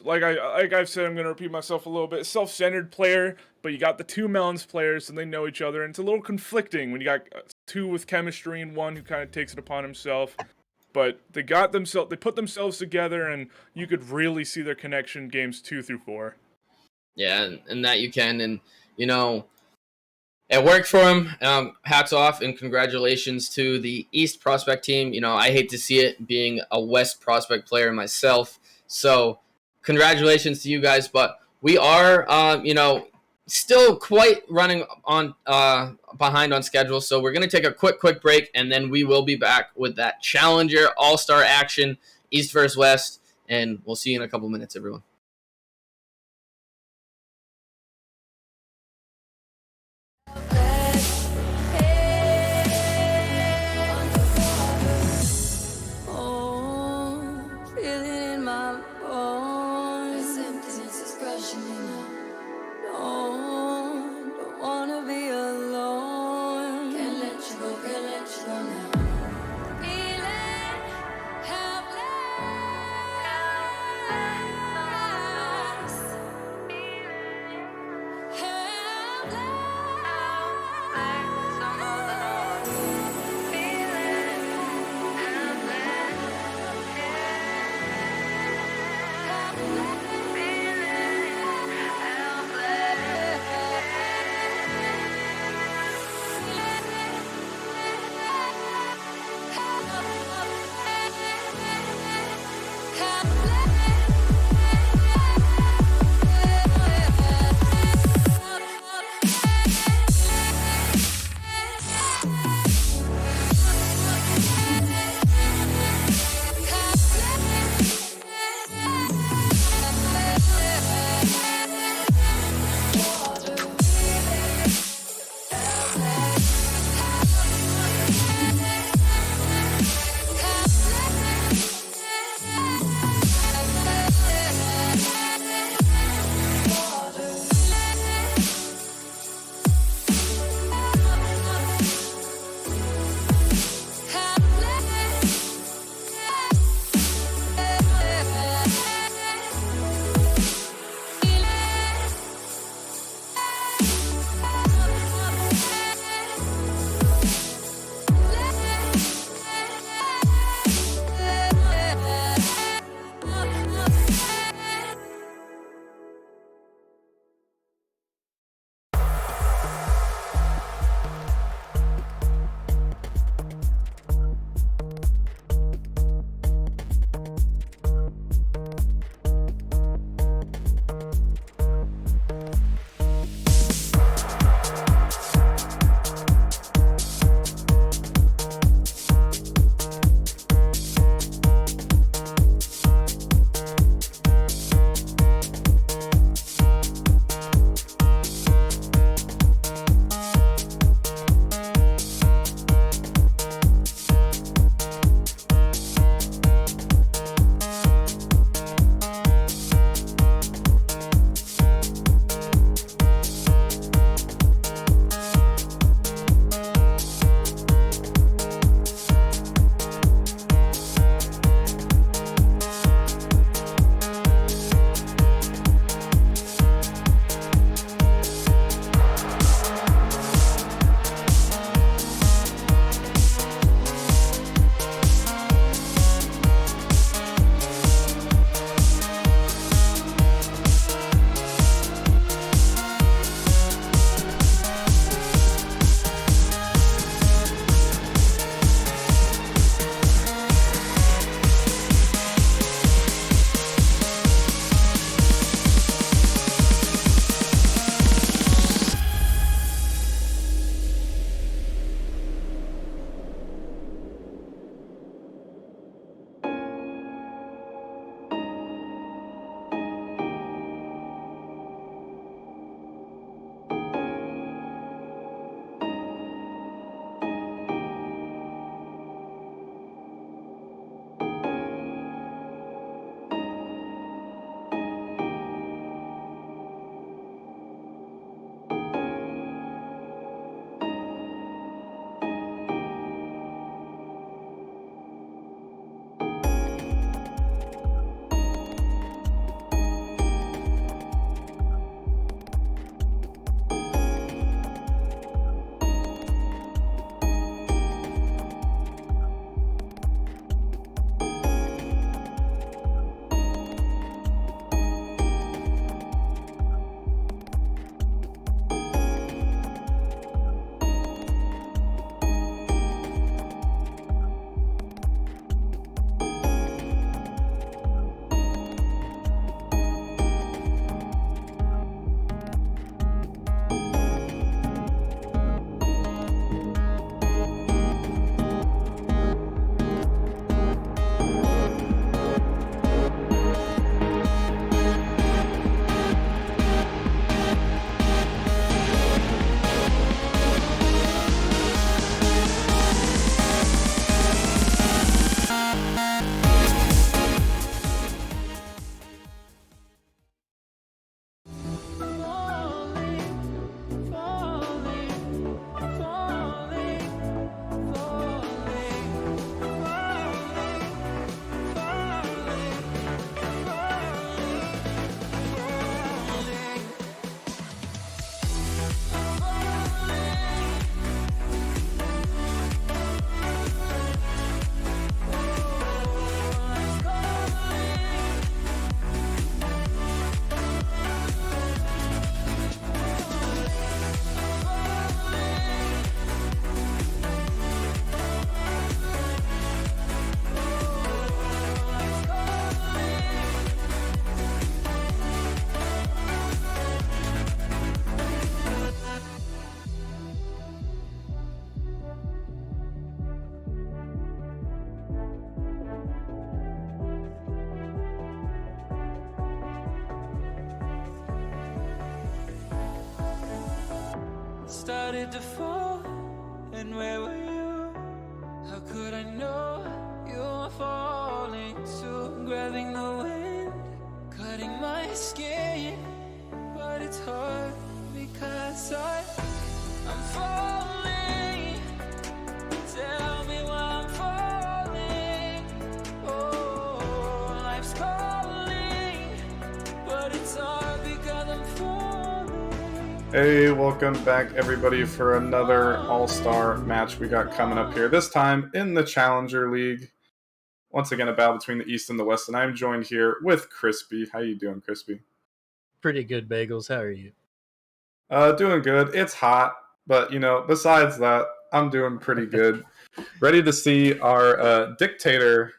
like I've said, I'm going to repeat myself a little bit, self-centered player, but you got the two Melons players and they know each other, and it's a little conflicting when you got two with chemistry and one who kind of takes it upon himself. But they put themselves together, and you could really see their connection games 2 through 4. Yeah, and that you can, and you know, it worked for him. Hats off and congratulations to the East Prospect team. You know, I hate to see it being a West Prospect player myself, so congratulations to you guys. But we are, you know, still quite running on behind on schedule, so we're gonna take a quick break, and then we will be back with that Challenger All-Star action, East versus West, and we'll see you in a couple minutes, everyone. started to fall, and where were you? How could I know you were falling too? Grabbing the wind, cutting my skin, but it's hard because I'm falling. Tell me why I'm falling. Oh, life's calling, but it's hard because I'm falling. Hey, welcome back everybody for another All-Star match we got coming up here. This time in the Challenger League. Once again, a battle between the East and the West, and I'm joined here with Crispy. How you doing, Crispy? Pretty good, Bagels. How are you? Doing good. It's hot, but besides that, I'm doing pretty good. Ready to see our dictator,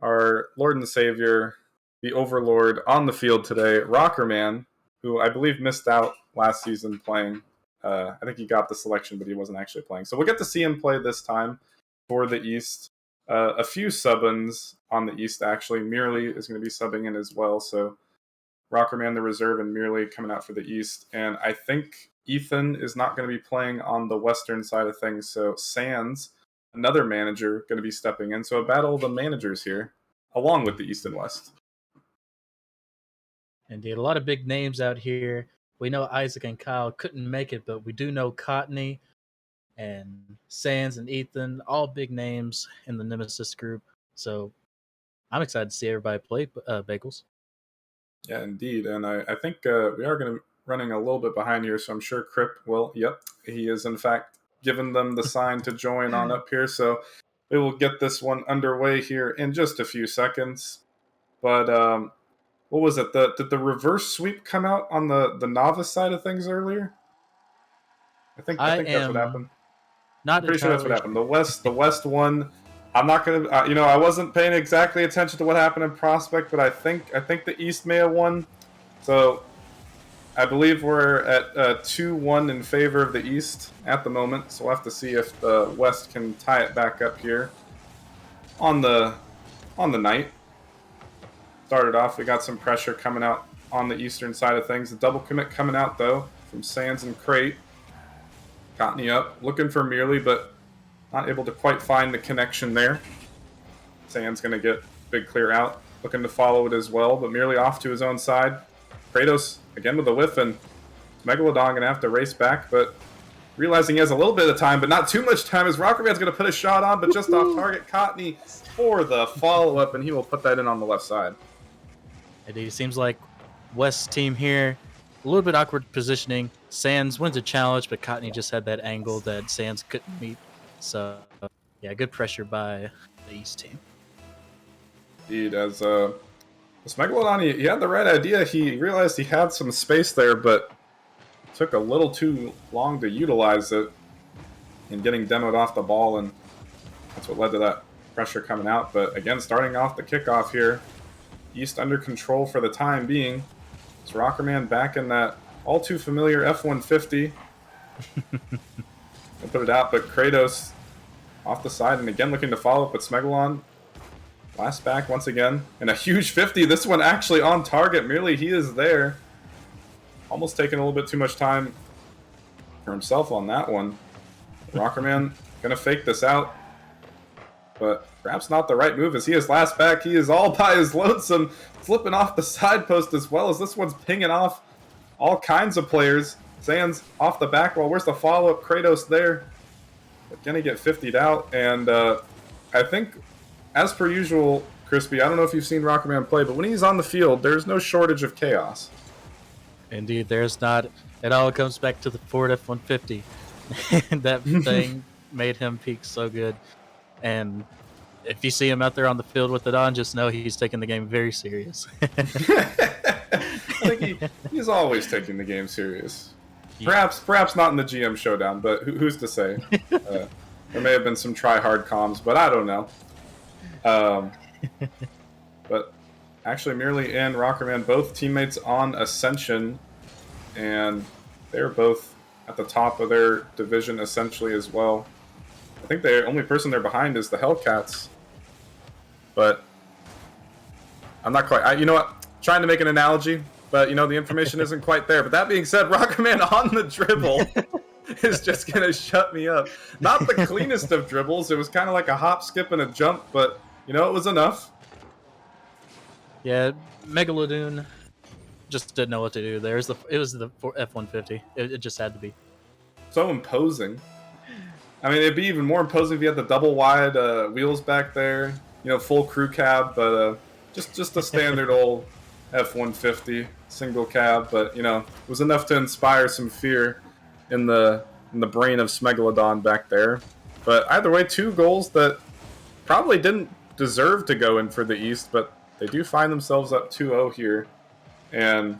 our Lord and Savior, the Overlord on the field today, Rockerman, who I believe missed out last season playing. I think he got the selection, but he wasn't actually playing. So we'll get to see him play this time for the East. A few sub-ins on the East, actually. Merely is going to be subbing in as well. So Rockerman, the reserve, and Merely coming out for the East. And I think Ethan is not going to be playing on the Western side of things. So Sands, another manager, going to be stepping in. So a battle of the managers here, along with the East and West. Indeed, a lot of big names out here. We know Isaac and Kyle couldn't make it, but we do know Cottony and Sands and Ethan, all big names in the Nemesis group. So I'm excited to see everybody play Bagels. Yeah, indeed. And I think we are going to running a little bit behind here, so I'm sure Crip will. Yep, he is in fact given them the sign to join on up here. So we will get this one underway here in just a few seconds. But what was it? Did the reverse sweep come out on the novice side of things earlier? I think that's what happened. Not pretty sure that's what happened. The West won. I'm not gonna, I wasn't paying exactly attention to what happened in Prospect, but I think the East may have won. So I believe we're at 2-1 in favor of the East at the moment. So we'll have to see if the West can tie it back up here on the night. Started off, we got some pressure coming out on the Eastern side of things. The double commit coming out though from Sands and Crate. Cottony up, looking for Merely, but not able to quite find the connection there. Sands going to get big clear out, looking to follow it as well, but Merely off to his own side. Kratos again with a whiff, and Megalodon going to have to race back, but realizing he has a little bit of time, but not too much time, as Rockerman's going to put a shot on, but just off target. Cottony for the follow-up, and he will put that in on the left side. It seems like West's team here, a little bit awkward positioning. Sands wins a challenge, but Cottony just had that angle that Sands couldn't meet. So, yeah, good pressure by the East team. Indeed, as Megalodon, he had the right idea. He realized he had some space there, but took a little too long to utilize it and getting demoed off the ball, and that's what led to that pressure coming out. But again, starting off the kickoff here, East under control for the time being. It's Rockerman back in that all too familiar F-150. We'll put it out, but Kratos off the side, and again looking to follow up, but Smegalon last back once again. And a huge 50, this one actually on target. Merely he is there. Almost taking a little bit too much time for himself on that one. Rockerman gonna fake this out, but perhaps not the right move, as he is last back. He is all by his lonesome, flipping off the side post as well, as this one's pinging off all kinds of players. Sands off the back wall. Where's the follow-up? Kratos there. But gonna get 50'd out, and I think, as per usual, Crispy, I don't know if you've seen Rockerman play, but when he's on the field, there's no shortage of chaos. Indeed, there's not. It all comes back to the Ford F-150. That thing made him peak so good. And if you see him out there on the field with it on, just know he's taking the game very serious. I think he's always taking the game serious. Perhaps not in the GM showdown, but who's to say? There may have been some try-hard comms, but I don't know. But actually, Merely and Rockerman, both teammates on Ascension, and they're both at the top of their division essentially as well. I think the only person they're behind is the Hellcats. But I'm not quite... you know what? Trying to make an analogy, but the information isn't quite there. But that being said, Rockerman on the dribble is just going to shut me up. Not the cleanest of dribbles. It was kind of like a hop, skip, and a jump, but, it was enough. Yeah, Megalodon just didn't know what to do there. It was the F-150. It just had to be. So imposing. I mean, it'd be even more imposing if you had the double wide wheels back there, full crew cab, but just a standard old F-150 single cab. But it was enough to inspire some fear in the brain of Smegalodon back there. But either way, 2 goals that probably didn't deserve to go in for the East, but they do find themselves up 2-0 here. And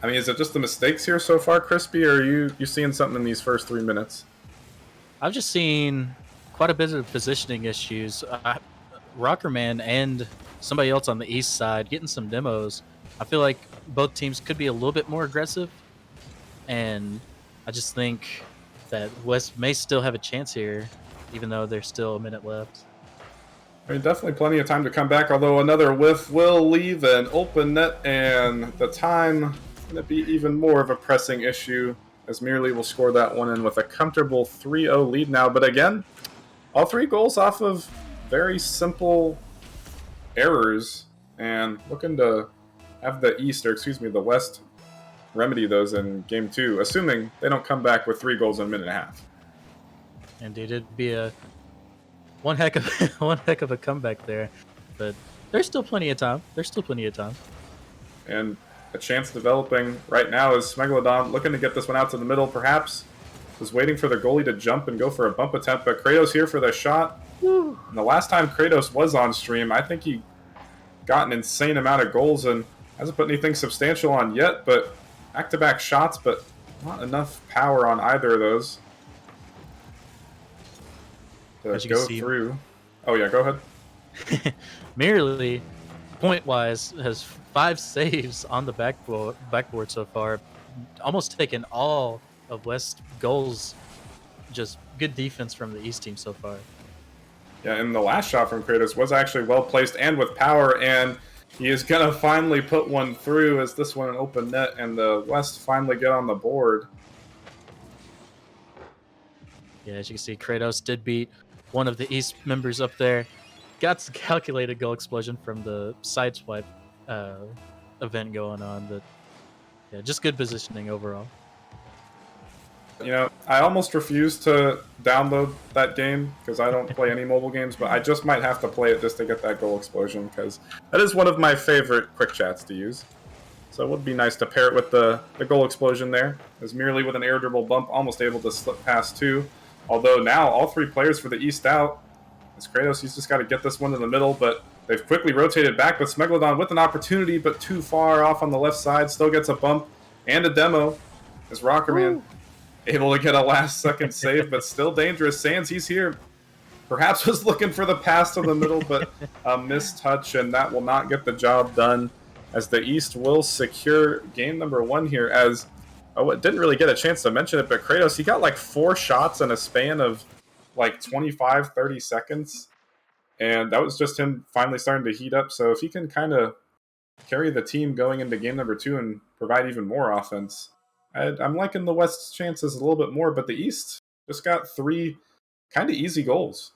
I mean, is it just the mistakes here so far, Crispy, or are you seeing something in these first 3 minutes? I've just seen quite a bit of positioning issues. Rockerman and somebody else on the east side getting some demos. I feel like both teams could be a little bit more aggressive, and I just think that West may still have a chance here, even though there's still a minute left. I mean, definitely plenty of time to come back, although another whiff will leave an open net, and the time going to be even more of a pressing issue, as Merely will score that one in with a comfortable 3-0 lead now. But again, all 3 goals off of very simple errors, and looking to have the West remedy those in Game 2, assuming they don't come back with 3 goals in a minute and a half. Indeed, it'd be one heck of a comeback there, but there's still plenty of time. And a chance developing right now is Smegalodon looking to get this one out to the middle, perhaps. Was waiting for the goalie to jump and go for a bump attempt, but Kratos here for the shot. And the last time Kratos was on stream, I think he got an insane amount of goals and hasn't put anything substantial on yet, but back-to-back shots, but not enough power on either of those to go through. Oh yeah, go ahead. Merely, point-wise, has 5 saves on the backboard so far, almost taken all of West's goals. Just good defense from the East team so far. Yeah, and the last shot from Kratos was actually well placed and with power, and he is going to finally put one through as this one an open net, and the West finally get on the board. Yeah, as you can see, Kratos did beat one of the East members up there. Got some calculated goal explosion from the sideswipe event going on, but yeah, just good positioning overall. I almost refuse to download that game because I don't play any mobile games, but I just might have to play it just to get that goal explosion because that is one of my favorite quick chats to use. So it would be nice to pair it with the goal explosion there. As Merely with an air dribble bump, almost able to slip past 2. Although now all 3 players for the East out. As Kratos, he's just got to get this one in the middle, but they've quickly rotated back. But Smegalodon with an opportunity, but too far off on the left side. Still gets a bump and a demo. As Rockerman able to get a last-second save, but still dangerous. Sands, he's here. Perhaps was looking for the pass to the middle, but a missed touch, and that will not get the job done. As the East will secure game number 1 here. As didn't really get a chance to mention it, but Kratos, he got like 4 shots in a span of like 25, 30 seconds. And that was just him finally starting to heat up. So if he can kind of carry the team going into game number 2 and provide even more offense, I'm liking the West's chances a little bit more. But the East just got 3 kind of easy goals.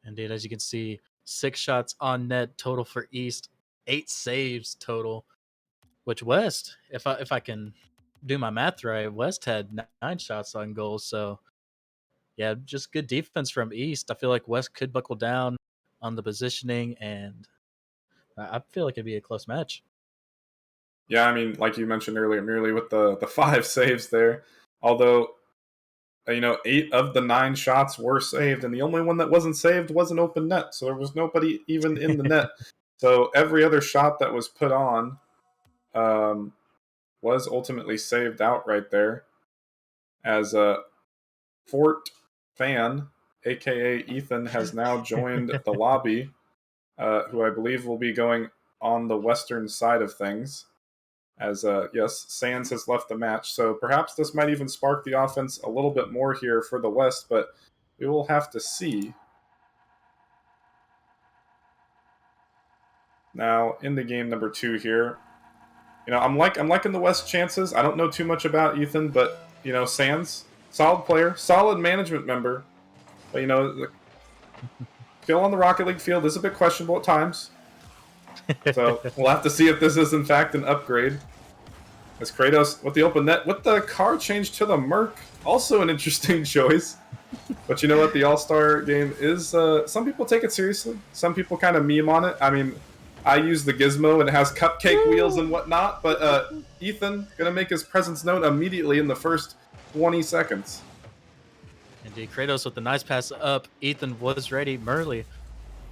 Indeed, as you can see, 6 shots on net total for East, 8 saves total. Which West, if I can do my math right, West had 9 shots on goal. So yeah, just good defense from East. I feel like West could buckle down on the positioning, and I feel like it'd be a close match. Yeah, I mean, like you mentioned earlier, Merely with the 5 saves there. Although, 8 of the 9 shots were saved, and the only one that wasn't saved was an open net. So there was nobody even in the net. So every other shot that was put on was ultimately saved out right there. As Fort Fan, aka Ethan, has now joined the lobby, who I believe will be going on the western side of things. As yes, Sands has left the match, so perhaps this might even spark the offense a little bit more here for the West, but we will have to see. Now, into game number 2 here, I'm liking the West chances. I don't know too much about Ethan, but Sands, solid player, solid management member. But the skill on the Rocket League field is a bit questionable at times. So we'll have to see if this is in fact an upgrade. As Kratos with the open net, with the car change to the Merc, also an interesting choice. But you know what? The All-Star game is, some people take it seriously. Some people kind of meme on it. I mean, I use the gizmo and it has cupcake wheels and whatnot, but Ethan going to make his presence known immediately in the first 20 seconds. Indeed, Kratos with the nice pass up. Ethan was ready. Murley,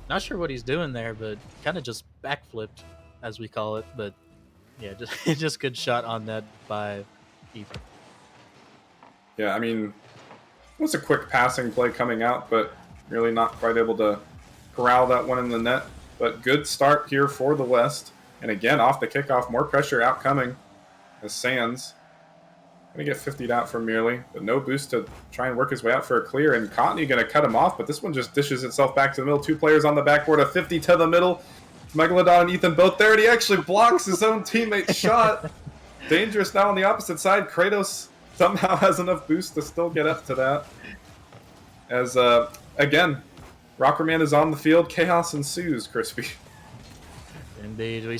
not sure what he's doing there, but kind of just backflipped, as we call it. But yeah, just good shot on that by Ethan. Yeah, I mean, it was a quick passing play coming out, but really not quite able to corral that one in the net. But good start here for the West. And again, off the kickoff, more pressure outcoming as Sands going to get 50'd out from Merely, but no boost to try and work his way out for a clear. And Cottony going to cut him off, but this one just dishes itself back to the middle. Two players on the backboard, a 50 to the middle. Megalodon and Ethan both there, and he actually blocks his own teammate's shot. Dangerous now on the opposite side. Kratos somehow has enough boost to still get up to that. As, again, Rockerman is on the field. Chaos ensues, Crispy. Indeed, we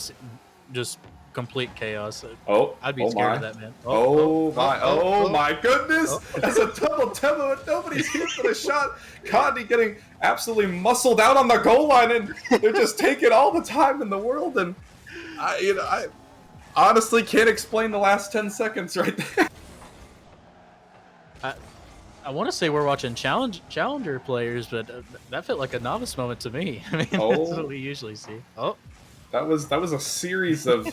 just complete chaos. Oh, I'd be scared of that, man. Oh my goodness! As a double demo and nobody's here for the shot. Cottony getting absolutely muscled out on the goal line, and they're just taking all the time in the world. And I honestly can't explain the last 10 seconds right there. I want to say we're watching challenger players, but that felt like a novice moment to me. I mean, that's what we usually see. Oh. That was a series of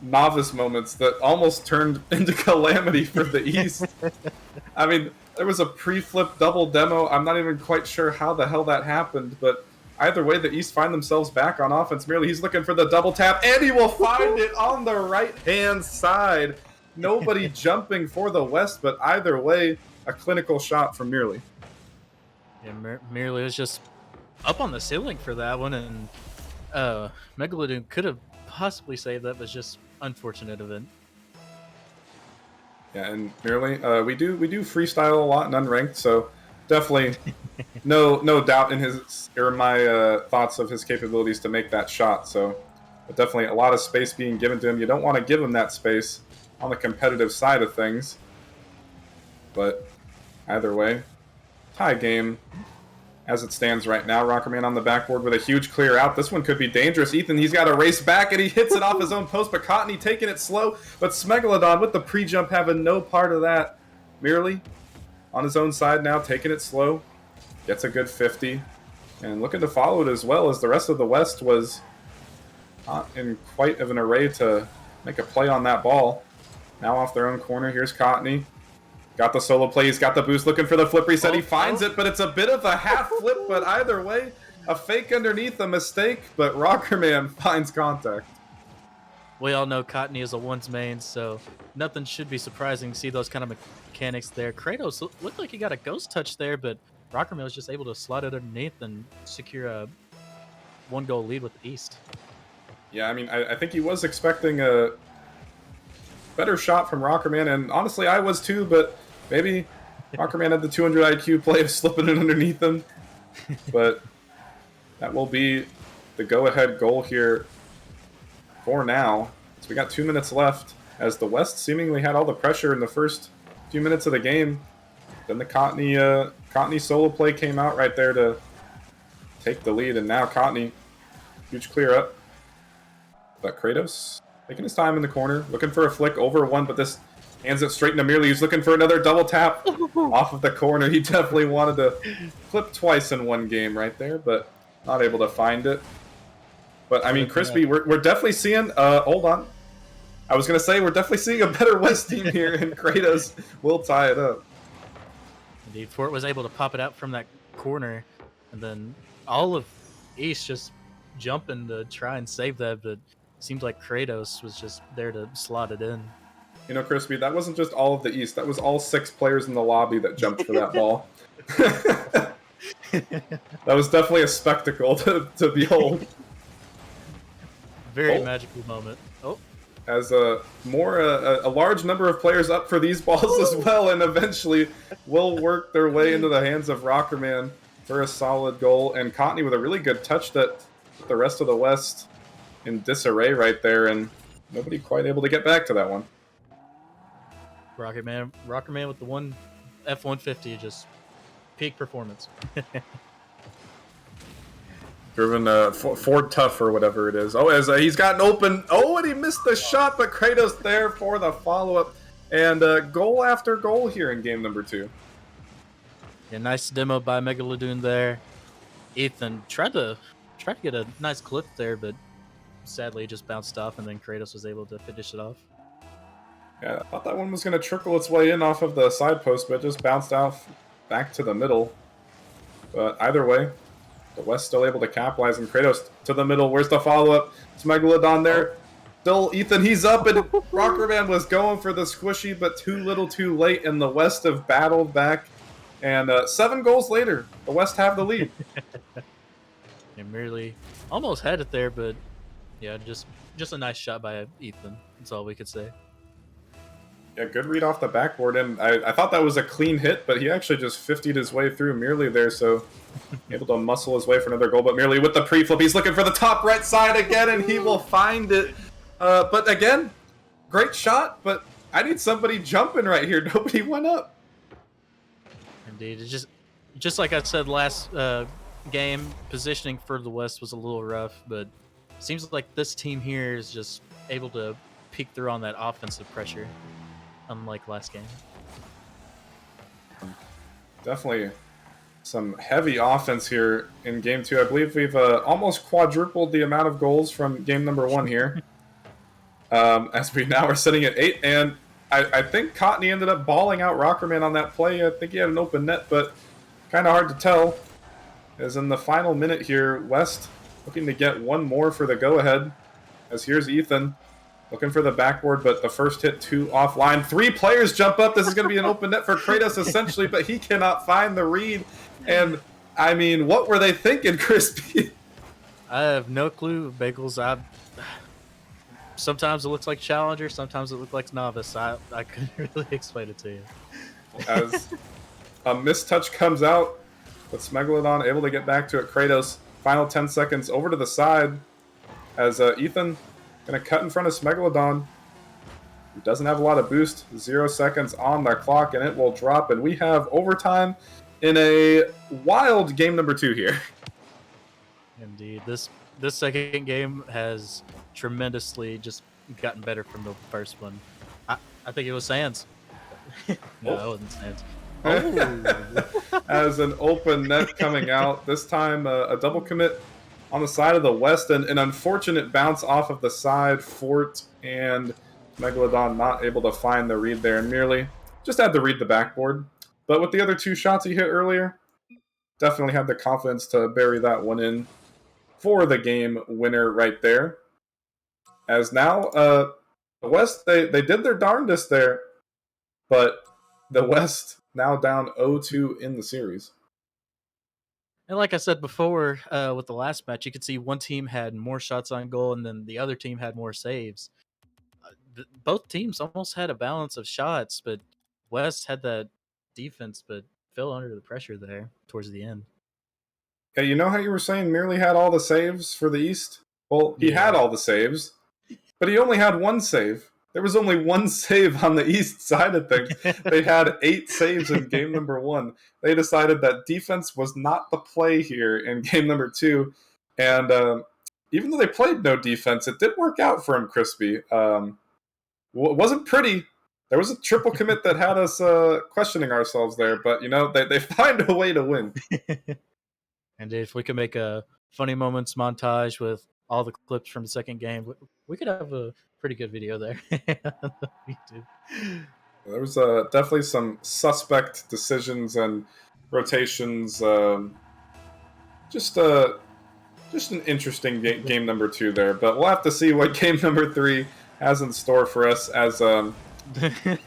novice moments that almost turned into calamity for the East. I mean, there was a pre-flip double demo. I'm not even quite sure how the hell that happened, but either way, the East find themselves back on offense. Merely, he's looking for the double tap, and he will find it on the right-hand side. Nobody jumping for the West, but either way, a clinical shot from Merely. Yeah, Merely was just up on the ceiling for that one, and Megalodon could have possibly saved that, but just unfortunate event. Yeah, and Merely, we do freestyle a lot in unranked, so definitely no doubt in my thoughts of his capabilities to make that shot. So, but definitely a lot of space being given to him. You don't want to give him that space on the competitive side of things. But either way, tie game. As it stands right now, Rockerman on the backboard with a huge clear out. This one could be dangerous. Ethan, he's got to race back, and he hits it off his own post, but Cottony taking it slow. But Smegalodon with the pre-jump having no part of that. Merely on his own side now, taking it slow. Gets a good 50. And looking to follow it as well, as the rest of the West was not in quite of an array to make a play on that ball. Now off their own corner, here's Cottony. Got the solo play, he's got the boost, looking for the flip reset. He finds it, but it's a bit of a half flip, but either way, a fake underneath, a mistake, but Rockerman finds contact. We all know Cottony is a one's main, so nothing should be surprising to see those kind of mechanics there. Kratos looked like he got a ghost touch there, but Rockerman was just able to slide it underneath and secure a one-goal lead with the East. Yeah, I mean, I think he was expecting a better shot from Rockerman, and honestly, I was too, but maybe Rockerman had the 200 IQ play of slipping it underneath him. But that will be the go-ahead goal here for now. So we got 2 minutes left, as the West seemingly had all the pressure in the first few minutes of the game. Then the Cottony solo play came out right there to take the lead, and now Cottony, huge clear up. But Kratos taking his time in the corner, looking for a flick over one, but this hands it straight into Merely. He's looking for another double tap off of the corner. He definitely wanted to flip twice in one game right there, but not able to find it. But, I mean, Crispy, we're definitely seeing... hold on. I was going to say, we're definitely seeing a better West team here, and Kratos will tie it up. Indeed, Fort was able to pop it out from that corner, and then all of East just jumping to try and save that, but seemed like Kratos was just there to slot it in. You know, Crispy, that wasn't just all of the East. That was all 6 players in the lobby that jumped for that ball. That was definitely a spectacle to behold. Very magical moment. Oh, as a large number of players up for these balls as well, and eventually will work their way into the hands of Rockerman for a solid goal. And Cottney with a really good touch that put the rest of the West in disarray right there, and nobody quite able to get back to that one. Rockerman with the one F-150, just peak performance. Driven Ford Tough or whatever it is. Oh, as he's got an open. Oh, and he missed the shot, but Kratos there for the follow-up. And goal after goal here in game number 2. Yeah, nice demo by Megalodoon there. Ethan tried to get a nice clip there, but sadly it just bounced off, and then Kratos was able to finish it off. Yeah, I thought that one was going to trickle its way in off of the side post, but it just bounced off back to the middle. But either way, the West still able to capitalize, and Kratos to the middle. Where's the follow-up? It's Megalodon there. Still, Ethan, he's up, and Rockerman was going for the squishy, but too little too late, and the West have battled back. And 7 goals later, the West have the lead. And merely almost had it there, but yeah, just a nice shot by Ethan. That's all we could say. Yeah, good read off the backboard, and I thought that was a clean hit, but he actually just 50'd his way through Merely there, so able to muscle his way for another goal. But Merely with the pre-flip, he's looking for the top right side again, and he will find it. But again, great shot, but I need somebody jumping right here. Nobody went up. Indeed, it's just like I said last game, positioning for the West was a little rough, but it seems like this team here is just able to peek through on that offensive pressure, unlike last game. Definitely some heavy offense here in game 2. I believe we've almost quadrupled the amount of goals from game number 1 here. As we now are sitting at 8, and I think Cottney ended up balling out Rockerman on that play. I think he had an open net, but kind of hard to tell. As in the final minute here, West looking to get one more for the go-ahead. As here's Ethan looking for the backboard, but the first hit 2 offline. 3 players jump up. This is going to be an open net for Kratos essentially, but he cannot find the read. And I mean, what were they thinking, Crispy? I have no clue, Bagels. Sometimes it looks like Challenger, sometimes it looks like Novice. I couldn't really explain it to you. As a mistouch comes out, but Megalodon able to get back to it. Kratos, final 10 seconds over to the side, as Ethan going to cut in front of Megalodon. He doesn't have a lot of boost. 0 seconds on the clock, and it will drop. And we have overtime in a wild game number 2 here. Indeed, this second game has tremendously just gotten better from the first one. I think it was Sands. No, it wasn't Sands. As an open net coming out. This time a double commit on the side of the West, and an unfortunate bounce off of the side. Fort and Megalodon not able to find the read there, and merely just had to read the backboard. But with the other 2 shots he hit earlier, definitely had the confidence to bury that one in for the game winner right there. As now, the West, they did their darndest there, but the West now down 0-2 in the series. And like I said before, with the last match, you could see one team had more shots on goal, and then the other team had more saves. Both teams almost had a balance of shots, but West had that defense, but fell under the pressure there towards the end. Yeah, you know how you were saying Merely had all the saves for the East? Well, he had all the saves, but he only had 1 save. There was only 1 save on the East side of things. They had 8 saves in game number 1. They decided that defense was not the play here in game number 2. And even though they played no defense, it did work out for him, Crispy. It wasn't pretty. There was a triple commit that had us questioning ourselves there, but, you know, they find a way to win. And if we could make a funny moments montage with all the clips from the second game, we could have a pretty good video there. Me too. There was definitely some suspect decisions and rotations. Just an interesting game number 2 there, but we'll have to see what game number 3 has in store for us. As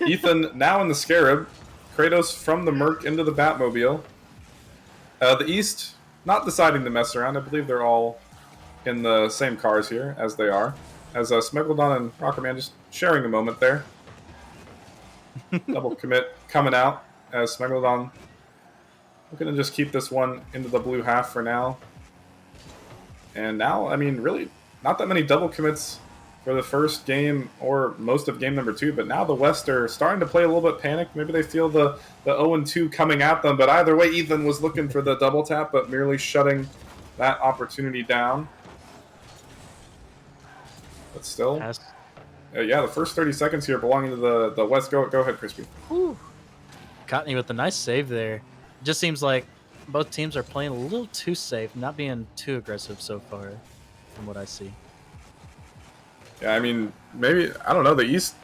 Ethan now in the Scarab, Kratos from the Merc into the Batmobile. The East not deciding to mess around. I believe they're all in the same cars here as they are. as Smegalodon and Rockerman just sharing a moment there. Double commit coming out as Smegalodon looking to just keep this one into the blue half for now. And now, I mean, really not that many double commits for the first game or most of game number 2, but now the West are starting to play a little bit panicked. Maybe they feel the 0-2 coming at them, but either way, Ethan was looking for the double tap, but merely shutting that opportunity down. But still, yeah, the first 30 seconds here belonging to the West. Go ahead, Crispy. Whew. Caught me with a nice save there. Just seems like both teams are playing a little too safe, not being too aggressive so far, from what I see. Yeah, I mean, maybe, I don't know, the East,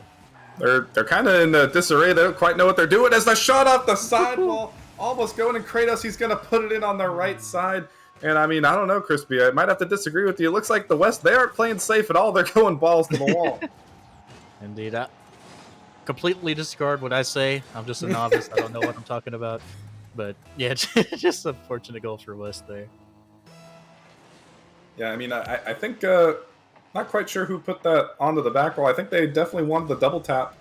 they're kind of in disarray. They don't quite know what they're doing as the shot off the sidewall, almost going, and Kratos, he's going to put it in on the right side. And I mean, I don't know, Crispy, I might have to disagree with you. It looks like the West, they aren't playing safe at all. They're going balls to the wall. Indeed. I completely disregard what I say. I'm just a novice. I don't know what I'm talking about. But yeah, just a fortunate goal for West there. Yeah, I mean, I think, not quite sure who put that onto the back roll. I think they definitely wanted the double tap,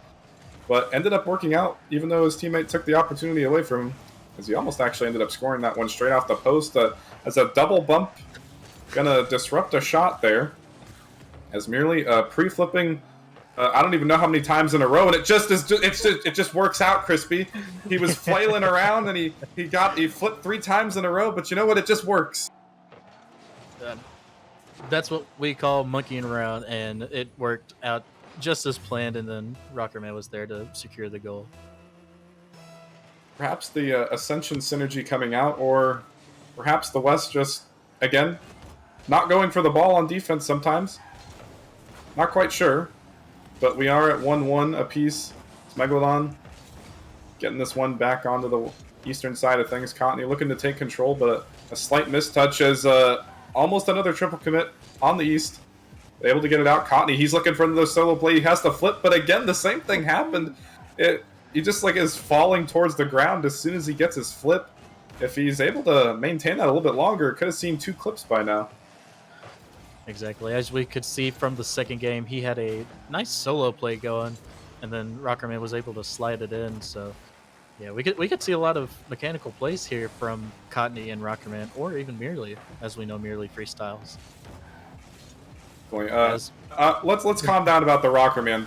but ended up working out, even though his teammate took the opportunity away from him, as he almost actually ended up scoring that one straight off the post. As a double bump, gonna disrupt a shot there, as merely pre-flipping. I don't even know how many times in a row, and it just works out, Crispy. He was flailing around, and he flipped 3 times in a row, but you know what? It just works. That's what we call monkeying around, and it worked out just as planned, and then Rockerman was there to secure the goal. Perhaps the Ascension synergy coming out, or perhaps the West just, again, not going for the ball on defense sometimes. Not quite sure, but we are at 1-1 apiece. Megalodon getting this one back onto the eastern side of things. Cottony looking to take control, but a slight mistouch as almost another triple commit on the east. Able to get it out. Cottony, he's looking for another solo play. He has to flip, but again, the same thing happened. He just like is falling towards the ground as soon as he gets his flip. If he's able to maintain that a little bit longer, could have seen 2 clips by now. Exactly. As we could see from the second game, he had a nice solo play going, and then Rockerman was able to slide it in. So, yeah, we could see a lot of mechanical plays here from Cottony and Rockerman, or even Merely, as we know Merely freestyles. Let's calm down about the Rockerman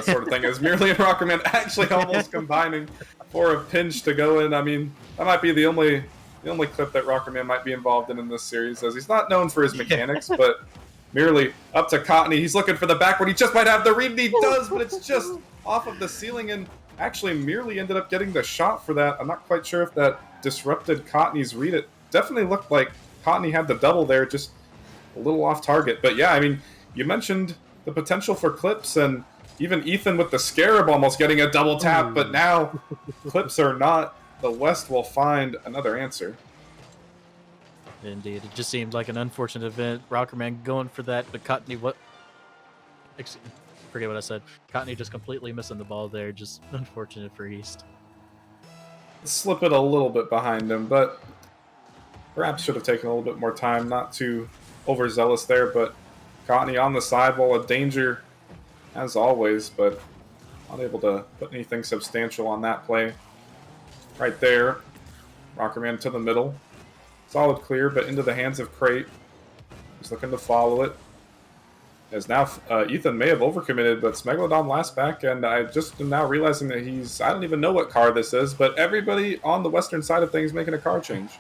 sort of thing. As Merely and Rockerman actually almost combining for a pinch to go in. I mean, that might be the only clip that Rockerman might be involved in this series, as he's not known for his mechanics, but merely up to Cottony. He's looking for the backward. He just might have the read, and he does, but it's just off of the ceiling, and actually merely ended up getting the shot for that. I'm not quite sure if that disrupted Cottony's read. It definitely looked like Cottony had the double there, just a little off target. But yeah, I mean, you mentioned the potential for clips, and even Ethan with the Scarab almost getting a double tap, but now clips are not. The West will find another answer. Indeed. It just seemed like an unfortunate event. Rockerman going for that, but Cottony, forget what I said. Cottony just completely missing the ball there. Just unfortunate for East. Slip it a little bit behind him, but perhaps should have taken a little bit more time. Not too overzealous there, but Cottony on the sidewall, a danger as always, but not able to put anything substantial on that play. Right there, Rockerman to the middle. Solid clear, but into the hands of Crate. He's looking to follow it. As now, Ethan may have overcommitted, but Smegalodon last back, and I just am now realizing that I don't even know what car this is, but everybody on the western side of things making a car change.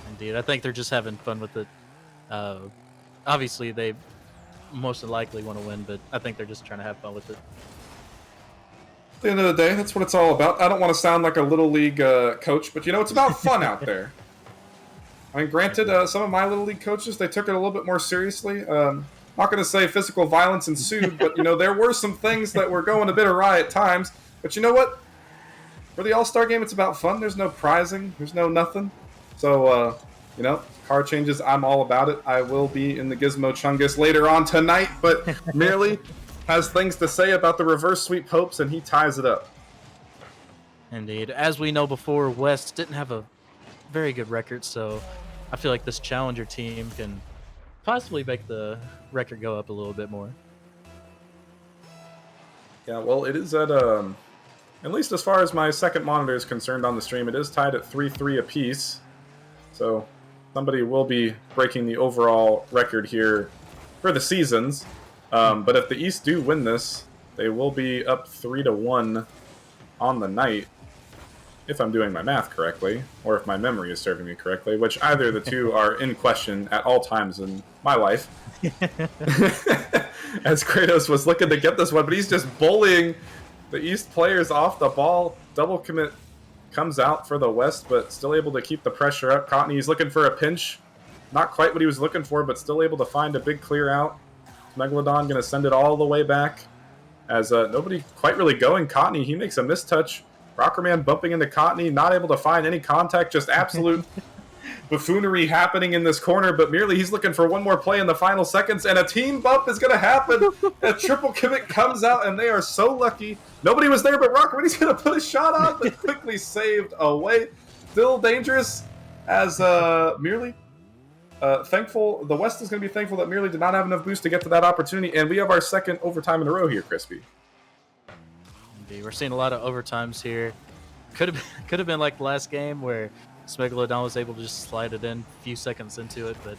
Indeed, I think they're just having fun with it. Obviously, they most likely want to win, but I think they're just trying to have fun with it. At the end of the day, that's what it's all about. I don't want to sound like a Little League coach, but, it's about fun out there. I mean, granted, some of my Little League coaches, they took it a little bit more seriously. I'm not going to say physical violence ensued, but, there were some things that were going a bit awry at times. But you know what? For the All-Star game, it's about fun. There's no prizing. There's no nothing. So, car changes, I'm all about it. I will be in the Gizmo Chungus later on tonight, but merely has things to say about the reverse sweep hopes, and he ties it up. Indeed. As we know before, West didn't have a very good record, so I feel like this challenger team can possibly make the record go up a little bit more. Yeah, well, it is at least as far as my second monitor is concerned on the stream, it is tied at 3-3 apiece. So somebody will be breaking the overall record here for the seasons. But if the East do win this, they will be up 3-1 on the night, if I'm doing my math correctly, or if my memory is serving me correctly, which either of the two are in question at all times in my life. As Kratos was looking to get this one, but he's just bullying the East players off the ball. Double commit comes out for the West, but still able to keep the pressure up. Cottney, he's looking for a pinch. Not quite what he was looking for, but still able to find a big clear out. Megalodon going to send it all the way back. As nobody quite really going. Cottney, he makes a mistouch. Rockerman bumping into Cottney, not able to find any contact. Just absolute buffoonery happening in this corner, but merely he's looking for one more play in the final seconds, and a team bump is going to happen. A triple commit comes out, and they are so lucky. Nobody was there but Rockerman. He's going to put a shot on, but quickly saved away. Still dangerous, as merely thankful. The West is going to be thankful that merely did not have enough boost to get to that opportunity, and we have our second overtime in a row here, Crispy. Indeed, we're seeing a lot of overtimes here. Could have been like the last game where Smegalodon was able to just slide it in a few seconds into it, but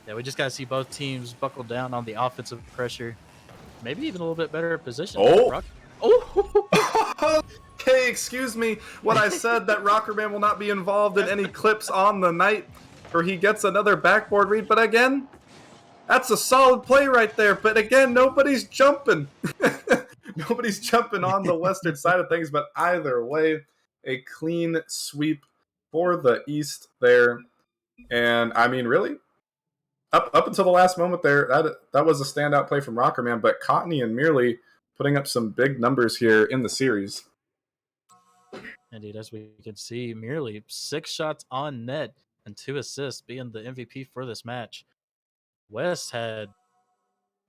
yeah, we just got to see both teams buckle down on the offensive pressure. Maybe even a little bit better position. Oh! Okay, excuse me. What I said, that Rockerman will not be involved in any clips on the night, or he gets another backboard read. But again, that's a solid play right there. But again, nobody's jumping. Nobody's jumping on the Western side of things, but either way, a clean sweep for the East there. And I mean, really, up until the last moment there, that was a standout play from Rockerman, but Cottney and Merely putting up some big numbers here in the series. Indeed, as we can see, merely 6 shots on net and 2 assists, being the MVP for this match. West had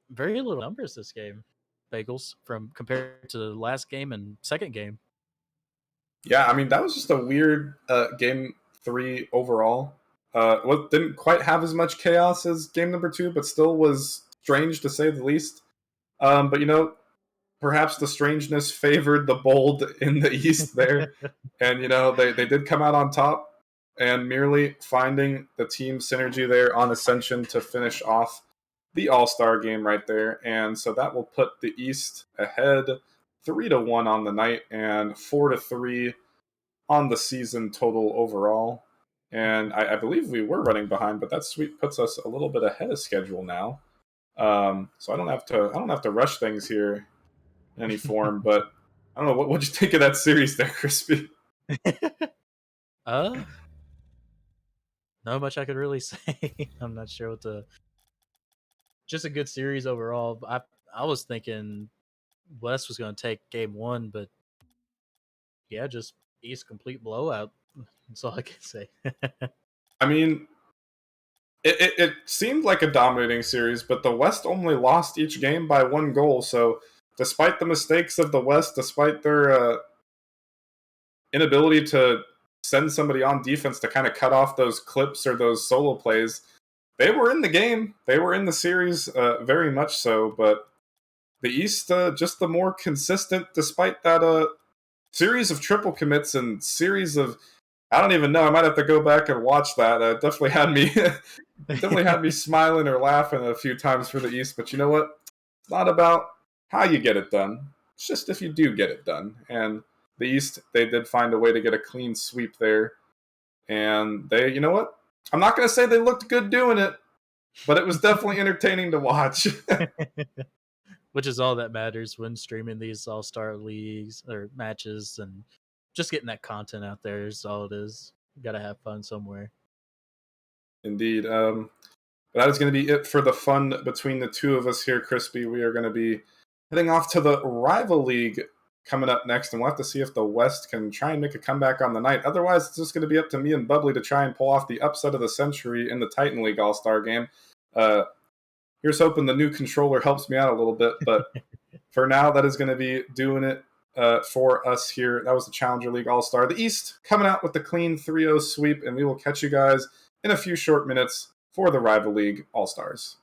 very little numbers this game, Bagels, from compared to the last game and second game. Yeah, I mean, that was just a weird game 3 overall. Didn't quite have as much chaos as game number 2, but still was strange to say the least. But, you know, perhaps the strangeness favored the bold in the East there. And, you know, they did come out on top, and merely finding the team synergy there on Ascension to finish off the All-Star game right there. And so that will put the East ahead 3-1 on the night and 4-3 on the season total overall. And I believe we were running behind, but that sweep puts us a little bit ahead of schedule now. So I don't have to rush things here in any form. But I don't know, what'd you think of that series there, Crispy? Not much I could really say. I'm not sure what to. Just a good series overall. I was thinking West was going to take game 1, but yeah, just East complete blowout. That's all I can say. I mean, it seemed like a dominating series, but the West only lost each game by 1 goal. So despite the mistakes of the West, despite their inability to send somebody on defense to kind of cut off those clips or those solo plays, they were in the game. They were in the series very much so. But the East, just the more consistent, despite that series of triple commits and series of, I don't even know. I might have to go back and watch that. Definitely had me smiling or laughing a few times for the East. But you know what? It's not about how you get it done. It's just if you do get it done. And the East, they did find a way to get a clean sweep there. And they, you know what? I'm not going to say they looked good doing it, but it was definitely entertaining to watch. Which is all that matters when streaming these All-Star leagues or matches, and just getting that content out there is all it is. You gotta have fun somewhere. Indeed. That is going to be it for the fun between the two of us here, Crispy. We are going to be heading off to the Rival League coming up next, and we'll have to see if the West can try and make a comeback on the night. Otherwise, it's just going to be up to me and Bubbly to try and pull off the upset of the century in the Titan League All-Star game. Here's hoping the new controller helps me out a little bit, but for now, that is going to be doing it for us here. That was the Challenger League All-Star. The East coming out with the clean 3-0 sweep, and we will catch you guys in a few short minutes for the Rival League All Stars.